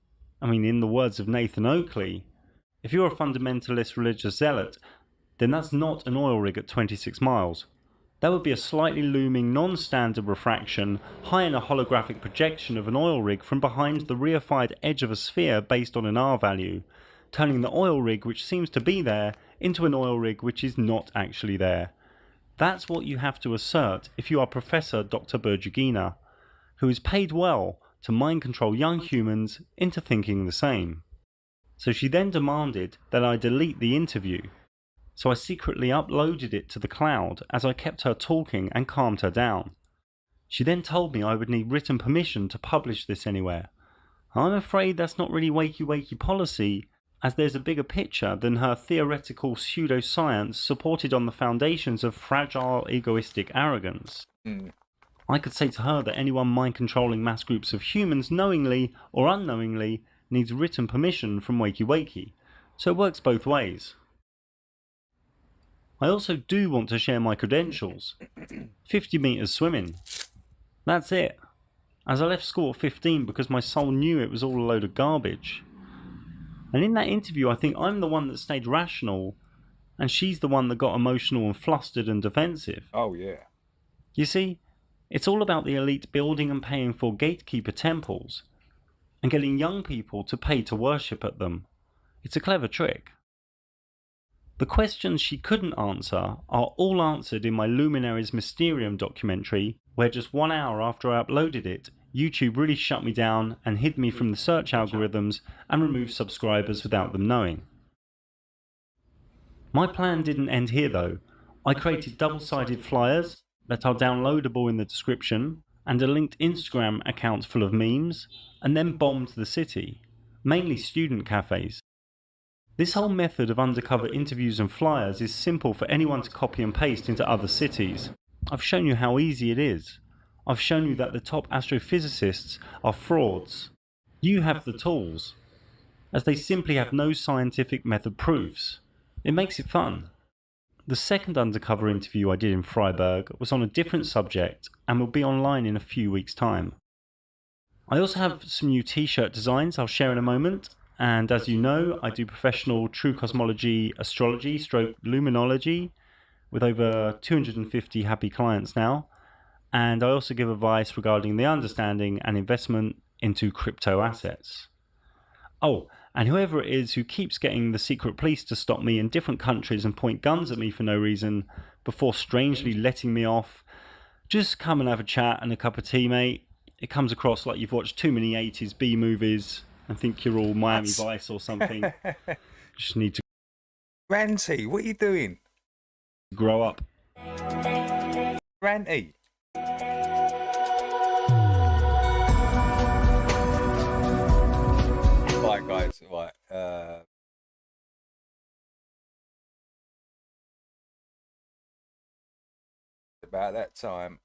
I mean, in the words of Nathan Oakley, if you're a fundamentalist religious zealot, then that's not an oil rig at 26 miles. That would be a slightly looming non-standard refraction high in a holographic projection of an oil rig from behind the reified edge of a sphere based on an R value, turning the oil rig which seems to be there into an oil rig which is not actually there. That's what you have to assert if you are Professor Dr. Bergigina, who is paid well to mind control young humans into thinking the same. So she then demanded that I delete the interview. So I secretly uploaded it to the cloud as I kept her talking and calmed her down. She then told me I would need written permission to publish this anywhere. I'm afraid that's not really wakey policy, as there's a bigger picture than her theoretical pseudoscience supported on the foundations of fragile egoistic arrogance. I could say to her that anyone mind-controlling mass groups of humans knowingly or unknowingly needs written permission from wakey, so it works both ways. I also do want to share my credentials. 50 metres swimming. That's it. As I left school at 15 because my soul knew it was all a load of garbage. And in that interview I think I'm the one that stayed rational and she's the one that got emotional and flustered and defensive. Oh yeah. You see, it's all about the elite building and paying for gatekeeper temples and getting young people to pay to worship at them. It's a clever trick. The questions she couldn't answer are all answered in my Luminaries Mysterium documentary, where just 1 hour after I uploaded it, YouTube really shut me down and hid me from the search algorithms and removed subscribers without them knowing. My plan didn't end here though. I created double-sided flyers that are downloadable in the description and a linked Instagram account full of memes, and then bombed the city, mainly student cafes. This whole method of undercover interviews and flyers is simple for anyone to copy and paste into other cities. I've shown you how easy it is. I've shown you that the top astrophysicists are frauds. You have the tools, as they simply have no scientific method proofs. It makes it fun. The second undercover interview I did in Freiburg was on a different subject and will be online in a few weeks' time. I also have some new t-shirt designs I'll share in a moment, and as you know, I do professional true cosmology, astrology, luminology, with over 250 happy clients now, and I also give advice regarding the understanding and investment into crypto assets. Oh, and whoever it is who keeps getting the secret police to stop me in different countries and point guns at me for no reason, before strangely letting me off, just come and have a chat and a cup of tea, mate. It comes across like you've watched too many 80s B movies and think you're all Miami Vice or something. Just need to... Ranty, what are you doing? Grow up. Ranty. Right, guys, right. About that time.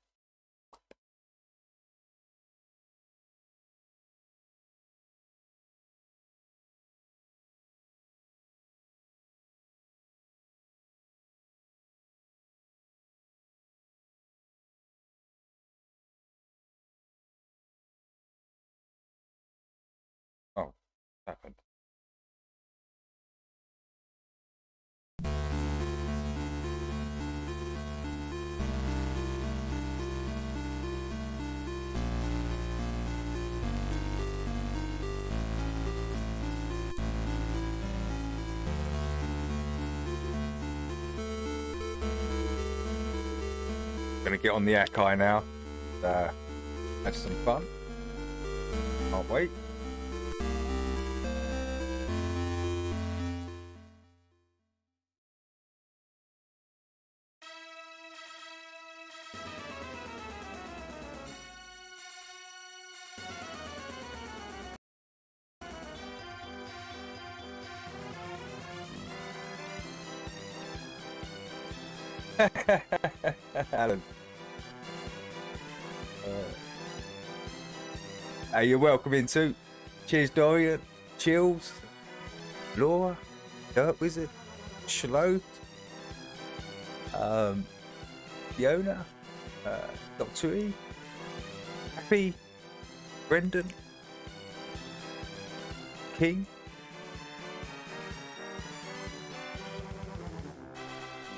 Oh, happened. Gonna get on the Akai now. Have some fun. Can't wait. Alan. Hey, you're welcome into. Cheers, Dorian. Chills. Laura. Dirt Wizard. Shlo. Fiona. Dr. E. Happy. Brendan. King.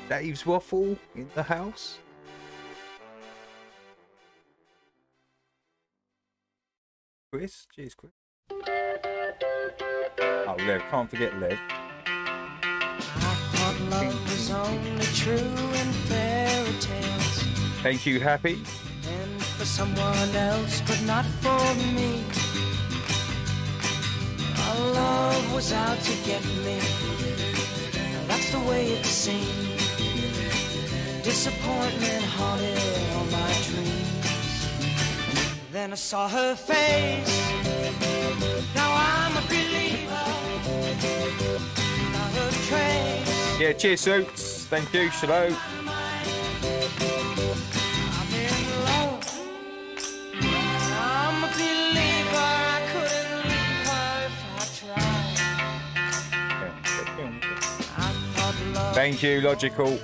Dave's Waffle in the house. Chris, cheers, Chris. Oh, Lev, can't forget Lev. I thought love was only true in fairy tales. Thank you, Happy. And for someone else, but not for me. Our love was out to get me. That's the way it seemed. Disappointment haunted all my dreams. Then I saw her face. Now I'm a believer. Not a trace. Yeah, cheers, Suits. Thank you, Shalo. I'm in love. I'm a believer. I couldn't leave her if I tried. I thought love. Thank you, Logical.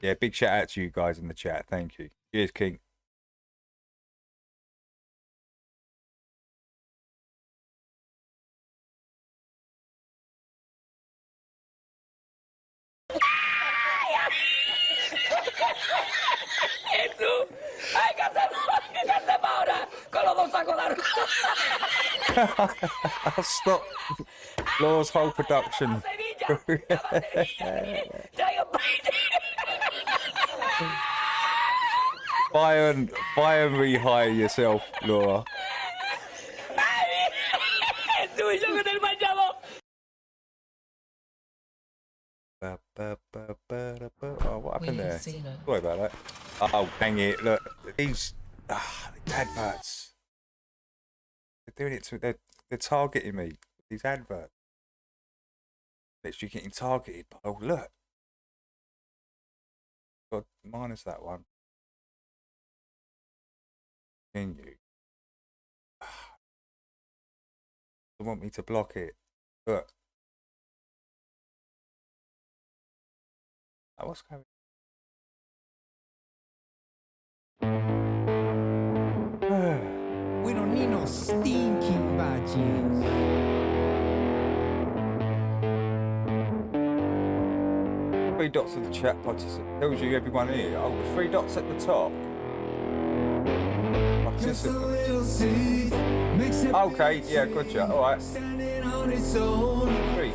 Yeah, big shout out to you guys in the chat. Thank you. Cheers, King. tu, hai che paura con lo sacco I'll stop Laura's whole production. Buy and rehire yourself, Laura. Tu y yo con el bañado. Oh, what happened there? Sorry about that. Oh, dang it! Look, these adverts. They're doing it to. They're targeting me. These adverts. Literally getting targeted. Oh, look. God, minus that one. Continue. They want me to block it. Look. Oh, what's going on? We don't need no stinking badges. 3 dots at the chat participant tells you everyone here. Oh, the 3 dots at the top. Okay, yeah, gotcha. All right. 3.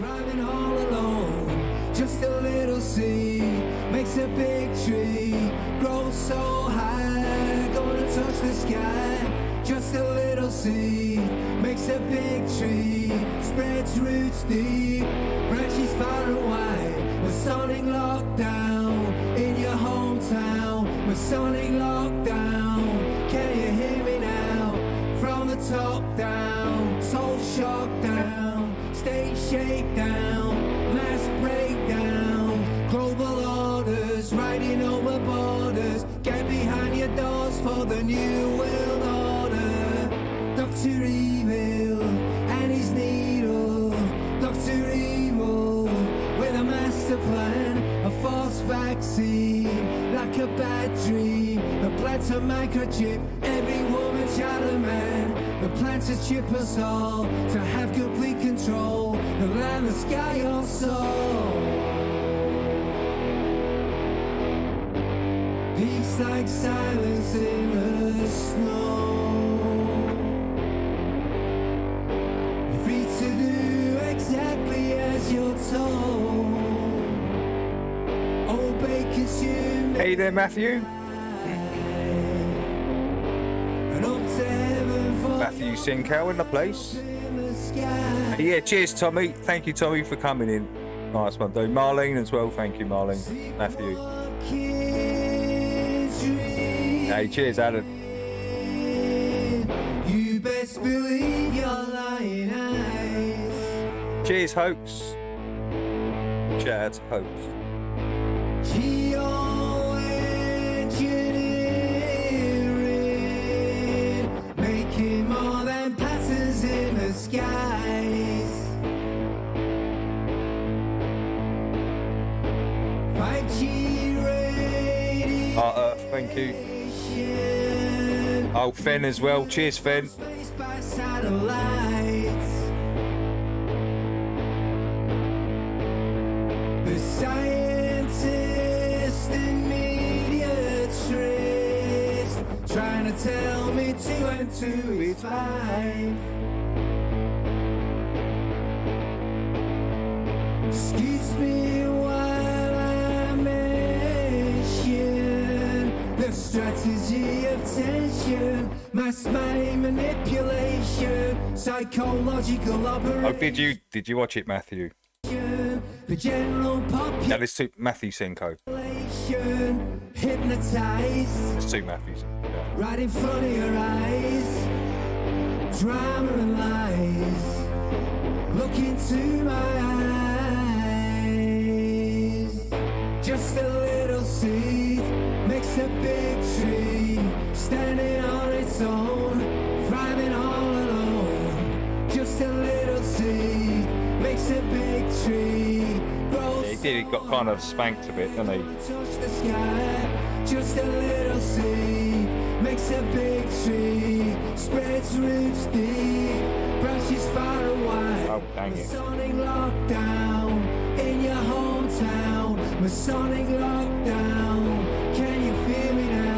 Just a little seed makes a big tree, grows so high, gonna touch the sky. Just a little seed makes a big tree, spreads roots deep, branches far and wide. Masonic lockdown in your hometown. Masonic lockdown. Can you hear me now? From the top down, soul shock down, state shakedown, mass breakdown, global orders riding over borders. Get behind your doors for the new world order. Dr. Evil and his needle. Dr. Evil with a master plan, a false vaccine, like a bad dream. The plants a microchip, every woman, child and man. The plants to chip us all, to have complete control. The land, the sky, your soul. Peace like silence in the snow. You're free to do exactly as you're told. Obey, consume. Hey there, Matthew. Matthew Sinkel in the place. Yeah, cheers, Tommy. Thank you, Tommy, for coming in. Nice one, dude. Marlene as well. Thank you, Marlene. Matthew. Hey, cheers, Adam. You best believe your lying eyes. Cheers, Hoax. Chad, Hoax. Geoengineering, making more than patterns in the skies. 5G radio. Earth, thank you. Oh, Fen as well. Cheers, Fen. Space by satellites. The scientists and mediatrists trying to tell me 2 and 2 is 5. Excuse me while I mention the strategy of tension, mass manipulation, psychological operation. Oh, did you watch it, Matthew? The general population. Yeah, let's do Matthew Sinko. Hypnotized. Let's do Matthew. Yeah. Right in front of your eyes. Drama and lies. Look into my eyes. Just a little seed makes a big tree. Standing on its own, thriving all alone. Just a little seed makes a big tree. Yeah, he did. He got kind of spanked a bit, didn't he? Touch the sky. Just a little seed makes a big tree. Spreads roots deep, branches far and wide. Oh, dang it. Masonic lockdown in your hometown. Masonic lockdown. Can you feel me now?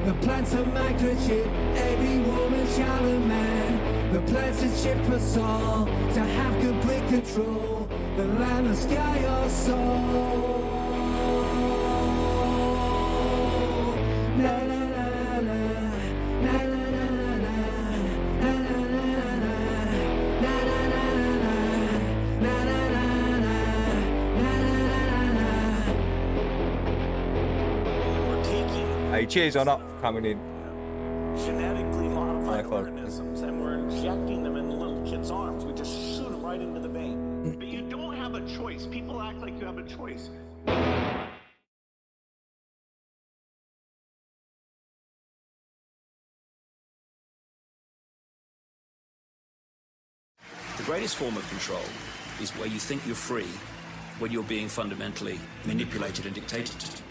The plants are microchip, every woman, child and man. The plants that chip us all to have complete control. The land, the sky, or soul. La la la la, la la la la, la la la la, la la la la, la la la la. Hey, cheers on up for coming in. Genetically modified organisms, and we're injecting them into little kids' arms. We just shoot them right into the vein. But you don't have a choice. People act like you have a choice. The greatest form of control is where you think you're free when you're being fundamentally manipulated and dictated to.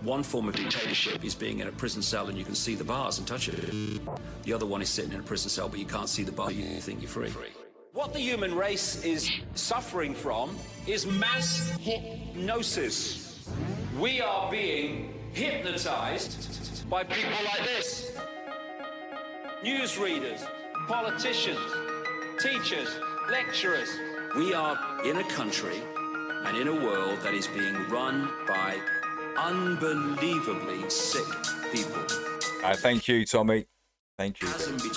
One form of dictatorship is being in a prison cell and you can see the bars and touch it. The other one is sitting in a prison cell but you can't see the bar, you think you're free. What the human race is suffering from is mass hypnosis. We are being hypnotized by people like this. Newsreaders, politicians, teachers, lecturers. We are in a country and in a world that is being run by unbelievably sick people. Thank you, Tommy. Thank you.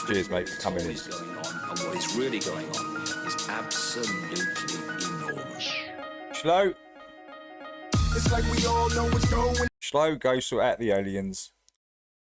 Cheers, mate, for coming in. Going on and what is really going on is absolutely enormous. Slow. It's like we all know what's going. Slow, go sort out the aliens.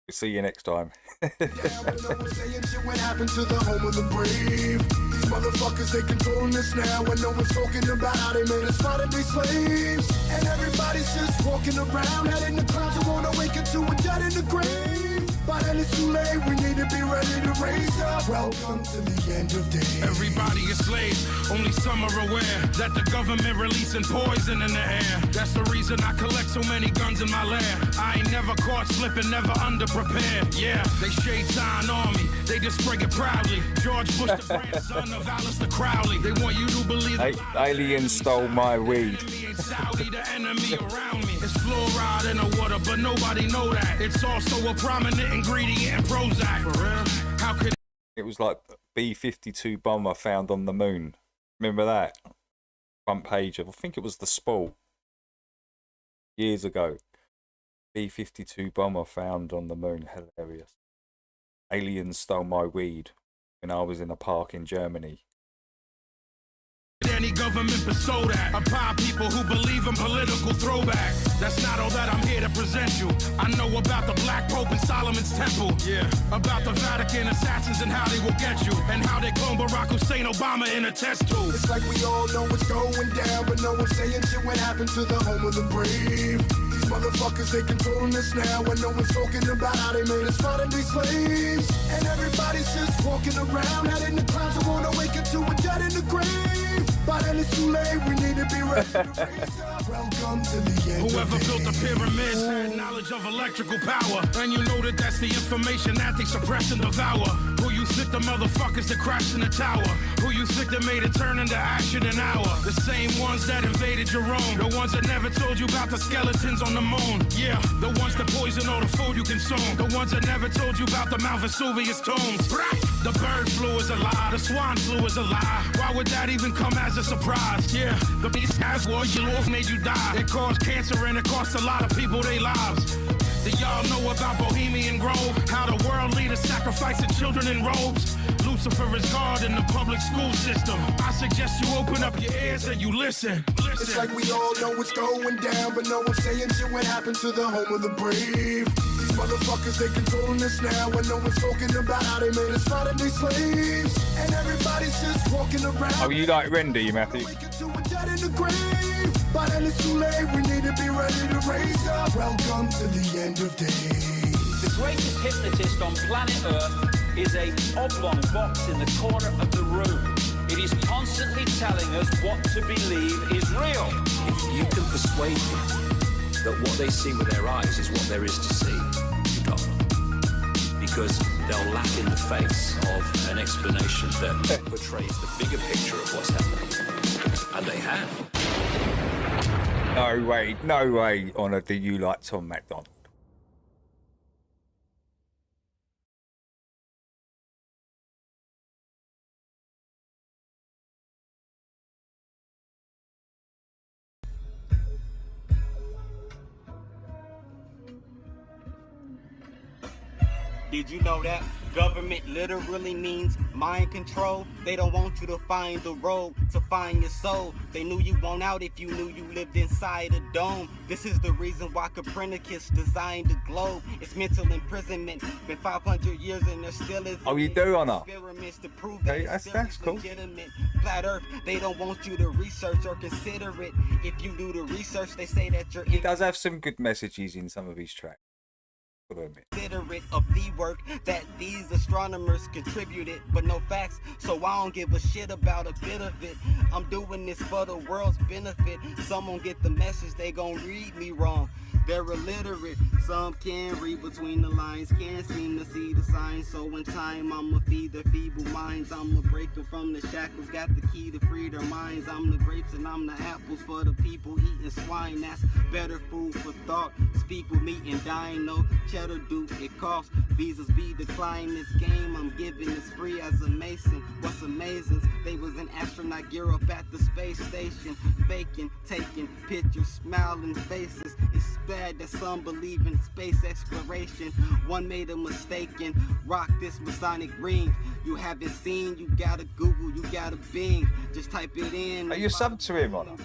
We'll see you next time. What happened to the home of the brave? These motherfuckers, they controlling us now, and no one's talking about how they made us modern day slaves. And everybody's just walking around, head in the clouds, and wanna wake up to a dead in the grave. But then it's too late, we need to be ready to raise up. Welcome to the end of days. Everybody is slaves, only some are aware that the government releasing poison in the air. That's the reason I collect so many guns in my lair. I ain't never caught slipping, never underprepared. Yeah, they shade sign on me, they just spray it proudly. George Bush, the grandson of Alistair Crowley. They want you to believe aliens stole my weed. Saudi, the enemy around me. It's fluoride in the water, but nobody know that. It's also a prominent ingredient in Prozac. For real? How could it was like B-52 bomber found on the moon. Remember that? Front page of, I think it was the Sport. Years ago. B-52 bomber found on the moon. Hilarious. Aliens stole my weed when I was in a park in Germany. any government bestow that upon people who believe in political throwback? That's not all that I'm here to present you. I know about the Black Pope and Solomon's Temple. Yeah. About the Vatican assassins and how they will get you. And how they clone Barack Hussein Obama in a test tube. It's like we all know what's going down, but no one's saying shit what happened to the home of the brave. These motherfuckers, they controlling us now, and no one's talking about how they made us modern day slaves. And everybody's just walking around, head in the clouds, and wanna wake up to a dead in the grave. By then it's too late, we need to be ready to raise up. Welcome to the end. Whoever built the pyramids had knowledge of electrical power. And you know that that's the information that they suppress and devour. Who you think the motherfuckers that crashed in the tower? Who you think that made it turn into ash in an hour? The same ones that invaded your own. The ones that never told you about the skeletons on the moon. Yeah, the ones that poison all the food you consume. The ones that never told you about the Mount Vesuvius tombs. The bird flu is a lie. The swine flu is a lie. Why would that even come as a surprise? Yeah, the beast has war, your wolf made you die. It caused cancer and it cost a lot of people their lives. Do y'all know about Bohemian Grove? How the world leaders sacrificing children in robes? Lucifer is God in the public school system. I suggest you open up your ears and you listen. It's like we all know what's going down, but no one's saying shit what happened to the home of the brave. These motherfuckers, they controlling us now, and no one's talking about how they made us modern day slaves. And everybody's just walking around. Oh, you like Rendy, Matthew? But then it's too late, we need to be ready to raise up. Welcome to the end of days. The greatest hypnotist on planet Earth is a oblong box in the corner of the room. It is constantly telling us what to believe is real. If you can persuade people that what they see with their eyes is what there is to see, you got them. Because they'll laugh in the face of an explanation that portrays the bigger picture of what's happening. And they have. No way, Honor, do you like Tom MacDonald? Did you know that government literally means mind control? They don't want you to find the road to find your soul. They knew you won't out if you knew you lived inside a dome. This is the reason why Copernicus designed the globe. It's mental imprisonment. Been 500 years and there still is. Oh, you do, Honor? Experiments to prove that that's cool. Legitimate. Flat Earth, they don't want you to research or consider it. If you do the research, they say that you're. He does have some good messages in some of his tracks. Considerate of the work that these astronomers contributed, but no facts, so I don't give a shit about a bit of it. I'm doing this for the world's benefit. Some won't get the message, they gon' read me wrong. They're illiterate, some can't read between the lines, can't seem to see the signs. So in time, I'ma feed their feeble minds. I'ma break them from the shackles, got the key to free their minds. I'm the grapes and I'm the apples for the people eating swine. That's better food for thought. Speak with me and dine, no cheddar do it costs. Visas be declined, this game I'm giving is free as a mason. What's amazing, they was an astronaut gear up at the space station, faking, taking pictures, smiling faces. It's bad that some believe in space exploration. One made a mistake and rock this Masonic ring. You haven't seen, you gotta Google, you gotta Bing. Just type it in. Are you sub to him, Honor?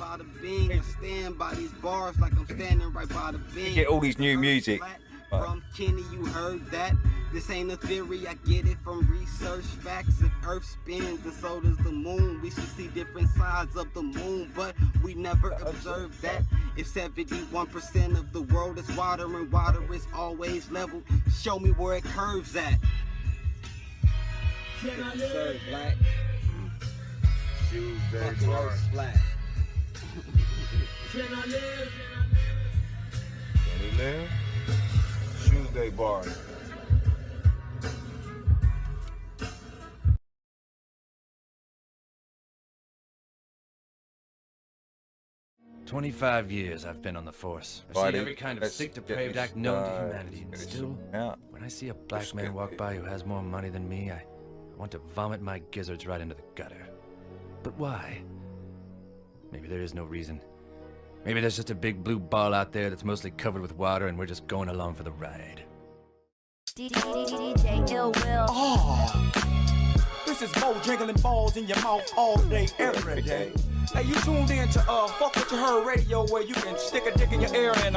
Bing, I stand by these bars like I'm standing right by the Bing. You get all these new music. From Kenny, you heard that? This ain't a theory, I get it from research facts. If Earth spins and so does the moon, we should see different sides of the moon, but we never observed that. If 71% of the world is water and water is always level, show me where it curves at. Sir, black. Shoes very Fucking bars. Earth's flat. Can he live? Tuesday bars. "25 years I've been on the force. I've seen every kind of sick, depraved act known to humanity. And still, when I see a black man walk by who has more money than me, I want to vomit my gizzards right into the gutter. But why? Maybe there is no reason. Maybe there's just a big blue ball out there that's mostly covered with water and we're just going along for the ride." DJ Ill Will. Oh, this is Mo jingling balls in your mouth all day, every day. Hey, you tuned in to Fuck What You Heard Radio, where you can stick a dick in your ear and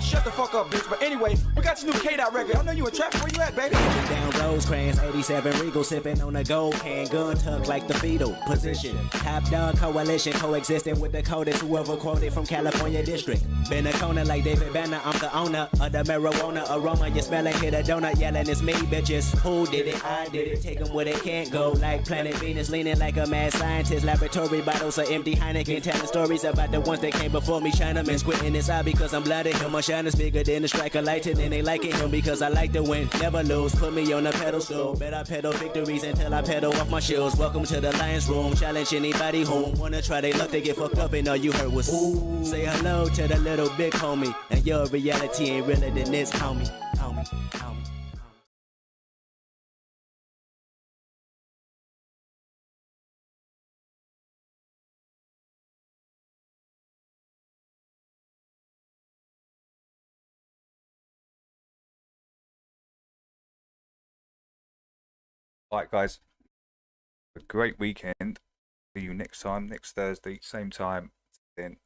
shut the fuck up, bitch. But anyway, we got your new K-Dot record. I know you in traffic. Where you at, baby? Down Rosecrans, 87 Regal, sipping on a gold can, gun tucked like the fetal position. Top dog coalition, coexisting with the codest, whoever quoted from California district. Been a corner like David Banner, I'm the owner of the marijuana aroma. You smelling, hit a donut, yelling, it's me, bitches. Who did it? I did it. Take them where they can't go, like Planet Venus, leaning like a mad scientist. Laboratory bottles of empty Heineken, telling stories about the ones that came before me. Chinamen squinting inside because I'm blooded. Him, my shine is bigger than a striker lighting, and they liking him because I like to win. Never lose, put me on a pedestal. Bet I pedal victories until I pedal off my shoes. Welcome to the Lion's Room. Challenge anybody who wanna try they luck, they get fucked up, and all you heard was ooh. Say hello to the little big homie, and your reality ain't realer than this, homie. Homie, homie. Right, guys. A great weekend. See you next time, next Thursday, same time. Then